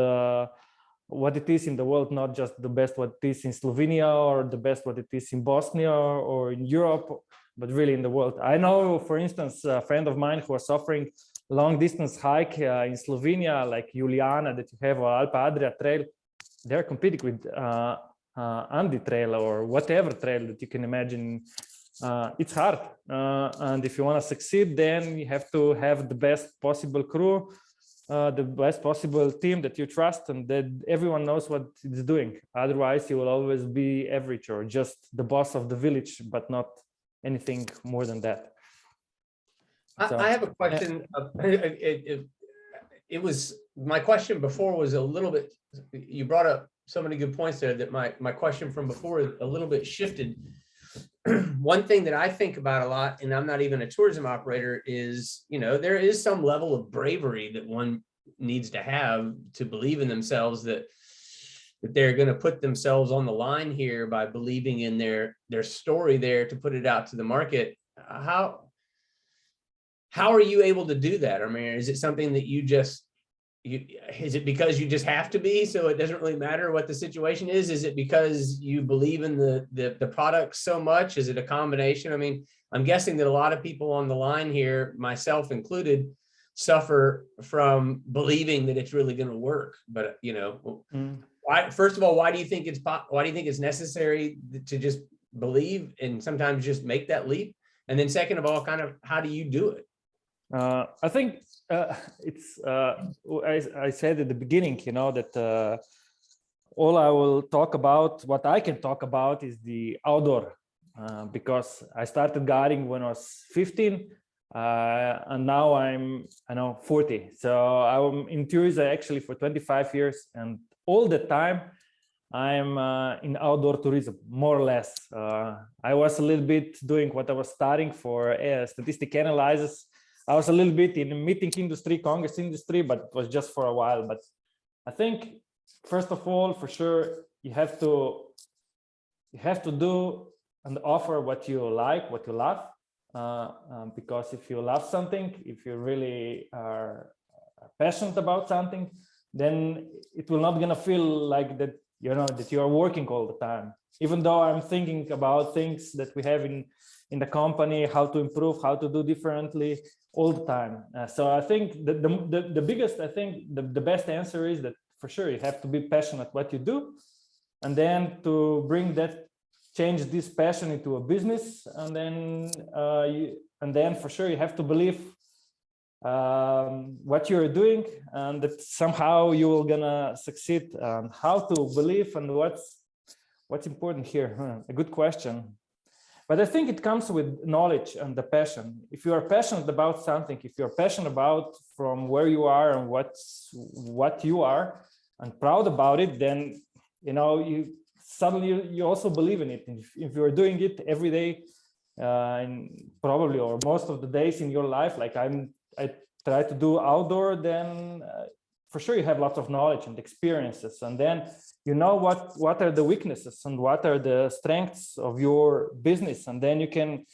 Speaker 5: what it is in the world, not just the best what it is in Slovenia, or the best what it is in Bosnia or in Europe, but really in the world. I know, for instance, a friend of mine who was offering long distance hike in Slovenia, like Juliana, that you have, or Alpe Adria trail. They're competing with Andy trail or whatever trail that you can imagine. It's hard, and if you want to succeed, then you have to have the best possible crew, the best possible team that you trust, and that everyone knows what it's doing. Otherwise, you will always be average, or just the boss of the village, but not anything more than that. So,
Speaker 3: I have a question. My question before was a little bit, you brought up so many good points there that my question from before is a little bit shifted. One thing that I think about a lot, and I'm not even a tourism operator, is, there is some level of bravery that one needs to have to believe in themselves, that they're going to put themselves on the line here by believing in their story there to put it out to the market. How are you able to do that? I mean, is it something that is it because you just have to be, so it doesn't really matter what the situation is? Is it because you believe in the product so much? Is it a combination? I mean, I'm guessing that a lot of people on the line here, myself included, suffer from believing that it's really going to work. But first of all, why do you think it's necessary to just believe and sometimes just make that leap? And then second of all, kind of, how do you do it?
Speaker 5: I think it's I said at the beginning, that all I will talk about, what I can talk about, is the outdoor, because I started guiding when I was 15, and now I'm 40. So I'm in tourism actually for 25 years, and all the time I'm in outdoor tourism, more or less. I was a little bit doing what I was studying for statistic analysis. I was a little bit in the meeting industry, congress industry, but it was just for a while. But I think, first of all, for sure, you have to do and offer what you like, what you love, because if you love something, if you really are passionate about something, then it will not gonna feel like that, that you are working all the time. Even though I'm thinking about things that we have in the company, how to improve, how to do differently all the time. So I think the biggest, the best answer is that for sure you have to be passionate what you do, and then to bring that, change this passion into a business, and then for sure you have to believe what you're doing, and that somehow you will gonna succeed. How to believe and what's important here? A good question. But I think it comes with knowledge and the passion. If you are passionate about something, if you're passionate about from where you are and what you are, and proud about it, then you suddenly you also believe in it. If you're doing it every day, and probably or most of the days in your life, like I try to do outdoor, then for sure you have lots of knowledge and experiences, and then you know what are the weaknesses and what are the strengths of your business, and then you can,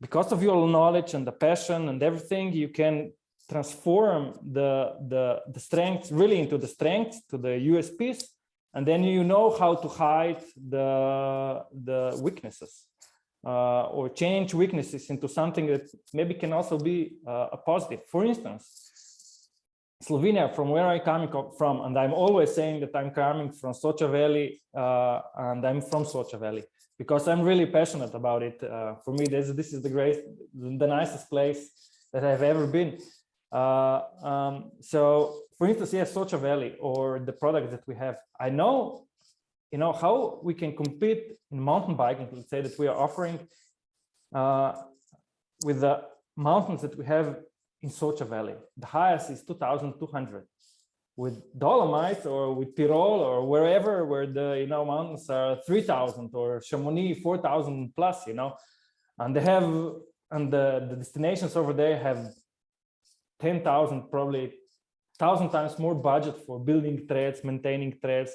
Speaker 5: because of your knowledge and the passion and everything, you can transform the strengths really into the strengths, to the USPs, and then you know how to hide the weaknesses, or change weaknesses into something that maybe can also be a positive. For instance, Slovenia, from where I'm coming from, and I'm always saying that I'm coming from Soča Valley, and I'm from Soča Valley because I'm really passionate about it. For me, this is the nicest place that I've ever been. So, for instance, yes, Soča Valley, or the product that we have, I know, how we can compete in mountain biking. Let's say that we are offering with the mountains that we have in Soča Valley. The highest is 2,200. With Dolomites or with Tyrol or wherever where the mountains are 3,000, or Chamonix 4,000 plus, and they have, and the destinations over there have 10,000, probably 1,000 times more budget for building trails, maintaining trails,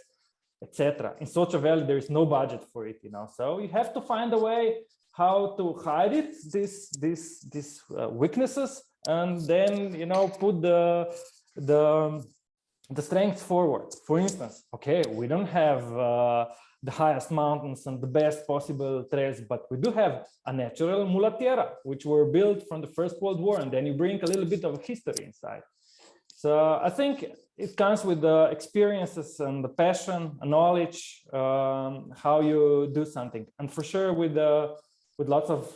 Speaker 5: etc. In Soča Valley, there is no budget for it, so you have to find a way how to hide it, these weaknesses, and then put the strengths forward. For instance, okay, we don't have the highest mountains and the best possible trails, but we do have a natural mulattiera, which were built from the First World War, and then you bring a little bit of history inside. So I think it comes with the experiences and the passion and knowledge, how you do something. And for sure with lots of,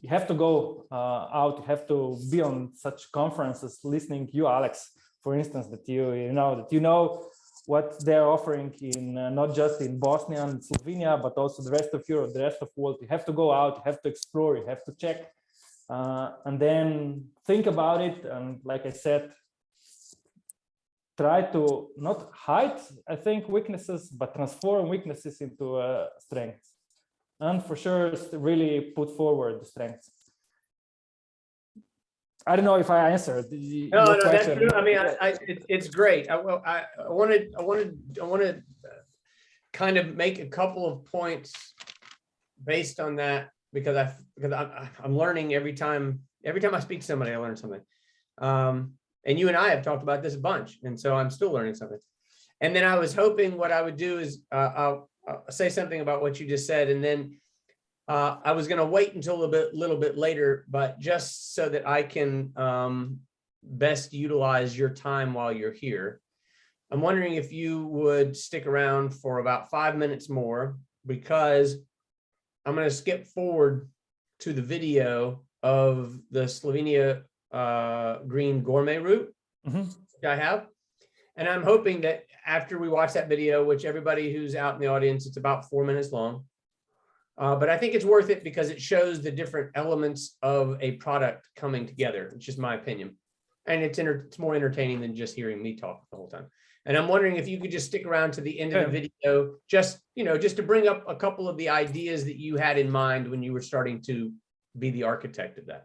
Speaker 5: you have to go out, you have to be on such conferences, listening to you, Alex, for instance, that you know what they're offering in not just in Bosnia and Slovenia, but also the rest of Europe, the rest of the world. You have to go out, you have to explore, you have to check, and then think about it. And like I said, try to not hide, I think, weaknesses, but transform weaknesses into strengths. And for sure, really put forward the strengths. I don't know if I answered your question.
Speaker 3: That's true. I mean, it's great. I wanted to kind of make a couple of points based on that, because I'm learning every time I speak to somebody, I learn something. And you and I have talked about this a bunch, and so I'm still learning something. And then I was hoping what I would do is I'll say something about what you just said, and then I was going to wait until a little bit later, but just so that I can best utilize your time while you're here, I'm wondering if you would stick around for about 5 minutes more, because I'm going to skip forward to the video of the Slovenia green gourmet route I have. And I'm hoping that after we watch that video, which everybody who's out in the audience, it's about 4 minutes long. But I think it's worth it because it shows the different elements of a product coming together. It's just my opinion. And it's more entertaining than just hearing me talk the whole time. And I'm wondering if you could just stick around to the end of the video, just to bring up a couple of the ideas that you had in mind when you were starting to be the architect of that.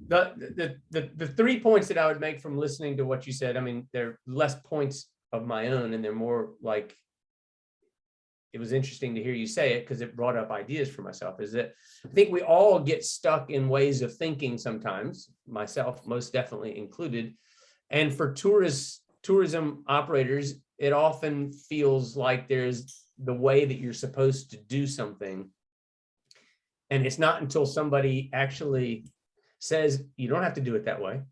Speaker 3: The 3 points that I would make from listening to what you said, I mean, they're less points of my own, and they're more like, it was interesting to hear you say it because it brought up ideas for myself, is that I think we all get stuck in ways of thinking sometimes, myself most definitely included. And for tourism operators, it often feels like there's the way that you're supposed to do something. And it's not until somebody actually says, you don't have to do it that way,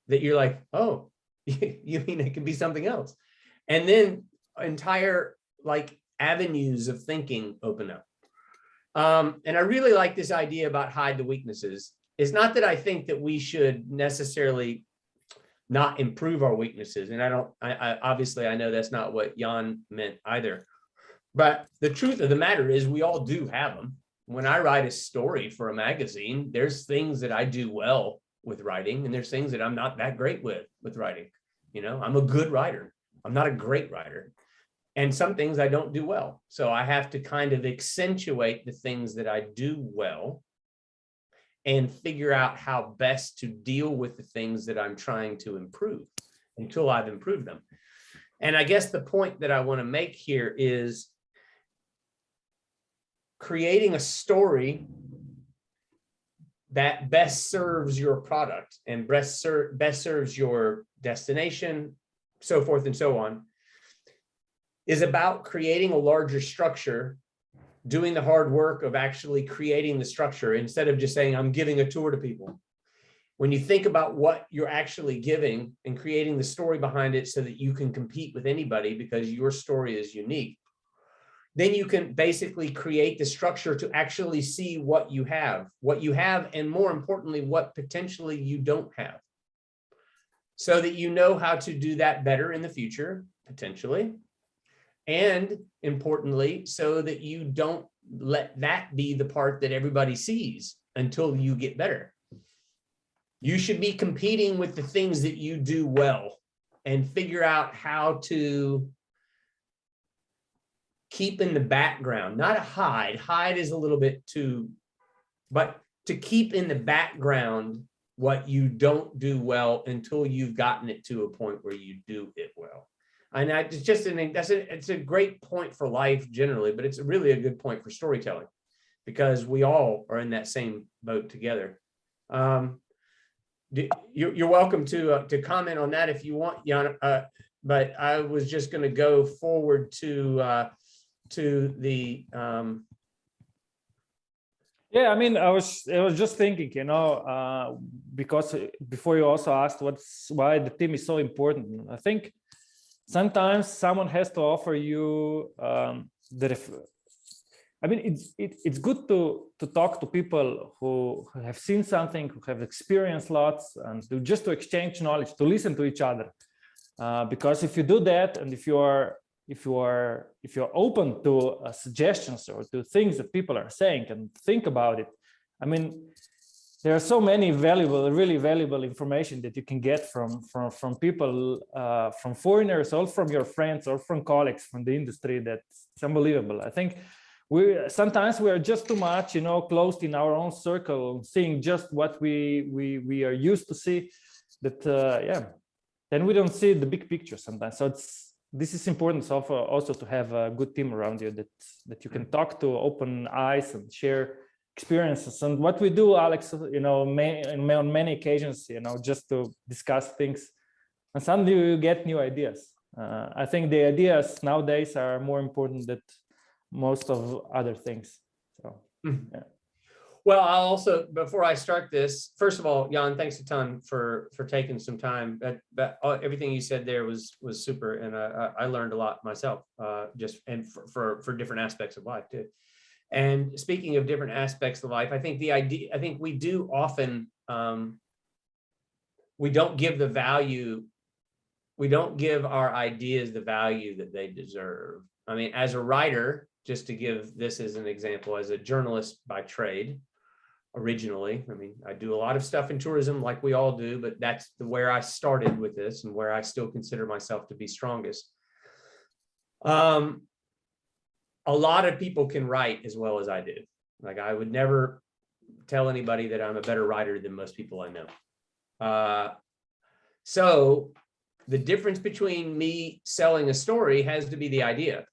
Speaker 3: that you're like, oh, you mean it can be something else? And then entire avenues of thinking open up. And I really like this idea about hide the weaknesses. It's not that I think that we should necessarily not improve our weaknesses. And I obviously I know that's not what Jan meant either. But the truth of the matter is we all do have them. When I write a story for a magazine, there's things that I do well with writing, and there's things that I'm not that great with writing. I'm a good writer. I'm not a great writer. And some things I don't do well. So I have to kind of accentuate the things that I do well and figure out how best to deal with the things that I'm trying to improve until I've improved them. And I guess the point that I want to make here is creating a story that best serves your product and best serves your destination, so forth and so on, is about creating a larger structure, doing the hard work of actually creating the structure instead of just saying, I'm giving a tour to people. When you think about what you're actually giving and creating the story behind it so that you can compete with anybody because your story is unique, then you can basically create the structure to actually see what you have, and more importantly, what potentially you don't have, so that you know how to do that better in the future, potentially. And importantly, so that you don't let that be the part that everybody sees until you get better. You should be competing with the things that you do well and figure out how to keep in the background, not hide. Hide is a little bit too, but to keep in the background what you don't do well until you've gotten it to a point where you do it well. And it's just it's a great point for life generally, but it's really a good point for storytelling because we all are in that same boat together. You're welcome to comment on that if you want, Jan. But I was just going to go forward to the.
Speaker 5: Yeah, I mean, I was just thinking, because before you also asked why the team is so important. I think sometimes someone has to offer you I mean, it's good to talk to people who have seen something, who have experienced lots, and to exchange knowledge, to listen to each other. Because if you do that, and if you're open to suggestions or to things that people are saying and think about it, I mean, there are so many really valuable information that you can get from people, from foreigners, or from your friends, or from colleagues from the industry. That's unbelievable. I think sometimes we are just too much, closed in our own circle, seeing just what we are used to see. That then we don't see the big picture sometimes. So this is important also to have a good team around you that you can talk to, open eyes, and share experiences. And what we do, Alex, on many occasions, just to discuss things, and suddenly you get new ideas. I think the ideas nowadays are more important than most of other things. So, yeah.
Speaker 3: Well, I'll also, before I start this, first of all, Jan, thanks a ton for taking some time. Everything you said there was super, and I learned a lot myself, and for different aspects of life too. And speaking of different aspects of life, I think we do often, we don't give our ideas the value that they deserve. I mean, as a writer, just to give this as an example, as a journalist by trade, originally, I mean, I do a lot of stuff in tourism like we all do, but that's where I started with this and where I still consider myself to be strongest. A lot of people can write as well as I do. Like, I would never tell anybody that I'm a better writer than most people I know. So the difference between me selling a story has to be the idea,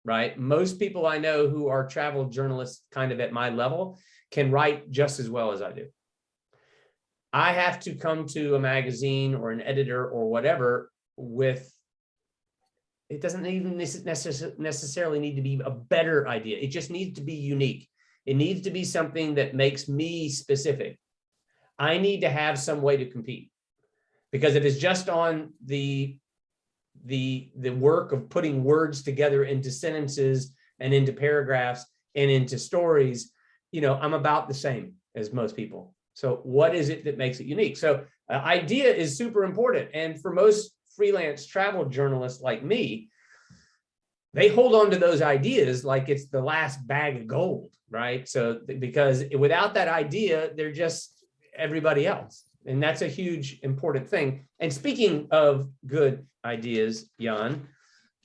Speaker 3: right? Most people I know who are travel journalists kind of at my level can write just as well as I do. I have to come to a magazine or an editor or whatever with, it doesn't even necessarily need to be a better idea. It just needs to be unique. It needs to be something that makes me specific. I need to have some way to compete, because if it's just on the work of putting words together into sentences and into paragraphs and into stories, I'm about the same as most people. So what is it that makes it unique? So idea is super important. And for most freelance travel journalists like me, they hold on to those ideas like it's the last bag of gold, right? So because without that idea, they're just everybody else. And that's a huge important thing. And speaking of good ideas, Jan,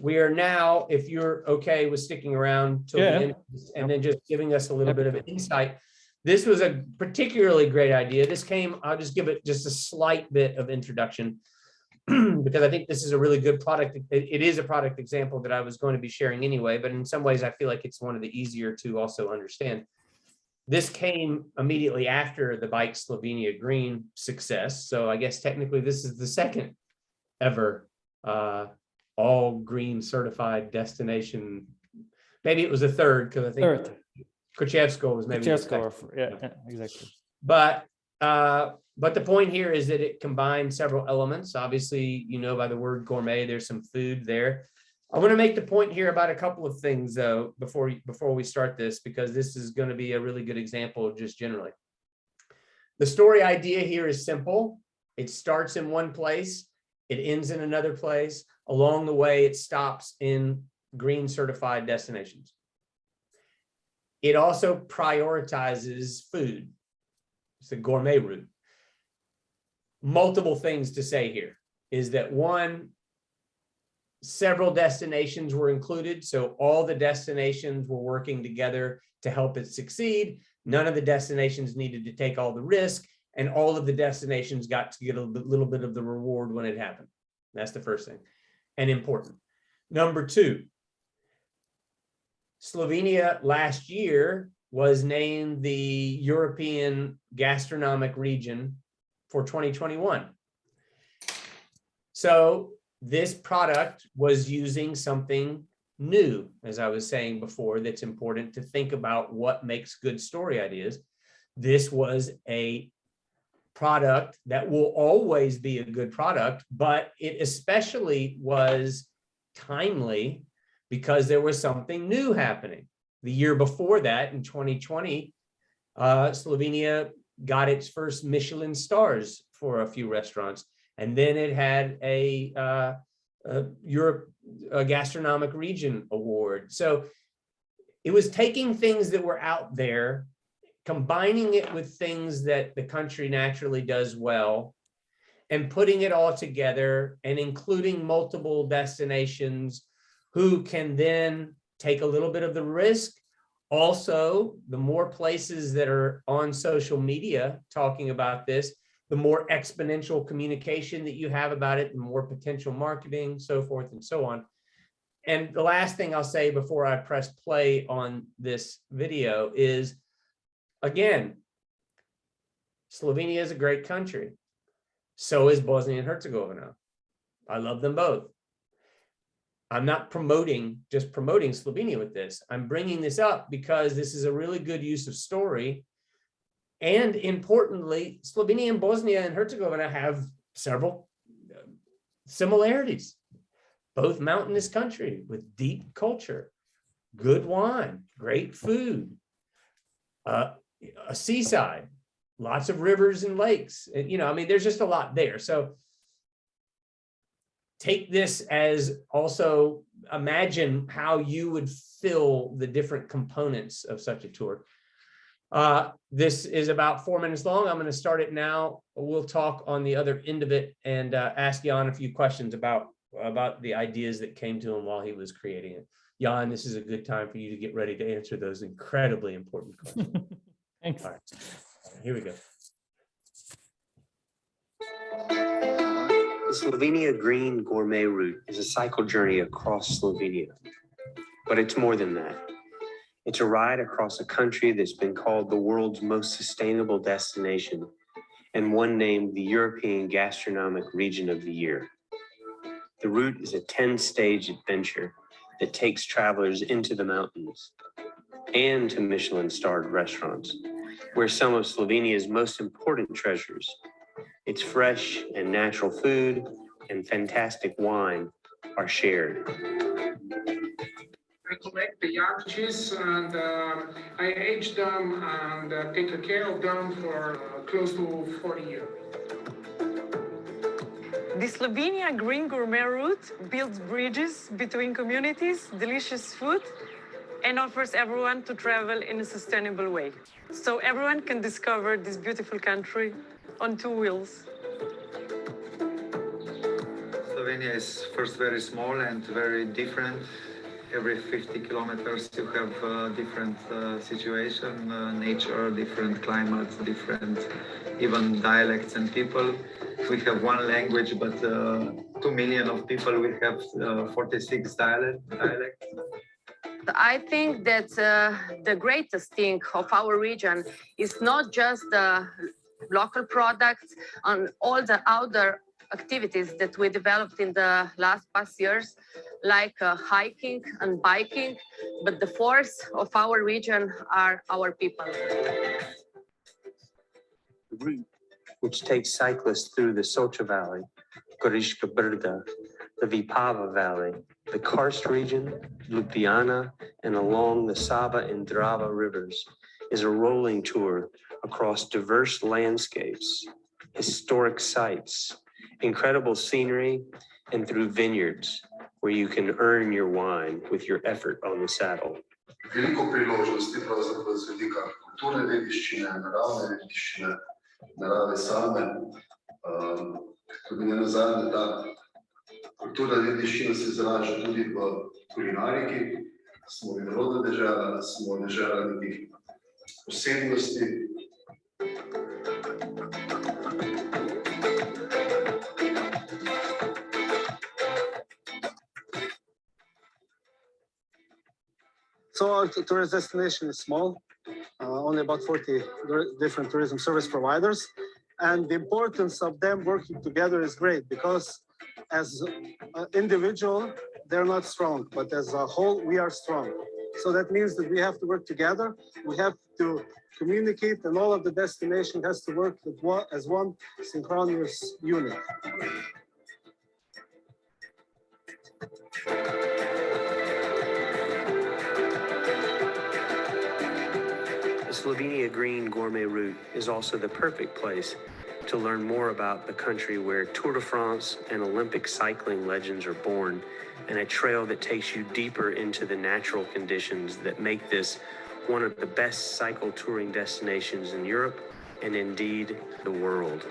Speaker 3: we are now, if you're okay with sticking around till the end and then just giving us a little bit of an insight. This was a particularly great idea. This came, I'll just give it just a slight bit of introduction because I think this is a really good product. It is a product example that I was going to be sharing anyway, but in some ways I feel like it's one of the easier to also understand. This came immediately after the Bike Slovenia Green success. So I guess technically this is the second ever all green certified destination. Maybe it was the third because I think Kochevsko was maybe
Speaker 5: exactly.
Speaker 3: But the point here is that it combines several elements. Obviously, you know, by the word gourmet, there's some food there. I want to make the point here about a couple of things though before we start this, because this is going to be a really good example of just generally. The story idea here is simple. It starts in one place, it ends in another place. Along the way, it stops in green certified destinations. It also prioritizes food. It's a gourmet route. Multiple things to say here is that one, several destinations were included. So all the destinations were working together to help it succeed. None of the destinations needed to take all the risk, and all of the destinations got to get a little bit of the reward when it happened. That's the first thing, and important. Number two, Slovenia last year was named the European Gastronomic Region for 2021. So this product was using something new, as I was saying before, that's important to think about what makes good story ideas. This was a product that will always be a good product, but it especially was timely because there was something new happening. The year before that, in 2020, Slovenia got its first Michelin stars for a few restaurants. And then it had a gastronomic region award. So it was taking things that were out there, combining it with things that the country naturally does well, and putting it all together and including multiple destinations who can then take a little bit of the risk. Also, the more places that are on social media talking about this, the more exponential communication that you have about it, the more potential marketing, so forth and so on. And the last thing I'll say before I press play on this video is, again, Slovenia is a great country. So is Bosnia and Herzegovina. I love them both. I'm not just promoting Slovenia with this. I'm bringing this up because this is a really good use of story. And importantly, Slovenia and Bosnia and Herzegovina have several similarities. Both mountainous country with deep culture, good wine, great food, a seaside, lots of rivers and lakes. You know, I mean, there's just a lot there. So take this as also imagine how you would fill the different components of such a tour. This is about 4 minutes long. I'm going to start it now. We'll talk on the other end of it and ask Jan a few questions about the ideas that came to him while he was creating it. Jan, this is a good time for you to get ready to answer those incredibly important questions.
Speaker 5: Thanks.
Speaker 3: All right, here we go.
Speaker 6: The Slovenia Green Gourmet Route is a cycle journey across Slovenia, but it's more than that. It's a ride across a country that's been called the world's most sustainable destination and one named the European Gastronomic Region of the Year. The route is a 10-stage adventure that takes travelers into the mountains and to Michelin-starred restaurants, where some of Slovenia's most important treasures, its fresh and natural food and fantastic wine, are shared.
Speaker 7: I collect the yak cheese and I age them and take care of them for close to 40 years.
Speaker 8: The Slovenia Green Gourmet Route builds bridges between communities, delicious food, and offers everyone to travel in a sustainable way. So everyone can discover this beautiful country on 2 wheels.
Speaker 9: Slovenia is first very small and very different. Every 50 kilometers you have a different situation, nature, different climates, different even dialects and people. We have one language, but 2 million of people, we have 46 dialects.
Speaker 10: I think that the greatest thing of our region is not just the local products and all the outdoor activities that we developed in the past years, like hiking and biking, but the force of our region are our people.
Speaker 6: The route, which takes cyclists through the Socha Valley, Gorishka Brda, the Vipava Valley, the Karst region, Ljubljana, and along the Sava and Drava rivers, is a rolling tour across diverse landscapes, historic sites, incredible scenery, and through vineyards, where you can earn your wine with your effort on the saddle.
Speaker 11: Veliko priložnosti pravzaprav z vidika kulturne dediščine, naravne dediščine, narave same. Tudi nenazadnje ta kulturna dediščina se izraža tudi v kulinariki. Smo vinorodna dežela, smo dežela nekih posebnosti.
Speaker 12: So our tourist destination is small, only about 40 different tourism service providers. And the importance of them working together is great because as an individual, they're not strong, but as a whole, we are strong. So that means that we have to work together. We have to communicate, and all of the destination has to work as one synchronous unit.
Speaker 6: The Slovenia Green Gourmet Route is also the perfect place to learn more about the country where Tour de France and Olympic cycling legends are born, and a trail that takes you deeper into the natural conditions that make this one of the best cycle touring destinations in Europe and indeed the world.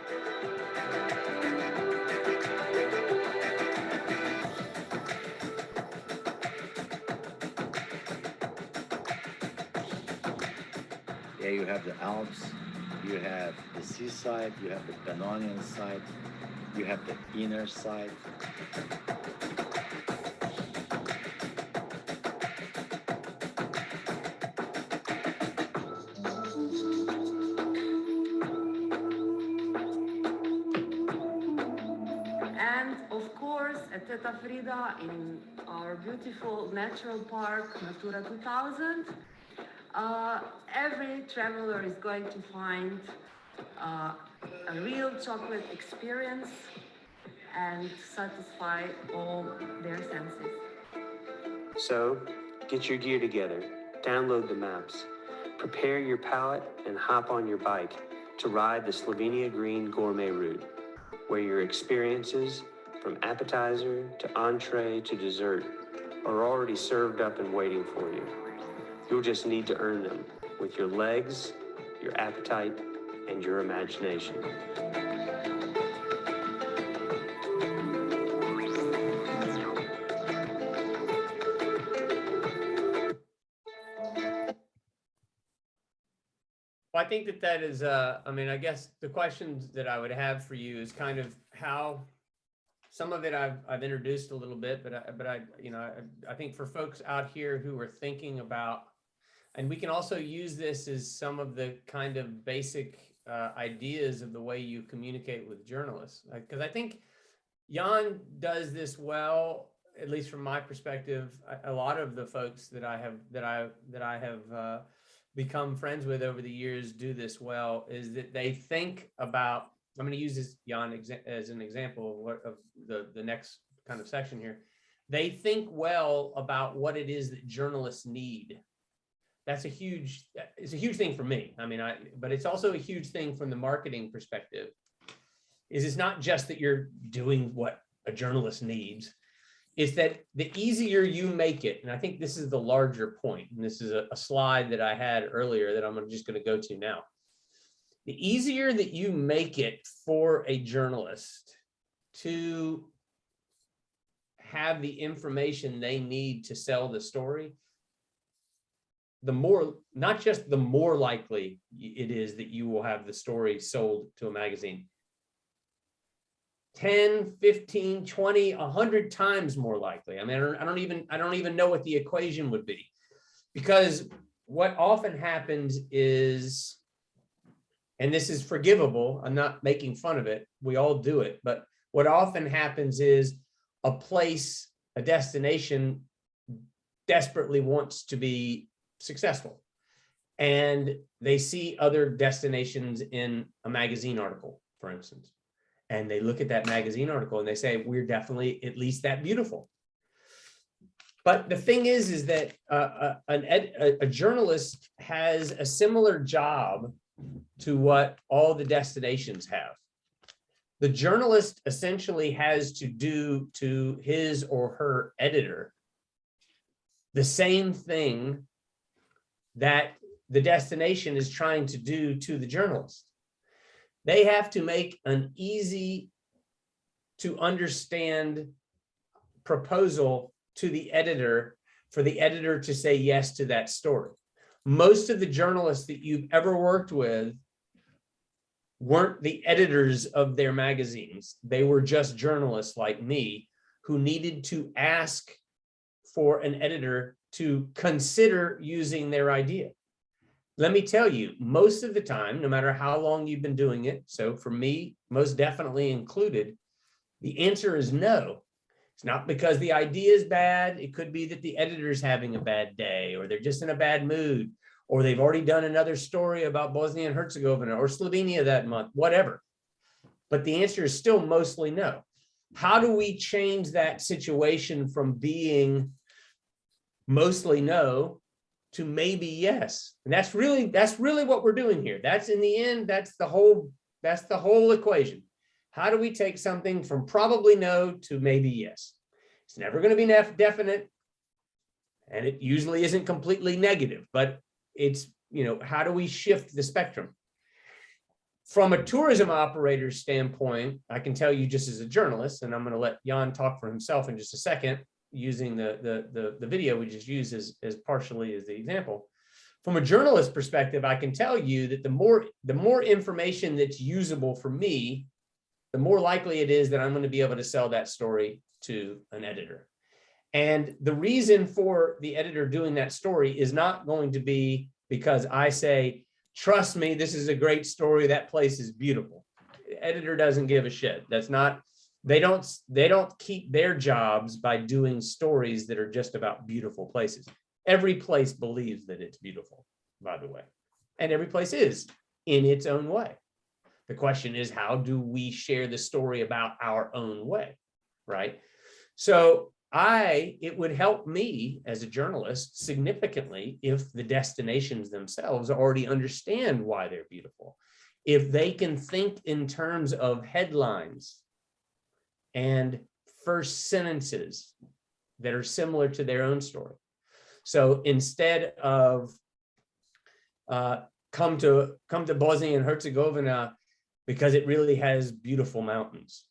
Speaker 13: Yeah, you have the Alps, you have the seaside, you have the Pannonian side, you have the inner side.
Speaker 8: And of course, at Teta Frida, in our beautiful natural park, Natura 2000, every traveler is going to find a real chocolate experience and satisfy all their senses.
Speaker 6: So, get your gear together, download the maps, prepare your palate, and hop on your bike to ride the Slovenia Green Gourmet Route, where your experiences, from appetizer to entree to dessert, are already served up and waiting for you. You'll just need to earn them with your legs, your appetite, and your imagination.
Speaker 3: Well, I think that is, I mean, I guess the questions that I would have for you is kind of how, some of it I've introduced a little bit, but I you know, I think for folks out here who are thinking about, and we can also use this as some of the kind of basic ideas of the way you communicate with journalists, because I think Jan does this well, at least from my perspective. A lot of the folks that I have become friends with over the years do this well, is that they think about, I'm going to use this, Jan, as an example of the next kind of section here. They think well about what it is that journalists need. It's a huge thing for me. I mean, but it's also a huge thing from the marketing perspective. It's not just that you're doing what a journalist needs. It's that the easier you make it, and I think this is the larger point, and this is a slide that I had earlier that I'm just going to go to now. The easier that you make it for a journalist to have the information they need to sell the story, the more, not just the more likely it is that you will have the story sold to a magazine, 10, 15, 20, 100 times more likely. I mean, I don't even know what the equation would be, because what often happens is, and this is forgivable, I'm not making fun of it, we all do it, but what often happens is a place, a destination desperately wants to be successful, and they see other destinations in a magazine article, for instance, and they look at that magazine article and they say, we're definitely at least that beautiful. But the thing is that a journalist has a similar job to what all the destinations have. The journalist essentially has to do to his or her editor the same thing that the destination is trying to do to the journalist. They have to make an easy to understand proposal to the editor for the editor to say yes to that story. Most of the journalists that you've ever worked with weren't the editors of their magazines. They were just journalists like me who needed to ask for an editor to consider using their idea. Let me tell you, most of the time, no matter how long you've been doing it, so for me, most definitely included, the answer is no. It's not because the idea is bad. It could be that the editor's having a bad day, or they're just in a bad mood, or they've already done another story about Bosnia and Herzegovina or Slovenia that month, whatever. But the answer is still mostly no. How do we change that situation from being mostly no to maybe yes? And that's really what we're doing here. That's in the end, that's the whole equation. How do we take something from probably no to maybe yes? It's never going to be definite, and it usually isn't completely negative, but it's, you know, how do we shift the spectrum? From a tourism operator's standpoint, I can tell you just as a journalist, and I'm going to let Jan talk for himself in just a second, using the video we just used as partially as the example. From a journalist perspective, I can tell you that the more information that's usable for me, the more likely it is that I'm going to be able to sell that story to an editor. And the reason for the editor doing that story is not going to be because I say, trust me, this is a great story, that place is beautiful. The editor doesn't give a shit. That's not, they don't keep their jobs by doing stories that are just about beautiful places. Every place believes that it's beautiful, by the way, and every place is in its own way. The question is, how do we share the story about our own way, right? So it would help me as a journalist significantly if the destinations themselves already understand why they're beautiful. If they can think in terms of headlines and first sentences that are similar to their own story. So instead of come to Bosnia and Herzegovina because it really has beautiful mountains.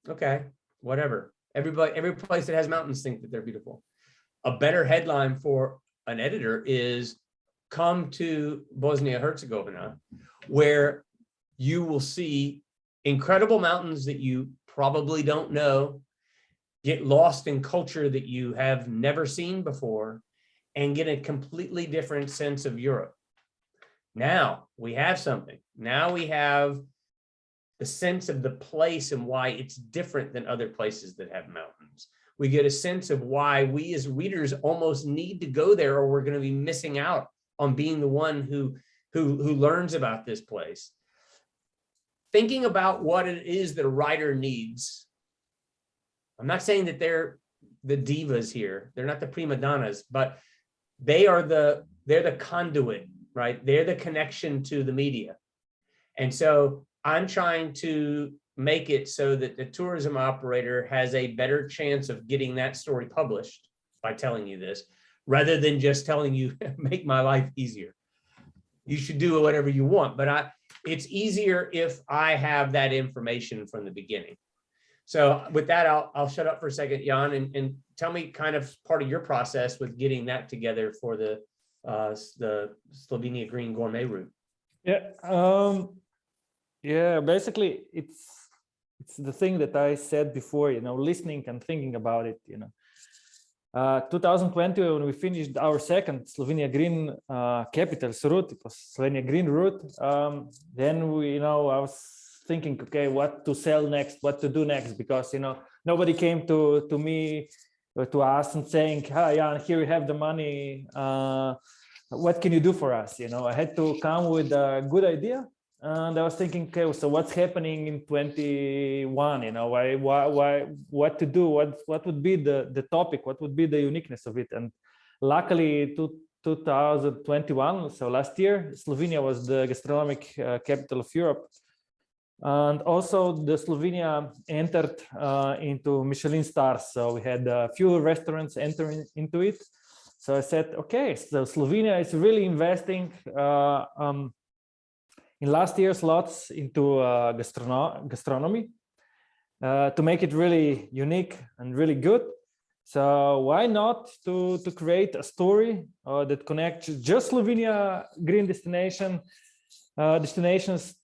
Speaker 3: Okay, whatever. Every place that has mountains think that they're beautiful. A better headline for an editor is come to Bosnia and Herzegovina, where you will see incredible mountains that you probably don't know, get lost in culture that you have never seen before, and get a completely different sense of Europe. Now we have something. Now we have the sense of the place and why it's different than other places that have mountains. We get a sense of why we as readers almost need to go there, or we're going to be missing out on being the one who learns about this place. Thinking about what it is that a writer needs. I'm not saying that they're the divas here. They're not the prima donnas, but they're the conduit, right? They're the connection to the media. And so I'm trying to make it so that the tourism operator has a better chance of getting that story published by telling you this, rather than just telling you, make my life easier. You should do whatever you want, but it's easier if I have that information from the beginning. So with that, I'll shut up for a second, Jan, and tell me kind of part of your process with getting that together for the Slovenia Green Gourmet route.
Speaker 5: Yeah, basically it's the thing that I said before, listening and thinking about it, 2020, when we finished our second Slovenia Green Capitals route, it was Slovenia Green route. Then I was thinking, okay, what to sell next, what to do next, because nobody came to me to us and saying, "Hi, Jan, here we have the money. What can you do for us?" I had to come with a good idea. And I was thinking, okay, so what's happening in 21? Why, what to do? What would be the topic? What would be the uniqueness of it? And luckily, 2021, so last year, Slovenia was the gastronomic capital of Europe. And also the Slovenia entered into Michelin stars. So we had a few restaurants entering into it. So I said, okay, so Slovenia is really investing in last year's lots into gastronomy to make it really unique and really good. So why not to create a story that connects just Slovenia green destinations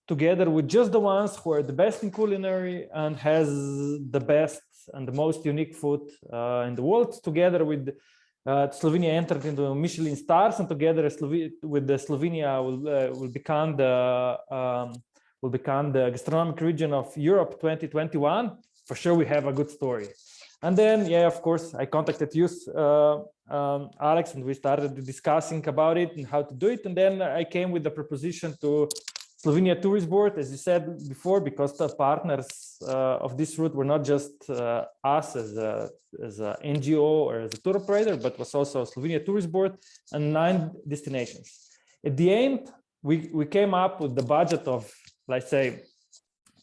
Speaker 5: together with just the ones who are the best in culinary and has the best and the most unique food in the world, together with Slovenia entered into Michelin stars, and together with the Slovenia will become the gastronomic region of Europe 2021. For sure, we have a good story. And then, yeah, of course, I contacted you, Alex, and we started discussing about it and how to do it. And then I came with the proposition to Slovenia Tourist Board, as you said before, because the partners of this route were not just us as a NGO or as a tour operator, but was also Slovenia Tourist Board and 9 destinations. At the end, we came up with the budget of, let's say,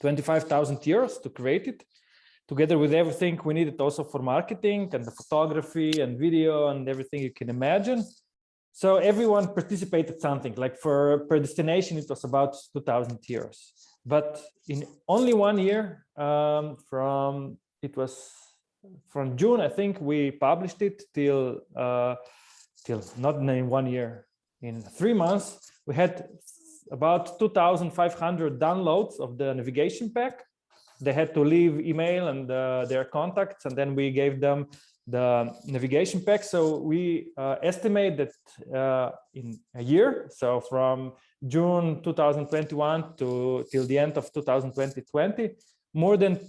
Speaker 5: 25,000 euros to create it, together with everything we needed also for marketing and the photography and video and everything you can imagine. So everyone participated something, like per destination, it was about 2,000 euros. But in only 1 year, from June, I think we published it till not in 1 year, in 3 months, we had about 2,500 downloads of the navigation pack. They had to leave email and their contacts, and then we gave them the navigation pack. So we estimate that in a year, so from June 2021 till the end of 2020, more than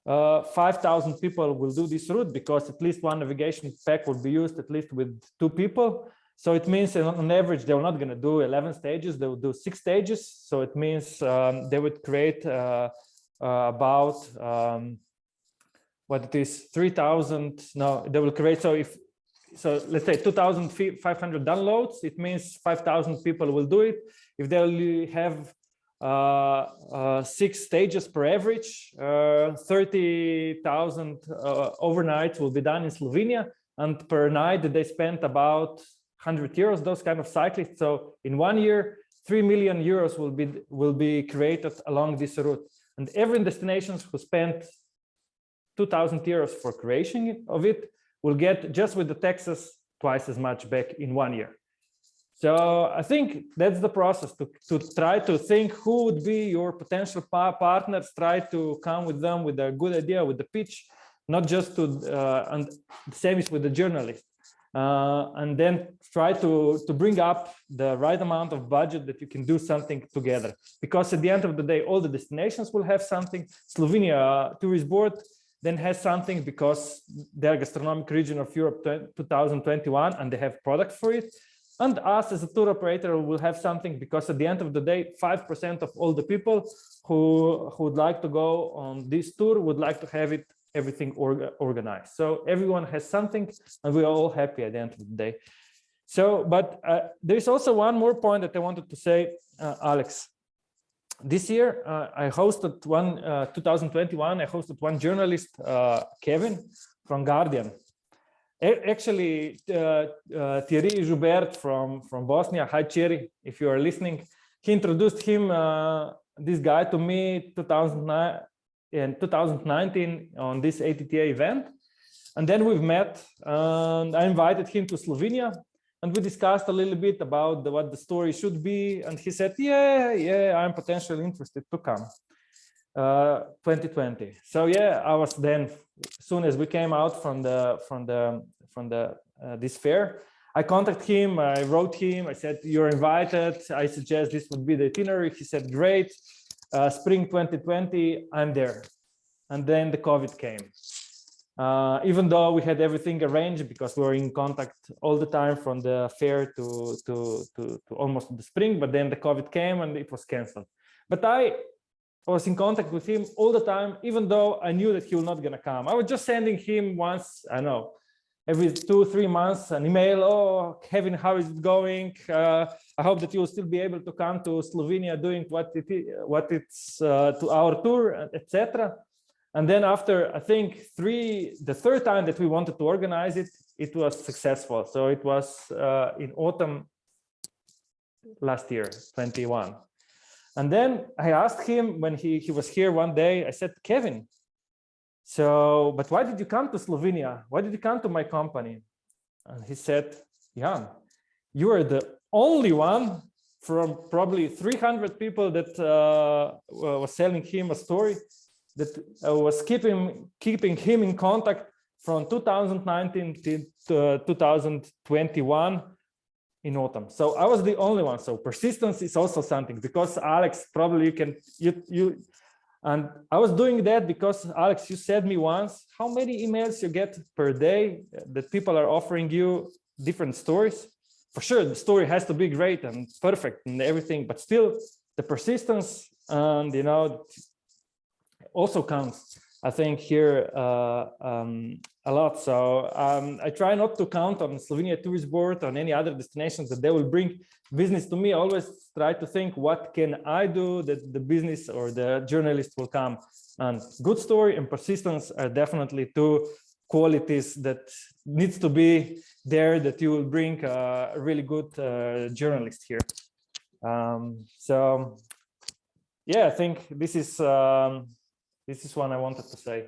Speaker 5: 5,000 people will do this route, because at least one navigation pack will be used at least with 2 people. So it means on average, they're not going to do 11 stages, they will do 6 stages. So it means they would create about what it is, 3,000. No, they will create. So let's say 2,500 downloads, it means 5,000 people will do it. If they only have 6 stages per average, 30,000 overnights will be done in Slovenia, and per night they spent about 100 euros, those kind of cyclists. So in 1 year, 3 million euros will be created along this route. And every destination who spent 2,000 euros for creation of it will get, just with the taxes, twice as much back in 1 year. So I think that's the process, to try to think who would be your potential partners, try to come with them with a good idea, with the pitch, not just to, and the same is with the journalist. And then try to bring up the right amount of budget that you can do something together. Because at the end of the day, all the destinations will have something. Slovenia Tourist Board then has something, because they're gastronomic region of Europe 2021 and they have product for it. And us as a tour operator will have something, because at the end of the day, 5% of all the people who would like to go on this tour would like to have it everything organized. So everyone has something, and we're all happy at the end of the day. So, but there's also one more point that I wanted to say, Alex. This year, I hosted 2021, I hosted one journalist, Kevin from Guardian. Actually, Thierry Joubert from Bosnia, hi Thierry, if you are listening, he introduced this guy to me 2009. in 2019 on this ATTA event. And then we've met, and I invited him to Slovenia, and we discussed a little bit about what the story should be. And he said, yeah, I'm potentially interested to come. 2020. So yeah, I was then, as soon as we came out from this fair, I contacted him, I wrote him, I said, you're invited. I suggest this would be the itinerary. He said, great. Spring 2020, I'm there. And then the COVID came. Even though we had everything arranged, because we were in contact all the time from the fair to almost the spring, but then the COVID came and it was canceled. But I was in contact with him all the time, even though I knew that he was not going to come. I was just sending him once, I know, every 2-3 months an email. Oh, Kevin, how is it going? I hope that you will still be able to come to Slovenia doing what it's to our tour, etc. And then after, I think, the third time that we wanted to organize it, it was successful. So it was in autumn last year, 21. And then I asked him when he was here one day, I said, Kevin, but why did you come to Slovenia? Why did you come to my company? And he said, Jan, you are the only one from probably 300 people that was selling him a story that was keeping him in contact from 2019 to 2021 in autumn. So I was the only one. So persistence is also something, because Alex, probably and I was doing that because Alex, you said me once, how many emails you get per day that people are offering you different stories? For sure, the story has to be great and perfect and everything, but still the persistence and, also counts, I think, here a lot. So I try not to count on Slovenia Tourist Board, on any other destinations that they will bring business to me. I always try to think, what can I do that the business or the journalist will come? And good story and persistence are definitely two qualities that needs to be there, that you will bring a really good journalist here. So yeah, I think this is what I wanted to say.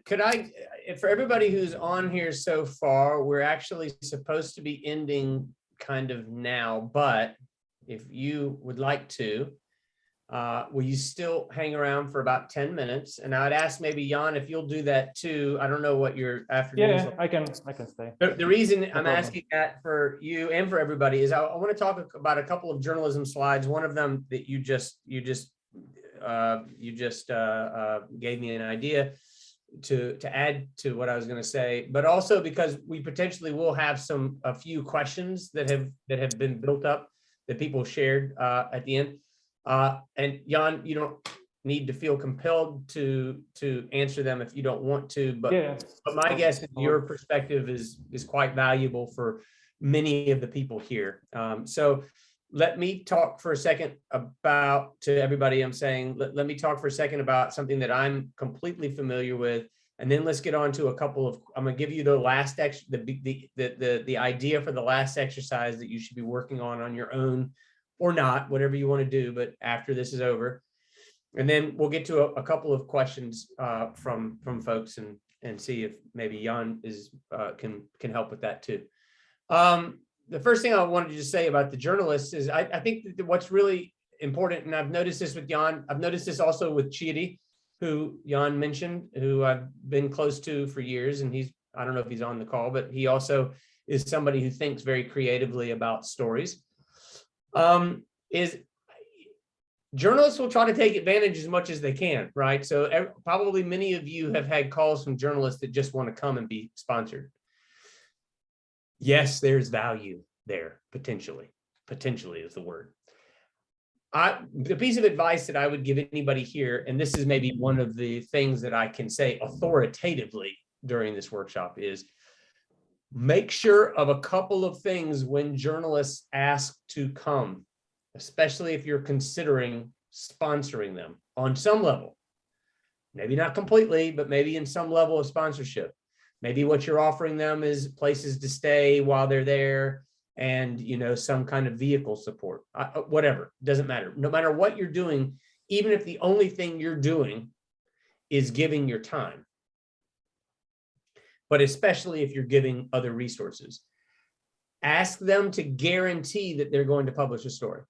Speaker 3: Could I, for everybody who's on here so far, we're actually supposed to be ending kind of now, but if you would like to, will you still hang around for about 10 minutes? And I'd ask maybe Jan, if you'll do that too. I don't know what your afternoon is.
Speaker 5: Yeah, I can stay.
Speaker 3: The reason I'm asking that for you and for everybody is I want to talk about a couple of journalism slides. One of them that you just gave me an idea to add to what I was going to say, but also because we potentially will have a few questions that have been built up that people shared at the end. And Jan, you don't need to feel compelled to answer them if you don't want to, but my guess is your perspective is quite valuable for many of the people here. So let me talk for a second to everybody. I'm saying, let me talk for a second about something that I'm completely familiar with, and then let's get on to a couple of, I'm gonna give you the last the idea for the last exercise that you should be working on your own, or not, whatever you want to do, but after this is over. And then we'll get to a couple of questions from folks and see if maybe Jan can help with that too. The first thing I wanted to say about the journalists is I think that what's really important, and I've noticed this with Jan, I've noticed this also with Chiri, who Jan mentioned, who I've been close to for years, and I don't know if he's on the call, but he also is somebody who thinks very creatively about stories. Is journalists will try to take advantage as much as they can, right? So probably many of you have had calls from journalists that just want to come and be sponsored. Yes, there's value there, potentially is the word. The piece of advice that I would give anybody here, and this is maybe one of the things that I can say authoritatively during this workshop, is make sure of a couple of things when journalists ask to come, especially if you're considering sponsoring them on some level. Maybe not completely, but maybe in some level of sponsorship. Maybe what you're offering them is places to stay while they're there, and some kind of vehicle support, whatever, doesn't matter. No matter what you're doing, even if the only thing you're doing is giving your time, but especially if you're giving other resources. Ask them to guarantee that they're going to publish a story.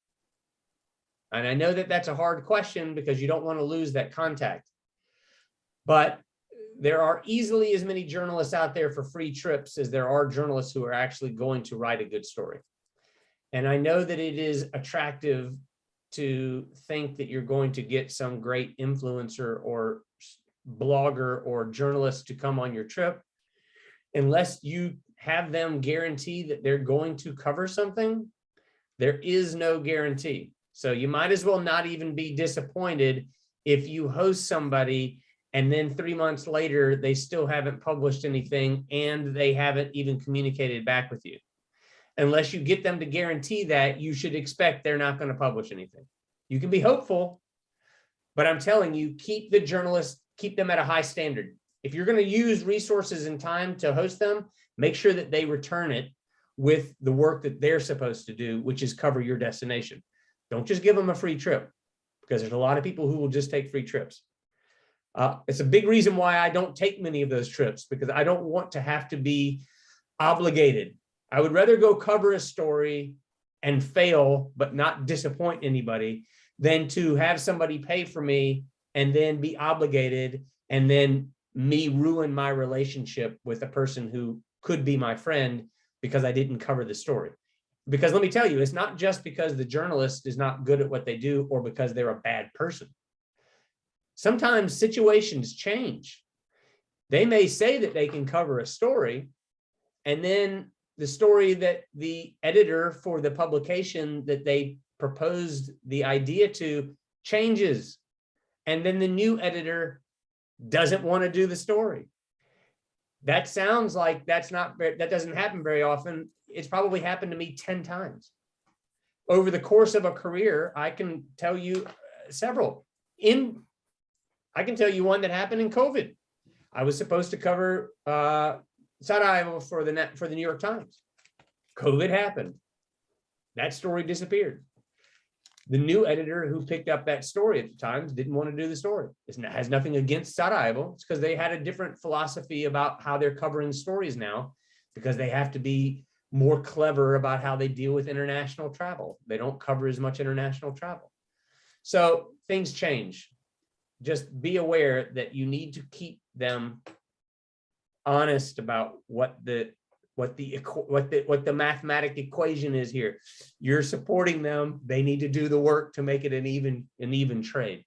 Speaker 3: And I know that that's a hard question because you don't want to lose that contact, but there are easily as many journalists out there for free trips as there are journalists who are actually going to write a good story. And I know that it is attractive to think that you're going to get some great influencer or blogger or journalist to come on your trip. Unless you have them guarantee that they're going to cover something, there is no guarantee. So you might as well not even be disappointed if you host somebody and then 3 months later, they still haven't published anything and they haven't even communicated back with you. Unless you get them to guarantee that, you should expect they're not going to publish anything. You can be hopeful, but I'm telling you, keep the journalists, keep them at a high standard. If you're going to use resources and time to host them, make sure that they return it with the work that they're supposed to do, which is cover your destination. Don't just give them a free trip, because there's a lot of people who will just take free trips. It's a big reason why I don't take many of those trips, because I don't want to have to be obligated. I would rather go cover a story and fail, but not disappoint anybody, than to have somebody pay for me and then be obligated and then me ruin my relationship with a person who could be my friend because I didn't cover the story. Because let me tell you, it's not just because the journalist is not good at what they do or because they're a bad person. Sometimes situations change. They may say that they can cover a story, and then the story that the editor for the publication that they proposed the idea to changes. And then the new editor doesn't want to do the story. That sounds like that doesn't happen very often. It's probably happened to me 10 times. Over the course of a career, I can tell you several. I can tell you one that happened in COVID. I was supposed to cover Sarajevo for the New York Times. COVID happened. That story disappeared. The new editor who picked up that story at the Times didn't want to do the story. It has nothing against Sarajevo. It's because they had a different philosophy about how they're covering stories now, because they have to be more clever about how they deal with international travel. They don't cover as much international travel. So things change. Just be aware that you need to keep them honest about what the mathematic equation is here. You're supporting them. They need to do the work to make it an even trade.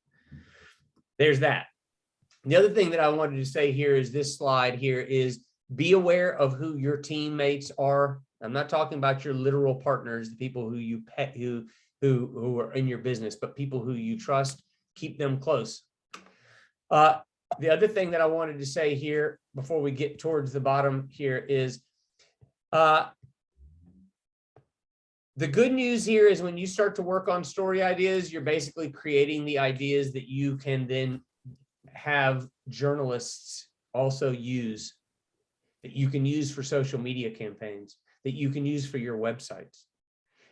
Speaker 3: There's that. The other thing that I wanted to say here is this slide here is be aware of who your teammates are. I'm not talking about your literal partners, the people who you pet, who are in your business, but people who you trust. Keep them close. The other thing that I wanted to say here before we get towards the bottom here is the good news here is when you start to work on story ideas, you're basically creating the ideas that you can then have journalists also use, that you can use for social media campaigns, that you can use for your websites.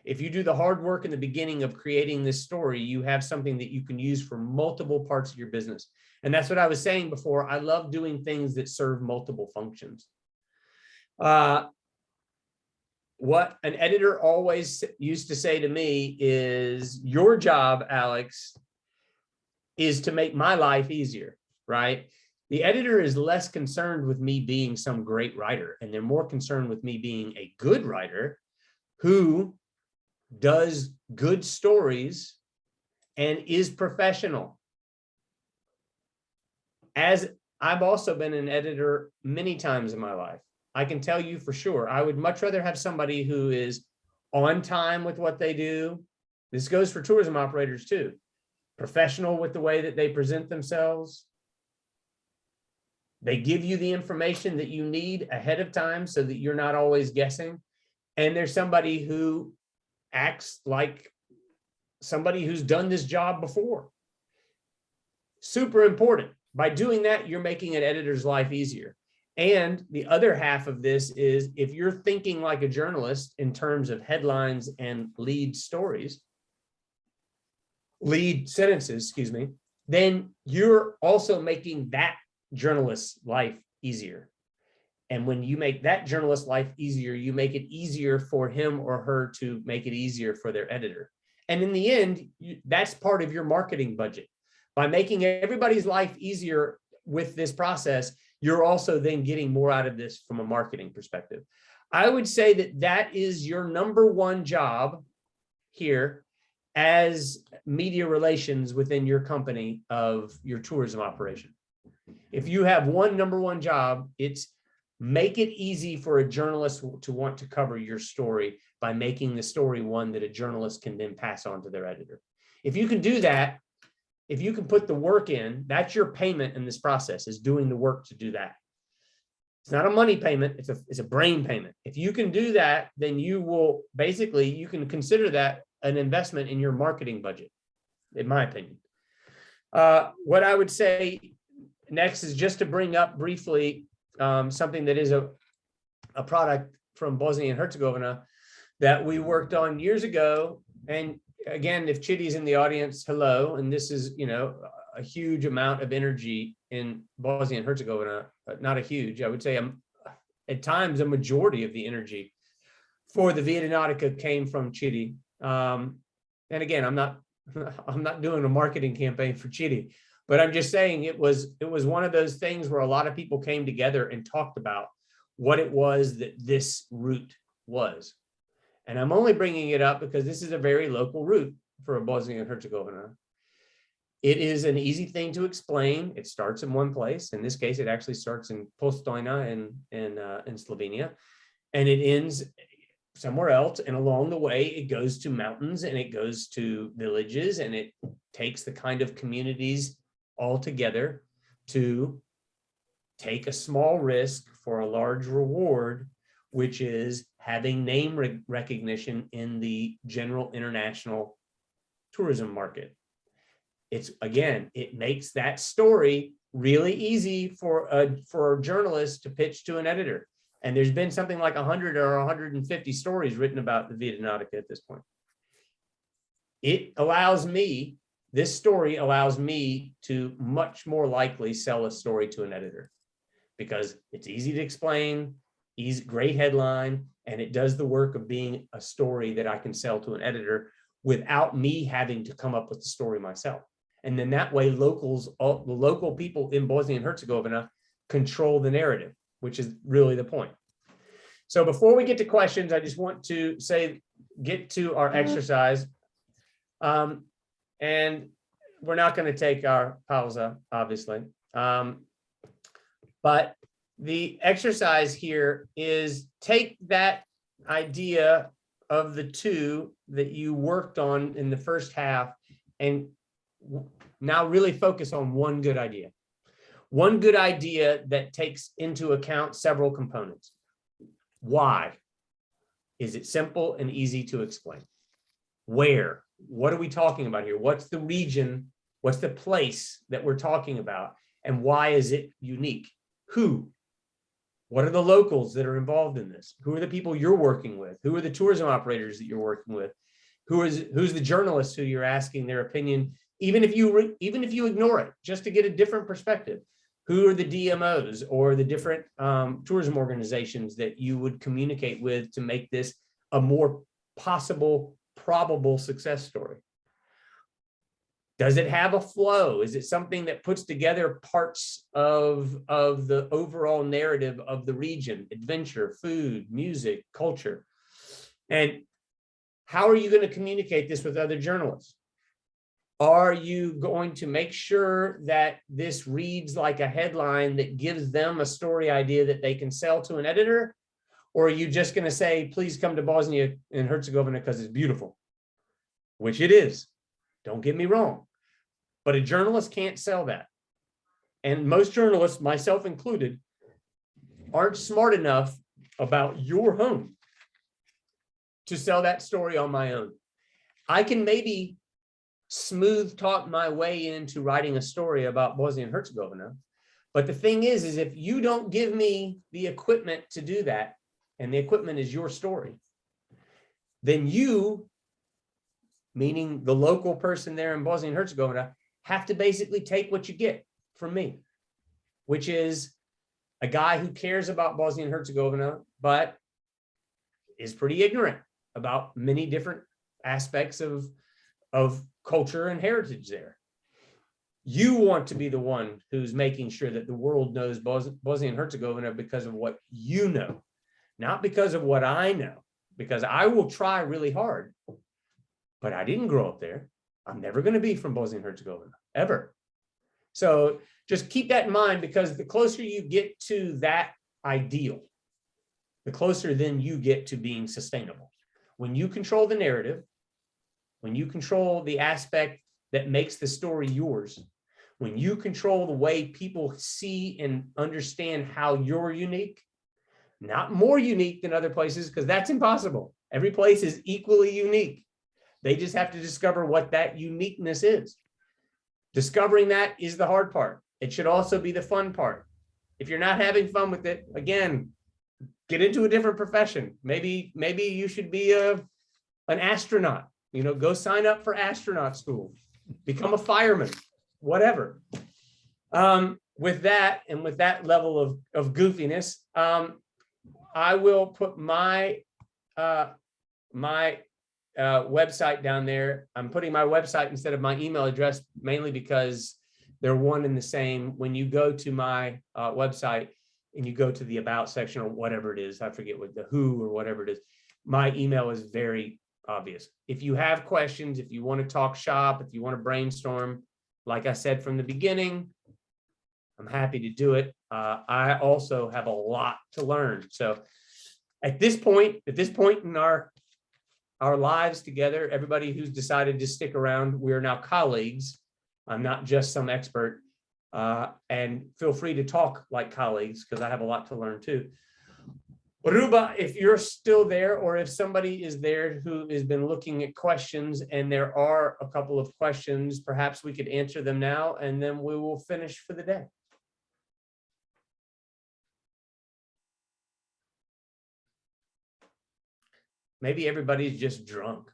Speaker 3: If you do the hard work in the beginning of creating this story, you have something that you can use for multiple parts of your business. And that's what I was saying before. I love doing things that serve multiple functions. What an editor always used to say to me is, your job, Alex, is to make my life easier, right? The editor is less concerned with me being some great writer, and they're more concerned with me being a good writer who does good stories and is professional. As I've also been an editor many times in my life, I can tell you for sure, I would much rather have somebody who is on time with what they do. This goes for tourism operators too. Professional with the way that they present themselves. They give you the information that you need ahead of time so that you're not always guessing. And there's somebody who acts like somebody who's done this job before. Super important. By doing that, you're making an editor's life easier. And the other half of this is, if you're thinking like a journalist in terms of headlines and lead sentences, excuse me, then you're also making that journalist's life easier. And when you make that journalist's life easier, you make it easier for him or her to make it easier for their editor. And in the end, that's part of your marketing budget. By making everybody's life easier with this process, you're also then getting more out of this from a marketing perspective. I would say that that is your number one job here as media relations within your company of your tourism operation. If you have one number one job, it's make it easy for a journalist to want to cover your story by making the story one that a journalist can then pass on to their editor. If you can do that, if you can put the work in, that's your payment in this process, is doing the work to do that. It's not a money payment, it's a brain payment. If you can do that, then you will basically, you can consider that an investment in your marketing budget, in my opinion. What I would say next is just to bring up briefly something that is a product from Bosnia and Herzegovina that we worked on years ago. And again, if Chitty's in the audience, hello. And this is, you know, a huge amount of energy in Bosnia and Herzegovina, not a huge, I would say at times a majority of the energy for the Via Nautica came from Chitty. And again, I'm not doing a marketing campaign for Chitty, but I'm just saying it was one of those things where a lot of people came together and talked about what it was that this route was. And I'm only bringing it up because this is a very local route for Bosnia and Herzegovina. It is an easy thing to explain. It starts in one place. In this case, it actually starts in Postojna in Slovenia, and it ends somewhere else. And along the way, it goes to mountains and it goes to villages, and it takes the kind of communities all together to take a small risk for a large reward, which is having name recognition in the general international tourism market. It's, again, it makes that story really easy for a journalist to pitch to an editor. And there's been something like 100 or 150 stories written about the Via Nautica at this point. It allows me, this story allows me to much more likely sell a story to an editor because it's easy to explain, great headline, and it does the work of being a story that I can sell to an editor without me having to come up with the story myself. And then that way the local people in Bosnia and Herzegovina control the narrative, which is really the point. So before we get to questions, I just want to get to our exercise. And we're not going to take our pausa, obviously. But the exercise here is take that idea of the two that you worked on in the first half and now really focus on one good idea. One good idea that takes into account several components. Why? Is it simple and easy to explain? Where? What are we talking about here? What's the region? What's the place that we're talking about? And why is it unique? Who? What are the locals that are involved in this? Who are the people you're working with? Who are the tourism operators that you're working with? Who's the journalist who you're asking their opinion, even if you ignore it, just to get a different perspective? Who are the DMOs or the different tourism organizations that you would communicate with to make this a more possible, probable success story? Does it have a flow? Is it something that puts together parts of the overall narrative of the region, adventure, food, music, culture? And how are you going to communicate this with other journalists? Are you going to make sure that this reads like a headline that gives them a story idea that they can sell to an editor? Or are you just going to say, please come to Bosnia and Herzegovina because it's beautiful? Which it is. Don't get me wrong. But a journalist can't sell that. And most journalists, myself included, aren't smart enough about your home to sell that story on my own. I can maybe smooth talk my way into writing a story about Bosnia and Herzegovina. But the thing is if you don't give me the equipment to do that, and the equipment is your story, then you, meaning the local person there in Bosnia and Herzegovina, have to basically take what you get from me, which is a guy who cares about Bosnia and Herzegovina, but is pretty ignorant about many different aspects of culture and heritage there. You want to be the one who's making sure that the world knows Bosnia and Herzegovina because of what you know, not because of what I know, because I will try really hard, but I didn't grow up there. I'm never going to be from Bosnia and Herzegovina, ever. So just keep that in mind, because the closer you get to that ideal, the closer then you get to being sustainable. When you control the narrative, when you control the aspect that makes the story yours, when you control the way people see and understand how you're unique, not more unique than other places, because that's impossible. Every place is equally unique. They just have to discover what that uniqueness is. Discovering that is the hard part. It should also be the fun part. If you're not having fun with it, again, get into a different profession. Maybe you should be an astronaut. You know, go sign up for astronaut school, become a fireman, whatever. With that, and with that level of goofiness, I will put my website down there. I'm putting my website instead of my email address, mainly because they're one and the same. When you go to my website and you go to the about section or whatever it is, I forget what the who or whatever it is, my email is very obvious. If you have questions, if you want to talk shop, if you want to brainstorm, like I said from the beginning, I'm happy to do it. I also have a lot to learn. So at this point in our lives together, everybody who's decided to stick around, we are now colleagues. I'm not just some expert. And feel free to talk like colleagues, because I have a lot to learn too. Ruba, if you're still there, or if somebody is there who has been looking at questions, and there are a couple of questions, perhaps we could answer them now, and then we will finish for the day. Maybe everybody's just drunk.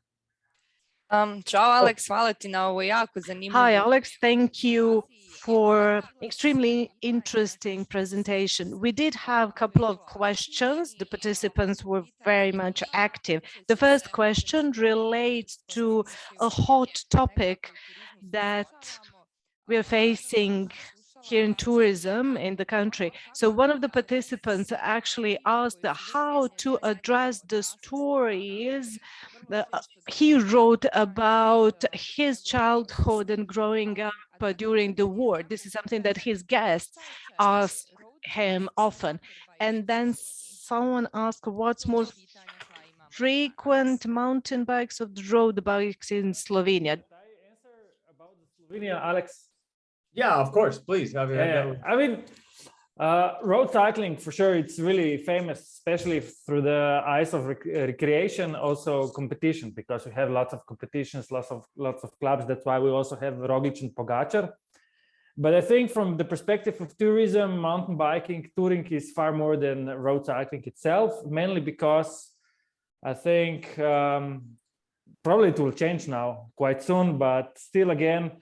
Speaker 14: Ciao Alex, hvala ti na ovo jako zanimljivo.
Speaker 2: Hi Alex, thank you for extremely interesting presentation. We did have a couple of questions. The participants were very much active. The first question relates to a hot topic that we are facing here in tourism in the country. So one of the participants actually asked how to address the stories that he wrote about his childhood and growing up during the war. This is something that his guests ask him often. And then someone asked what's most frequent mountain bikes or road bikes in Slovenia.
Speaker 5: Did I answer about Slovenia, Alex?
Speaker 3: Yeah, of course, please.
Speaker 5: I mean, road cycling, for sure, it's really famous, especially through the eyes of recreation, also competition, because we have lots of competitions, lots of clubs. That's why we also have Roglic and Pogačar. But I think from the perspective of tourism, mountain biking, touring is far more than road cycling itself, mainly because I think probably it will change now quite soon, but still again,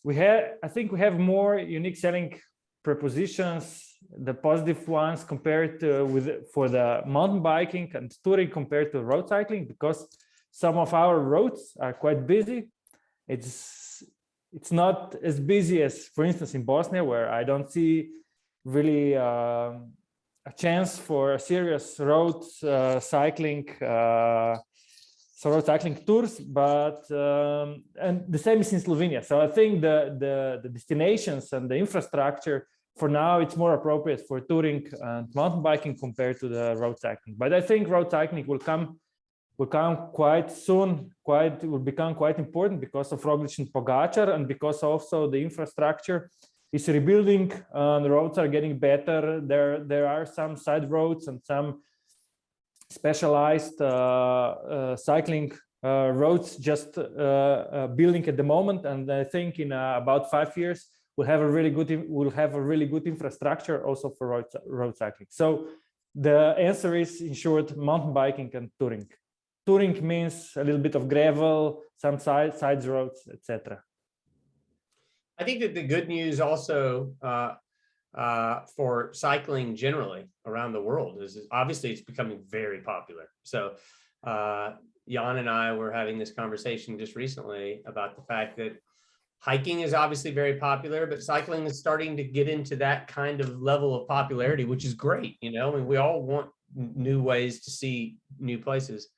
Speaker 5: I think we have more unique selling propositions, the positive ones compared to for the mountain biking and touring compared to road cycling, because some of our roads are quite busy. It's not as busy as, for instance, in Bosnia, where I don't see really a chance for a serious road cycling. So road cycling tours, but and the same is in Slovenia. So I think the destinations and the infrastructure for now, it's more appropriate for touring and mountain biking compared to the road cycling. But I think road cycling will come quite soon. It will become quite important because of Roglic and Pogačar, and because also the infrastructure is rebuilding. The roads are getting better. There are some side roads and some specialized cycling roads just building at the moment, and I think in about 5 years we'll have a really good infrastructure also for road cycling. So the answer is, in short, mountain biking and touring. Touring means a little bit of gravel, some side roads, etc.
Speaker 3: I think that the good news also for cycling generally around the world is obviously it's becoming very popular. So Jan and I were having this conversation just recently about the fact that hiking is obviously very popular, but cycling is starting to get into that kind of level of popularity, which is great. You know, I mean, we all want new ways to see new places.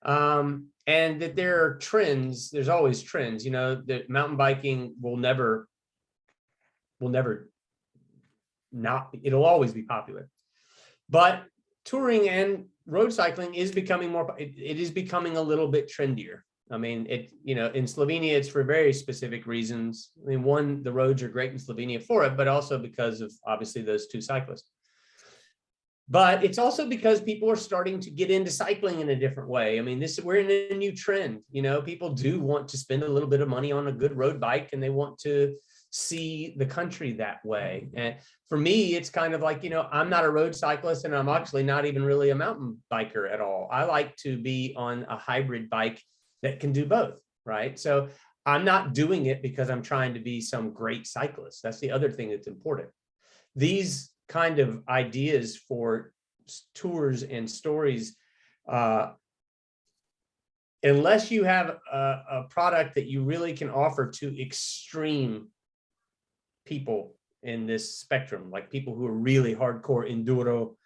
Speaker 3: And that there are trends, there's always trends, you know, that mountain biking will never not, it'll always be popular. But touring and road cycling is becoming more, it is becoming a little bit trendier. I mean, you know, in Slovenia, it's for very specific reasons. I mean, one, the roads are great in Slovenia for it, but also because of obviously those two cyclists. But it's also because people are starting to get into cycling in a different way. I mean, we're in a new trend. You know, people do want to spend a little bit of money on a good road bike, and they want to see the country that way. And for me, it's kind of like, you know, I'm not a road cyclist, and I'm actually not even really a mountain biker at all. I like to be on a hybrid bike that can do both, right? So I'm not doing it because I'm trying to be some great cyclist. That's the other thing that's important. These kind of ideas for tours and stories, unless you have a product that you really can offer to extreme people in this spectrum, like people who are really hardcore enduro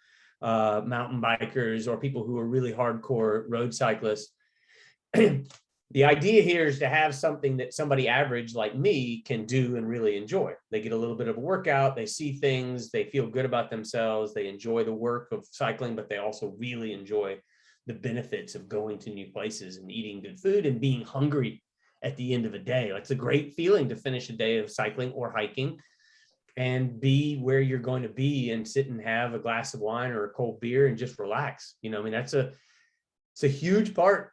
Speaker 3: mountain bikers, or people who are really hardcore road cyclists. The idea here is to have something that somebody average like me can do and really enjoy. They get a little bit of a workout, they see things, they feel good about themselves, they enjoy the work of cycling, but they also really enjoy the benefits of going to new places and eating good food and being hungry at the end of a day. It's a great feeling to finish a day of cycling or hiking and be where you're going to be and sit and have a glass of wine or a cold beer and just relax. You know, I mean, it's a huge part.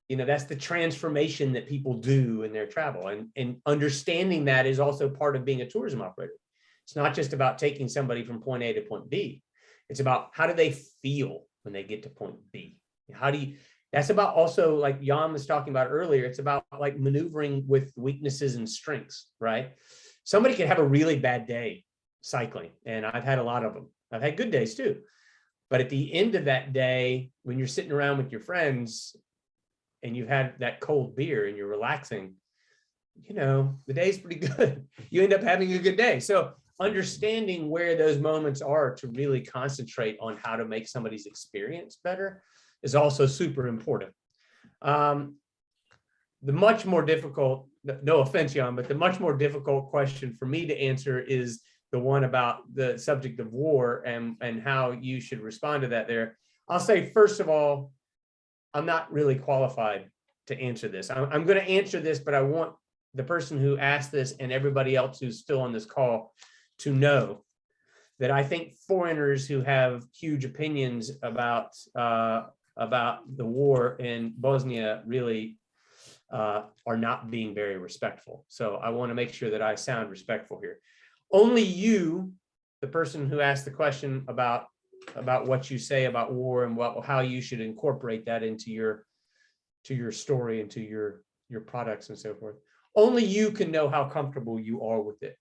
Speaker 3: You know, that's the transformation that people do in their travel. And understanding that is also part of being a tourism operator. It's not just about taking somebody from point A to point B. It's about how do they feel when they get to point B? That's about also, like Jan was talking about earlier, it's about like maneuvering with weaknesses and strengths, right? Somebody can have a really bad day cycling, and I've had a lot of them. I've had good days too. But at the end of that day, when you're sitting around with your friends, and you've had that cold beer and you're relaxing, you know, the day's pretty good. You end up having a good day. So understanding where those moments are to really concentrate on how to make somebody's experience better is also super important. The much more difficult, no offense, Jan, but the much more difficult question for me to answer is the one about the subject of war and how you should respond to that there. I'll say, first of all, I'm not really qualified to answer this. I'm going to answer this, but I want the person who asked this and everybody else who's still on this call to know that I think foreigners who have huge opinions about the war in Bosnia really are not being very respectful. So I want to make sure that I sound respectful here. Only you, the person who asked the question about what you say about war and how you should incorporate that into your story and to your products and so forth. Only you can know how comfortable you are with it,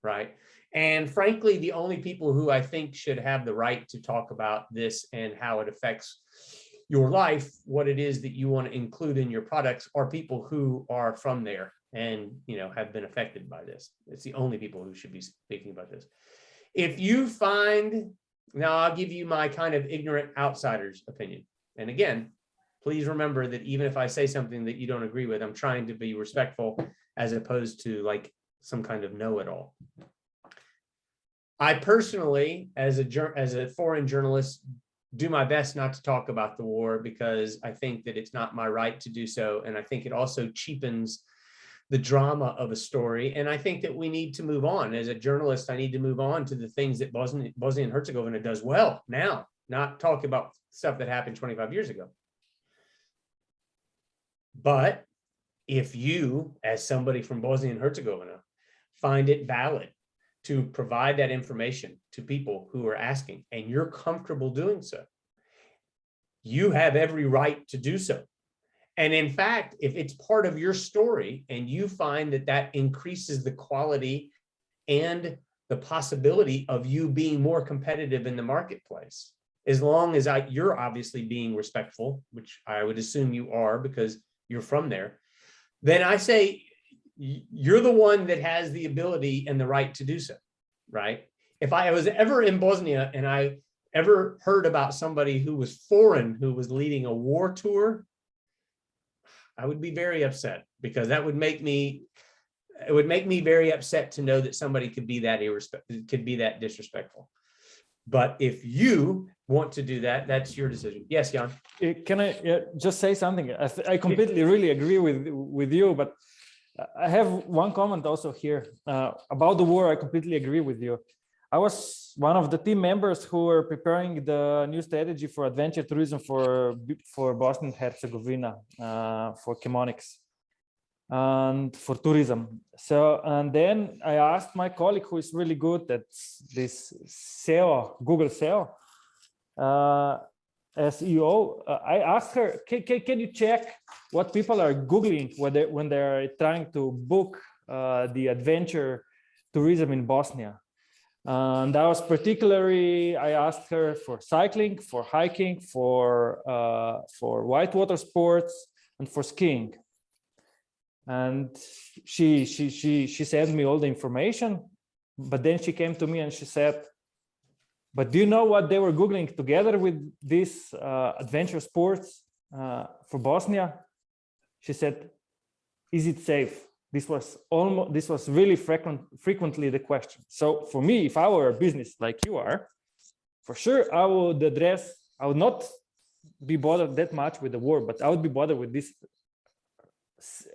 Speaker 3: right? And frankly, the only people who I think should have the right to talk about this and how it affects your life, what it is that you want to include in your products, are people who are from there and, you know, have been affected by this. It's the only people who should be speaking about this. If you find, now I'll give you my kind of ignorant outsider's opinion. And again, please remember that even if I say something that you don't agree with, I'm trying to be respectful as opposed to like some kind of know-it-all. I personally, as a foreign journalist, do my best not to talk about the war because I think that it's not my right to do so. And I think it also cheapens the drama of a story. And I think that we need to move on. As a journalist, I need to move on to the things that Bosnia and Herzegovina does well now, not talk about stuff that happened 25 years ago. But if you, as somebody from Bosnia and Herzegovina, find it valid to provide that information to people who are asking, and you're comfortable doing so, you have every right to do so. And in fact, if it's part of your story and you find that that increases the quality and the possibility of you being more competitive in the marketplace, as long as you're obviously being respectful, which I would assume you are because you're from there, then I say you're the one that has the ability and the right to do so, right? If I was ever in Bosnia and I ever heard about somebody who was foreign, who was leading a war tour, I would be very upset, because that would make me, it would make me very upset to know that somebody could be that disrespectful. But if you want to do that, that's your decision. Yes, Jan.
Speaker 5: Can I just say something? I completely really agree with you, but I have one comment also here about the war. I completely agree with you. I was one of the team members who were preparing the new strategy for adventure tourism for Bosnia and Herzegovina, for Chemonics and for Turizam. So, and then I asked my colleague who is really good at this SEO, Google SEO, SEO, I asked her, can you check what people are Googling when they're trying to book the adventure tourism in Bosnia? And that was particularly, I asked her for cycling, for hiking, for whitewater sports, and for skiing. And she sent me all the information, but then she came to me and she said, but do you know what they were Googling together with these adventure sports for Bosnia? She said, is it safe? This was really frequently the question. So for me, if I were a business like you are, for sure I would not be bothered that much with the war, but I would be bothered with this,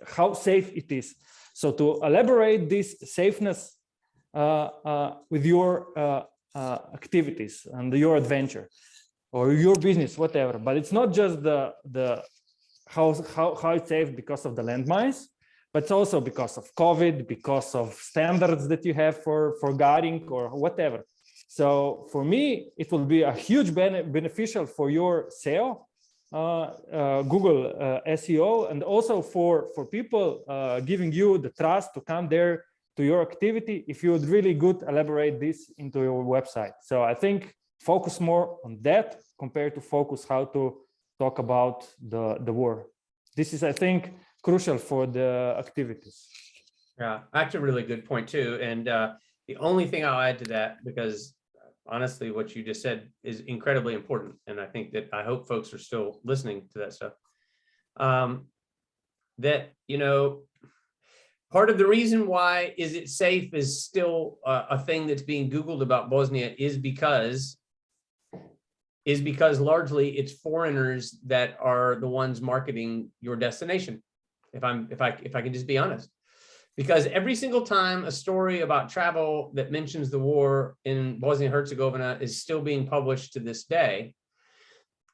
Speaker 5: how safe it is. So to elaborate this safeness with your activities and your adventure or your business, whatever, but it's not just the how it's safe because of the landmines, but it's also because of COVID, because of standards that you have for guiding or whatever. So for me, it will be a huge beneficial for your SEO, Google SEO, and also for people giving you the trust to come there to your activity, if you would really good elaborate this into your website. So I think focus more on that compared to focus how to talk about the war. This is, I think, crucial for the activities.
Speaker 3: Yeah, that's a really good point too. And the only thing I'll add to that, because honestly, what you just said is incredibly important. And I think that I hope folks are still listening to that stuff. That, you know, part of the reason why is it safe is still a thing that's being Googled about Bosnia is because largely it's foreigners that are the ones marketing your destination. If I can just be honest, because every single time a story about travel that mentions the war in Bosnia and Herzegovina is still being published to this day.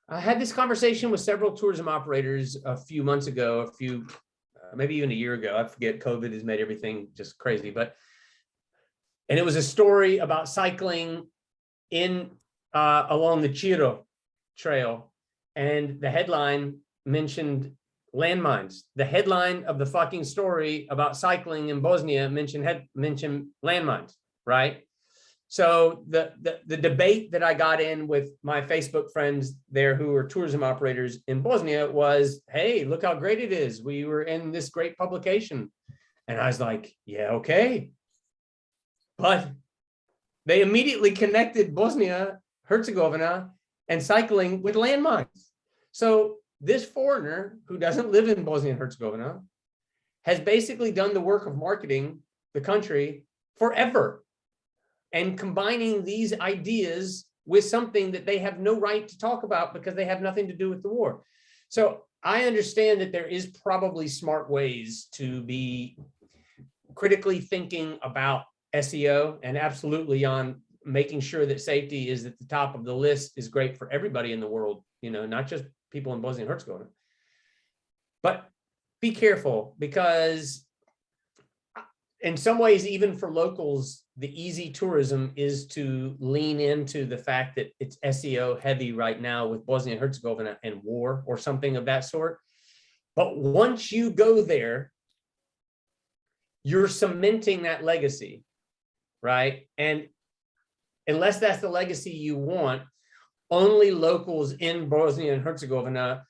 Speaker 3: I had this conversation with several tourism operators a few months ago, maybe even a year ago. I forget, COVID has made everything just crazy, and it was a story about cycling in along the Chiro trail, and the headline mentioned landmines. The headline of the fucking story about cycling in Bosnia mentioned landmines, right? So the debate that I got in with my Facebook friends there who are tourism operators in Bosnia was, hey, look how great it is. We were in this great publication. And I was like, yeah, okay. But they immediately connected Bosnia, Herzegovina, and cycling with landmines. So this foreigner who doesn't live in Bosnia and Herzegovina has basically done the work of marketing the country forever and combining these ideas with something that they have no right to talk about because they have nothing to do with the war. So I understand that there is probably smart ways to be critically thinking about SEO, and absolutely on making sure that safety is at the top of the list is great for everybody in the world, you know, not just people in Bosnia and Herzegovina. But be careful, because in some ways, even for locals, the easy tourism is to lean into the fact that it's SEO heavy right now with Bosnia and Herzegovina and war or something of that sort. But once you go there, you're cementing that legacy, right? And unless that's the legacy you want, only locals in Bosnia and Herzegovina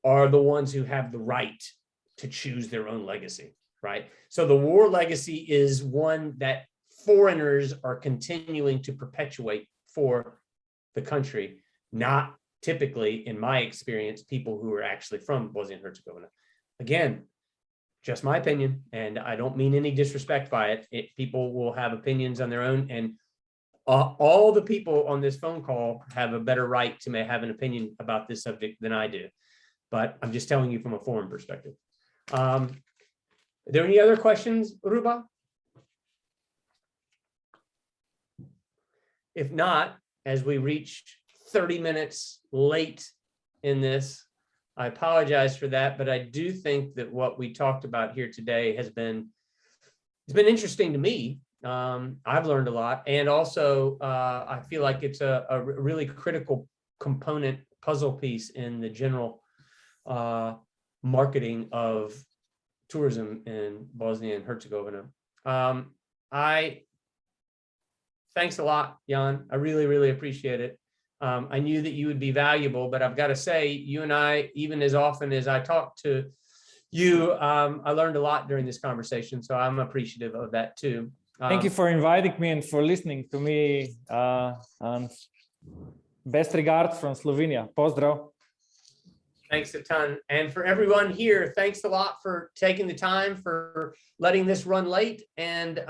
Speaker 3: are the ones who have the right to choose their own legacy, right? So the war legacy is one that foreigners are continuing to perpetuate for the country, not typically, in my experience, people who are actually from Bosnia and Herzegovina. Again, just my opinion, and I don't mean any disrespect by it. People will have opinions on their own, and all the people on this phone call have a better right to have an opinion about this subject than I do. But I'm just telling you from a foreign perspective. Are there any other questions, Ruba? If not, as we reach 30 minutes late in this, I apologize for that, but I do think that what we talked about here today it's been interesting to me. I've learned a lot, and also I feel like it's a really critical component, puzzle piece in the general marketing of tourism in Bosnia and Herzegovina. Thanks a lot, Jan. I really, really appreciate it. I knew that you would be valuable, but I've got to say, you and I, even as often as I talk to you, I learned a lot during this conversation, so I'm appreciative of that too.
Speaker 5: Thank you for inviting me and for listening to me. And best regards from Slovenia. Pozdrav.
Speaker 3: Thanks a ton. And for everyone here, thanks a lot for taking the time, for letting this run late, and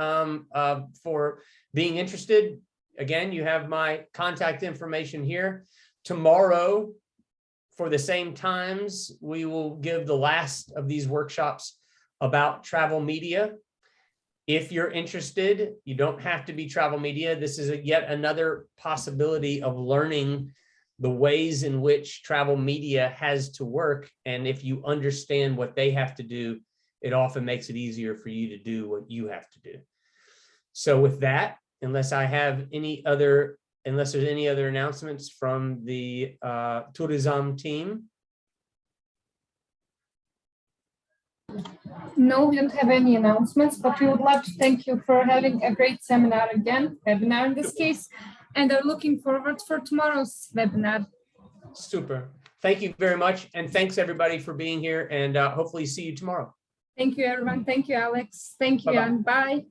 Speaker 3: for being interested. Again, you have my contact information here. Tomorrow, for the same times, we will give the last of these workshops about travel media. If you're interested, you don't have to be travel media. This is yet another possibility of learning the ways in which travel media has to work. And if you understand what they have to do, it often makes it easier for you to do what you have to do. So with that, unless there's any other announcements from the Turizam team.
Speaker 4: No, we don't have any announcements, but we would like to thank you for having a great seminar again, webinar in this case, and are looking forward for tomorrow's webinar.
Speaker 3: Super. Thank you very much. And thanks everybody for being here, and hopefully see you tomorrow.
Speaker 4: Thank you, everyone. Thank you, Alex. Thank you,
Speaker 3: Bye-bye.
Speaker 4: and bye.